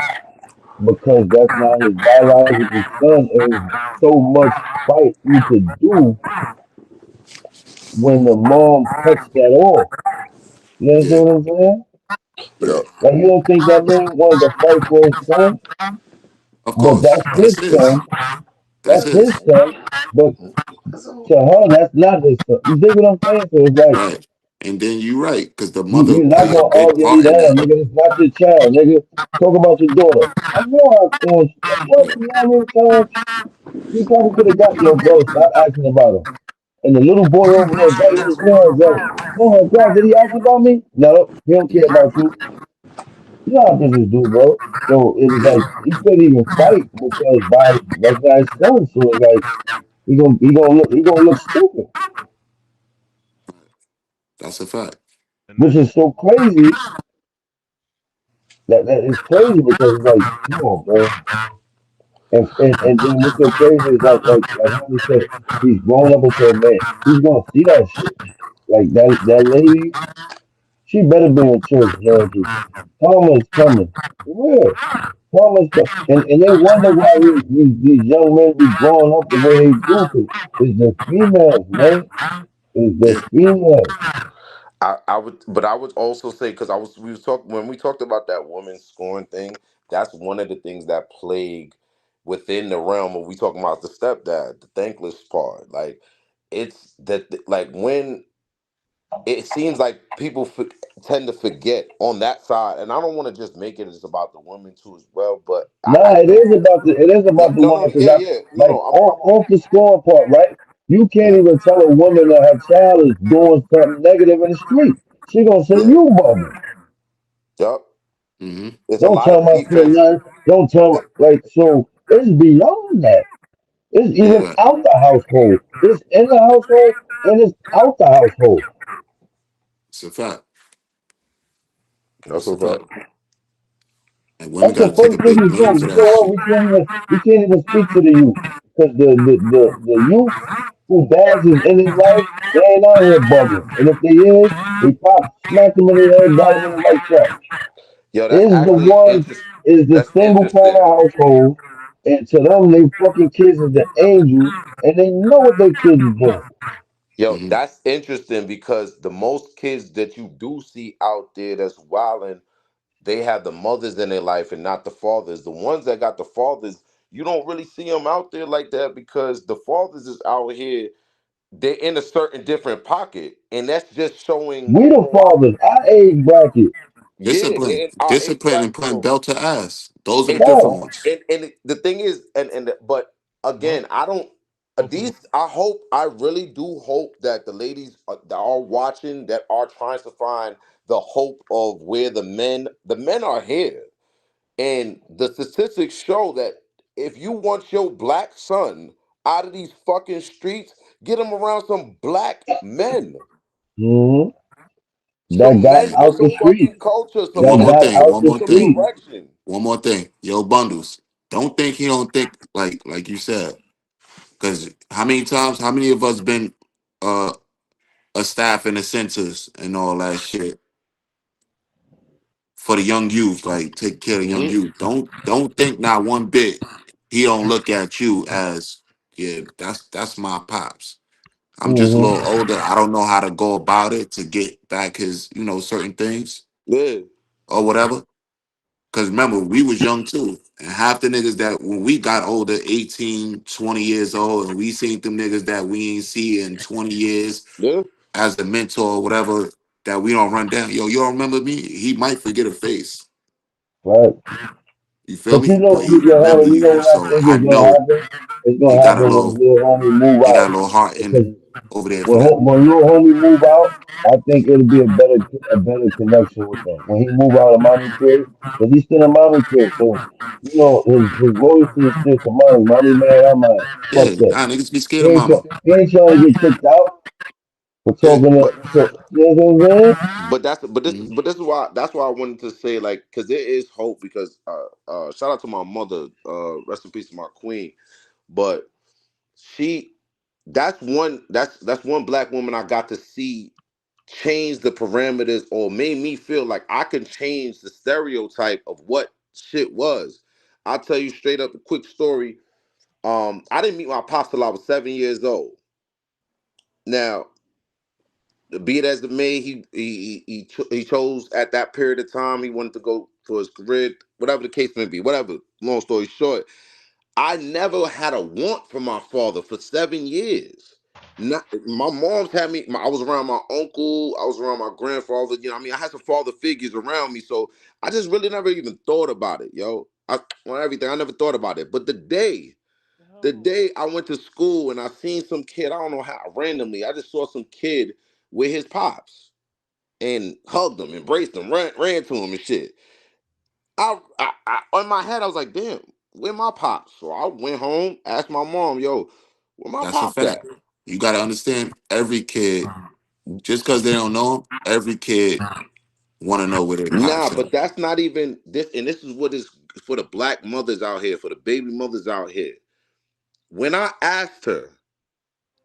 [SPEAKER 6] because that's not his biological son. It was so much fight he could do when the mom cuts that off. You
[SPEAKER 5] Yeah.
[SPEAKER 6] understand what I'm saying?
[SPEAKER 5] Yeah.
[SPEAKER 10] Yeah.
[SPEAKER 6] Like you don't think that man wanted to fight for his son,
[SPEAKER 5] Of
[SPEAKER 6] but
[SPEAKER 5] course.
[SPEAKER 6] that's
[SPEAKER 5] That's
[SPEAKER 6] his
[SPEAKER 5] his.
[SPEAKER 6] son.
[SPEAKER 5] That's
[SPEAKER 6] That's his
[SPEAKER 5] his.
[SPEAKER 6] son. But to her, that's not his son. You dig what I'm saying? So it's like
[SPEAKER 5] Right. And then you're right, because the
[SPEAKER 6] you,
[SPEAKER 5] mother
[SPEAKER 6] you're not
[SPEAKER 5] played a
[SPEAKER 6] gonna
[SPEAKER 5] big
[SPEAKER 6] argue me
[SPEAKER 5] part in
[SPEAKER 6] down,
[SPEAKER 5] that.
[SPEAKER 6] nigga. It's not your child, nigga. Talk about your daughter. I know I what
[SPEAKER 5] Right.
[SPEAKER 6] you know how many times you probably could have got your bro. Stop asking about him. And the little boy over there biting his nails like, oh my god, did he ask about me? No, he don't care about you. You know how bitches do, bro. So it was
[SPEAKER 5] Yeah.
[SPEAKER 6] like he couldn't even fight because by that's not his son. So it's like he gonna look stupid.
[SPEAKER 5] That's a fact.
[SPEAKER 2] And
[SPEAKER 6] which
[SPEAKER 2] that's
[SPEAKER 6] is so crazy. That is crazy because it's like, come on, bro. And then what's so crazy is like Homie said, he's grown up into a man. He's gonna see that shit. Like that lady, she better be in church hearing people. Karma's coming. For real. Karma's coming. And they wonder why these young men be growing up the way they do. Cause it's the females, man. It's the
[SPEAKER 5] Yeah.
[SPEAKER 6] females.
[SPEAKER 10] I would also say because we was talking when we talked about that woman scoring thing. That's one of the things that plague within the realm of we talking about the stepdad, the thankless part. Like it's that like when it seems like people tend to forget on that side, and I don't want to just make it as about the women too as well. But I
[SPEAKER 6] Nah,
[SPEAKER 10] think
[SPEAKER 6] it is about the
[SPEAKER 10] no, no,
[SPEAKER 6] woman because
[SPEAKER 10] yeah,
[SPEAKER 6] I
[SPEAKER 10] yeah, no,
[SPEAKER 6] like
[SPEAKER 10] no.
[SPEAKER 6] off the scoring part, right? You can't even tell a woman that her child is doing something negative in the street. She gonna say
[SPEAKER 10] Yeah,
[SPEAKER 6] you bugging.
[SPEAKER 10] yep.
[SPEAKER 5] Hmm.
[SPEAKER 10] It's a
[SPEAKER 6] Don't
[SPEAKER 10] lot
[SPEAKER 6] tell
[SPEAKER 10] of
[SPEAKER 6] my son
[SPEAKER 10] defense.
[SPEAKER 6] nothing. Don't tell like so. It's beyond that. It's
[SPEAKER 5] That's a
[SPEAKER 6] even
[SPEAKER 10] Yeah,
[SPEAKER 5] fact.
[SPEAKER 6] out the household. It's in the household and it's out the household.
[SPEAKER 5] It's a fact.
[SPEAKER 10] that's
[SPEAKER 5] It's a
[SPEAKER 10] a
[SPEAKER 5] fact.
[SPEAKER 10] fact.
[SPEAKER 5] And women
[SPEAKER 6] That's
[SPEAKER 5] got
[SPEAKER 6] the
[SPEAKER 5] to take a
[SPEAKER 6] first thing
[SPEAKER 5] big
[SPEAKER 6] you
[SPEAKER 5] blame
[SPEAKER 6] do.
[SPEAKER 5] for
[SPEAKER 6] You
[SPEAKER 5] that
[SPEAKER 6] know what?
[SPEAKER 5] shit.
[SPEAKER 6] We can't even speak to the youth because the youth who dads is in his life, they ain't out here bugging. And if they is, they pop smack them in the head, got them in the right track.
[SPEAKER 10] Yo, that's
[SPEAKER 6] Is the
[SPEAKER 10] actually
[SPEAKER 6] ones
[SPEAKER 10] interesting.
[SPEAKER 6] is the
[SPEAKER 10] That's
[SPEAKER 6] single parent
[SPEAKER 10] interesting.
[SPEAKER 6] household, and to them they fucking kids is the angels, and they know what their kids is doing.
[SPEAKER 10] Yo,
[SPEAKER 5] Hmm.
[SPEAKER 10] that's interesting because the most kids that you do see out there that's wilding, they have the mothers in their life and not the fathers. The ones that got the fathers, you don't really see them out there like that because the fathers is out here. They're in a certain different pocket, and that's just showing.
[SPEAKER 6] We the fathers, our age bracket,
[SPEAKER 10] Yeah,
[SPEAKER 5] Discipline.
[SPEAKER 10] they're in our age
[SPEAKER 5] Discipline and
[SPEAKER 10] bracket.
[SPEAKER 5] putting
[SPEAKER 10] So
[SPEAKER 5] belt to ass. Those are the
[SPEAKER 10] and
[SPEAKER 5] different
[SPEAKER 6] facts.
[SPEAKER 5] ones.
[SPEAKER 10] the thing is, but again, I don't. These, I hope, I really do hope that the ladies that are watching, that are trying to find the hope of where the men are here, and the statistics show that if you want your black son out of these fucking streets, get him around some black men,
[SPEAKER 6] hmm That
[SPEAKER 10] some
[SPEAKER 6] got
[SPEAKER 10] men
[SPEAKER 5] And
[SPEAKER 10] with
[SPEAKER 6] out the
[SPEAKER 10] some
[SPEAKER 6] streets.
[SPEAKER 10] fucking culture,
[SPEAKER 5] and
[SPEAKER 10] some
[SPEAKER 5] one
[SPEAKER 6] That
[SPEAKER 5] more
[SPEAKER 10] men
[SPEAKER 6] got
[SPEAKER 5] thing.
[SPEAKER 6] out
[SPEAKER 5] One
[SPEAKER 6] the
[SPEAKER 10] with
[SPEAKER 5] more
[SPEAKER 10] some
[SPEAKER 5] thing.
[SPEAKER 6] streets.
[SPEAKER 10] direction.
[SPEAKER 5] One more thing. Yo, bundles. Don't think he don't think like you said. Because how many times? How many of us been uh a staff in the centers and all that shit for the young youth? Like take care of the young
[SPEAKER 10] Hmm.
[SPEAKER 5] youth. Don't think not one bit. He don't look at you as yeah. That's my pops. I'm just a
[SPEAKER 6] hmm
[SPEAKER 5] little older. I don't know how to go about it to get back his, certain things
[SPEAKER 10] Yeah,
[SPEAKER 5] or whatever. Cause remember, we was young too. And half the niggas that when we got older, 18, 20 years old, and we seen them niggas that we ain't see in 20 years
[SPEAKER 10] yeah,
[SPEAKER 5] as a mentor or whatever, that we don't run down. Yo, you don't remember me? He might forget a face.
[SPEAKER 6] Right.
[SPEAKER 5] You feel
[SPEAKER 6] But
[SPEAKER 5] me? But he
[SPEAKER 6] your
[SPEAKER 5] remember
[SPEAKER 6] homie, you know
[SPEAKER 5] you.
[SPEAKER 6] what I
[SPEAKER 5] So
[SPEAKER 6] think
[SPEAKER 5] I
[SPEAKER 6] is gonna
[SPEAKER 5] know
[SPEAKER 6] happen? It's
[SPEAKER 5] he
[SPEAKER 6] gonna
[SPEAKER 5] got a
[SPEAKER 6] happen when
[SPEAKER 5] little
[SPEAKER 6] little homie move
[SPEAKER 5] he got
[SPEAKER 6] out.
[SPEAKER 5] a little heart
[SPEAKER 6] Because
[SPEAKER 5] in over there for that.
[SPEAKER 6] when little homie move out, I think it'll be a better connection with them. When he move out of mommy crib, because he's still in mommy crib, so his loyalty is still to mommy. Mommy mad, I'm mad.
[SPEAKER 5] Yeah,
[SPEAKER 6] Fuck that.
[SPEAKER 5] nah, niggas be
[SPEAKER 6] He
[SPEAKER 5] scared of
[SPEAKER 6] ain't,
[SPEAKER 5] mama.
[SPEAKER 6] he ain't trying to get kicked out for
[SPEAKER 5] Yeah.
[SPEAKER 6] talking to,
[SPEAKER 10] but
[SPEAKER 6] you know what I'm saying?
[SPEAKER 5] Mhm.
[SPEAKER 10] but this is why that's why I wanted to say like because there is hope because shout out to my mother, rest in peace to my queen, but she that's one black woman I got to see change the parameters or made me feel like I can change the stereotype of what shit was. I'll tell you straight up a quick story. I didn't meet my pops till I was 7 years old. Now, be it as it may, he chose at that period of time he wanted to go for his career, whatever the case may be. Whatever. Long story short, I never had a want for my father for 7 years. Not, my mom's had me. I was around my uncle. I was around my grandfather. You know, what I mean, I had some father figures around me, so I just really never even thought about it, yo. On everything, I never thought about it. But the day I went to school and I seen some kid, I don't know how randomly, I just saw some kid with his pops and hugged him, embraced him, ran to him and shit. On my head, I was like, damn, where my pops? So I went home, asked my mom, yo, where my
[SPEAKER 5] That's a
[SPEAKER 10] pops at?
[SPEAKER 5] fact. You gotta understand every kid. Just because they don't know him, every kid want to know where their
[SPEAKER 10] Nah,
[SPEAKER 5] pops at.
[SPEAKER 10] but that's not even this, and this is what is for the black mothers out here, for the baby mothers out here. When I asked her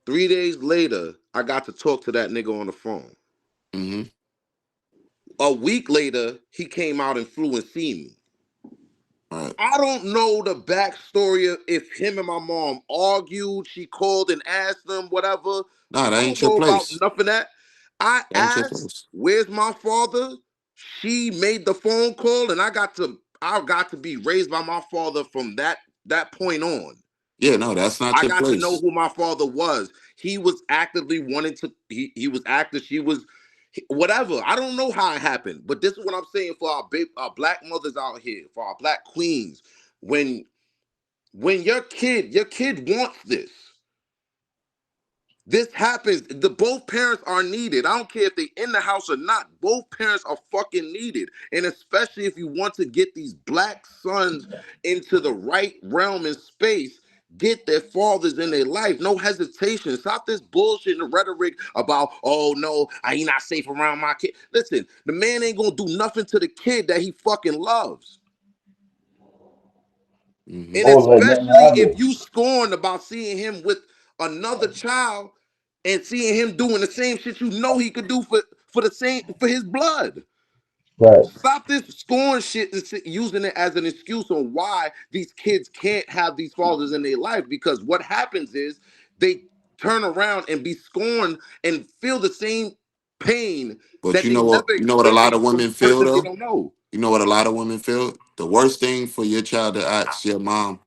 [SPEAKER 10] 3 days later, I got to talk to that nigga on the phone.
[SPEAKER 5] Mm-hmm.
[SPEAKER 10] A week later, he came out and flew and seen me.
[SPEAKER 5] Right.
[SPEAKER 10] I don't know the backstory of if him and my mom argued, she called and asked them, whatever.
[SPEAKER 5] Nah, that
[SPEAKER 10] I
[SPEAKER 5] ain't
[SPEAKER 10] don't
[SPEAKER 5] your
[SPEAKER 10] know about
[SPEAKER 5] place.
[SPEAKER 10] nothing of that. I
[SPEAKER 5] That ain't your
[SPEAKER 10] asked,
[SPEAKER 5] place.
[SPEAKER 10] where's my father? She made the phone call and I got to be raised by my father from that point on.
[SPEAKER 5] Yeah, no, that's not
[SPEAKER 10] I
[SPEAKER 5] your
[SPEAKER 10] got to know
[SPEAKER 5] place.
[SPEAKER 10] who my father was. He was actively wanting to. He was active. She was whatever. I don't know how it happened, but this is what I'm saying for our black mothers out here, for our black queens. When your kid wants this. This happens. The both parents are needed. I don't care if they in the house or not. Both parents are fucking needed. And especially if you want to get these black sons into the right realm and space, get their fathers in their life. No hesitation. Stop this bullshit and rhetoric about, oh no, I ain't not safe around my kid. Listen, the man ain't gonna do nothing to the kid that he fucking loves.
[SPEAKER 5] Mm-hmm.
[SPEAKER 10] And
[SPEAKER 6] Won't let nothing
[SPEAKER 10] especially if
[SPEAKER 6] happen.
[SPEAKER 10] you scorn about seeing him with another child and seeing him doing the same shit you know he could do for the same for his blood.
[SPEAKER 6] Right.
[SPEAKER 10] Stop this scorn shit and using it as an excuse on why these kids can't have these fathers in their life. Because what happens is they turn around and be scorned and feel the same pain
[SPEAKER 5] But
[SPEAKER 10] that
[SPEAKER 5] you
[SPEAKER 10] they
[SPEAKER 5] know what?
[SPEAKER 10] never
[SPEAKER 5] You know what a lot of
[SPEAKER 10] experienced from
[SPEAKER 5] women
[SPEAKER 10] the
[SPEAKER 5] feel
[SPEAKER 10] person they
[SPEAKER 5] though.
[SPEAKER 10] don't know.
[SPEAKER 5] You know what a lot of women feel. The worst thing for your child to ask your mom,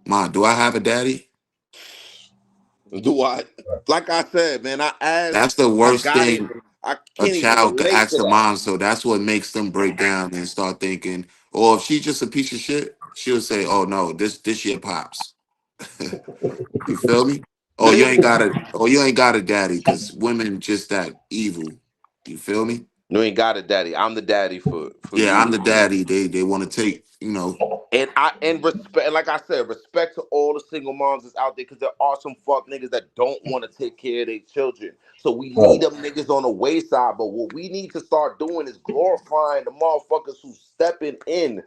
[SPEAKER 5] "Mom, do I have a daddy?"
[SPEAKER 10] Do I? Like I said, man, I asked,
[SPEAKER 5] That's the
[SPEAKER 10] I
[SPEAKER 5] worst
[SPEAKER 10] got it.
[SPEAKER 5] thing
[SPEAKER 10] I
[SPEAKER 5] a
[SPEAKER 10] can't even
[SPEAKER 5] child could
[SPEAKER 10] relate
[SPEAKER 5] ask
[SPEAKER 10] to
[SPEAKER 5] the
[SPEAKER 10] that.
[SPEAKER 5] mom. So that's what makes them break down and start thinking, or if she's just a piece of shit, she'll say, "Oh no, this your pops." You feel me? Oh, you ain't
[SPEAKER 10] Mhm.
[SPEAKER 5] got a oh you ain't got a daddy because women just that evil. You feel me?
[SPEAKER 10] You ain't got it, daddy. I'm the daddy for
[SPEAKER 5] Yeah, I'm
[SPEAKER 10] you.
[SPEAKER 5] the daddy. They want to take,
[SPEAKER 10] And respect, and like I said, respect to all the single moms that's out there, because there are some fuck niggas that don't want to take care of their children. So we need
[SPEAKER 6] Right.
[SPEAKER 10] them niggas on the wayside. But what we need to start doing is glorifying the motherfuckers who stepping in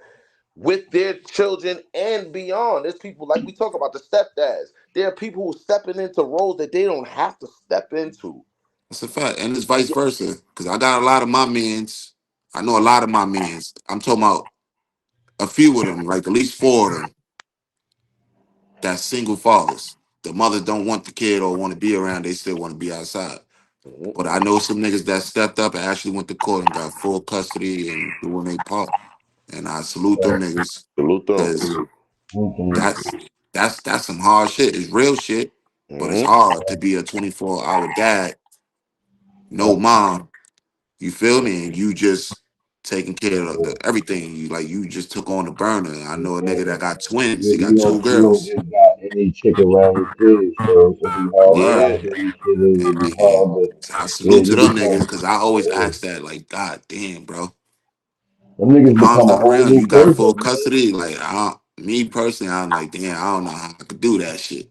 [SPEAKER 10] with their children and beyond. There's people like we talk about the stepdads. There are people who stepping into roles that they don't have to step into.
[SPEAKER 5] that's a fact. And it's vice versa. Cause I got a lot of my mans. I know a lot of my mans. I'm talking about a few of them, like at least four of them, that's single fathers. The mothers don't want the kid or want to be around, they still want to be outside.
[SPEAKER 10] Mhm.
[SPEAKER 5] But I know some niggas that stepped up and actually went to court and got full custody and doing their part. And I salute them
[SPEAKER 6] Right.
[SPEAKER 5] niggas.
[SPEAKER 10] Salute them.
[SPEAKER 5] Cause
[SPEAKER 6] Mm-hmm.
[SPEAKER 5] that's that's some hard shit. It's real shit, but it's
[SPEAKER 10] Mhm.
[SPEAKER 5] hard to be a 24-hour dad, no
[SPEAKER 6] Right.
[SPEAKER 5] mom. You feel me? And you just taking care of everything. You just took on the burner. I know a nigga that got twins. He got two
[SPEAKER 6] You don't
[SPEAKER 5] girls.
[SPEAKER 6] just got any chick around his kids, so it's gonna be hard to
[SPEAKER 5] Word.
[SPEAKER 10] Yeah.
[SPEAKER 6] babysit kids. It'll be
[SPEAKER 5] And
[SPEAKER 6] hard, but
[SPEAKER 5] I
[SPEAKER 6] yeah,
[SPEAKER 5] salute to
[SPEAKER 6] you
[SPEAKER 5] them niggas
[SPEAKER 6] become
[SPEAKER 5] because I always
[SPEAKER 6] yeah.
[SPEAKER 5] ask that. Like, God damn, bro.
[SPEAKER 6] Them niggas
[SPEAKER 5] Mom's
[SPEAKER 6] become a
[SPEAKER 5] not
[SPEAKER 6] whole
[SPEAKER 5] around.
[SPEAKER 6] new
[SPEAKER 5] You got full
[SPEAKER 6] person, man.
[SPEAKER 5] custody. Like, me personally, I'm like, damn. I don't know how I could do that shit.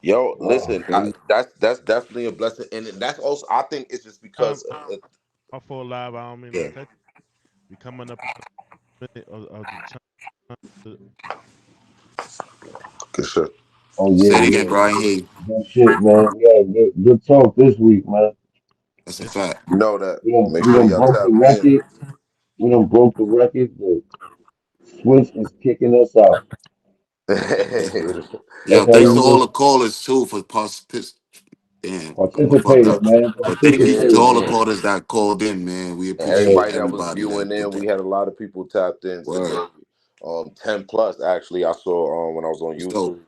[SPEAKER 10] Yo,
[SPEAKER 6] Wow,
[SPEAKER 10] listen,
[SPEAKER 6] okay.
[SPEAKER 10] that's definitely a blessing, and that's also I think it's just because
[SPEAKER 2] My full live. I don't mean to
[SPEAKER 10] yeah,
[SPEAKER 2] cut. We coming up on a minute of the time. To,
[SPEAKER 10] good shit.
[SPEAKER 6] Oh
[SPEAKER 5] Say
[SPEAKER 6] yeah,
[SPEAKER 5] it again,
[SPEAKER 6] yeah.
[SPEAKER 5] bro. I ain't hear you.
[SPEAKER 6] Good shit, man. We had a good talk this week, man.
[SPEAKER 5] That's a
[SPEAKER 2] yeah,
[SPEAKER 5] fact.
[SPEAKER 10] You know that. Make
[SPEAKER 6] We
[SPEAKER 10] sure
[SPEAKER 6] done
[SPEAKER 10] y'all
[SPEAKER 6] broke the
[SPEAKER 10] tap in.
[SPEAKER 6] record. We done broke the record. The Switch is kicking us out.
[SPEAKER 5] Yo,
[SPEAKER 6] That's how
[SPEAKER 5] thanks to
[SPEAKER 6] you
[SPEAKER 10] Yo,
[SPEAKER 5] all the
[SPEAKER 6] know.
[SPEAKER 5] callers too for participating. Damn, I'm a fucked
[SPEAKER 6] Participating,
[SPEAKER 5] up.
[SPEAKER 6] man.
[SPEAKER 5] But thank you to
[SPEAKER 6] Participating,
[SPEAKER 5] all the
[SPEAKER 10] yeah,
[SPEAKER 6] man.
[SPEAKER 5] callers that called in, man. We
[SPEAKER 10] and
[SPEAKER 6] Yeah.
[SPEAKER 5] appreciate
[SPEAKER 10] everybody that was
[SPEAKER 5] everybody
[SPEAKER 10] viewing
[SPEAKER 5] that did
[SPEAKER 10] in, we
[SPEAKER 5] that.
[SPEAKER 10] had a lot of people tapped in
[SPEAKER 5] Word.
[SPEAKER 10] today. 10 plus actually. I saw when I was on
[SPEAKER 5] It's dope.
[SPEAKER 10] YouTube.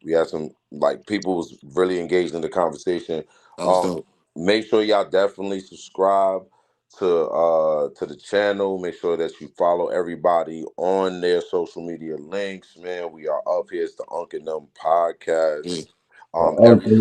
[SPEAKER 10] We had some like people was really engaged in the conversation.
[SPEAKER 5] That was
[SPEAKER 10] Um,
[SPEAKER 5] dope.
[SPEAKER 10] make sure y'all definitely subscribe to the channel. Make sure that you follow everybody on their social media links. Man, we are up here. It's the Unk and Them
[SPEAKER 5] Yeah.
[SPEAKER 10] podcast.
[SPEAKER 6] The
[SPEAKER 10] Every
[SPEAKER 6] Uncle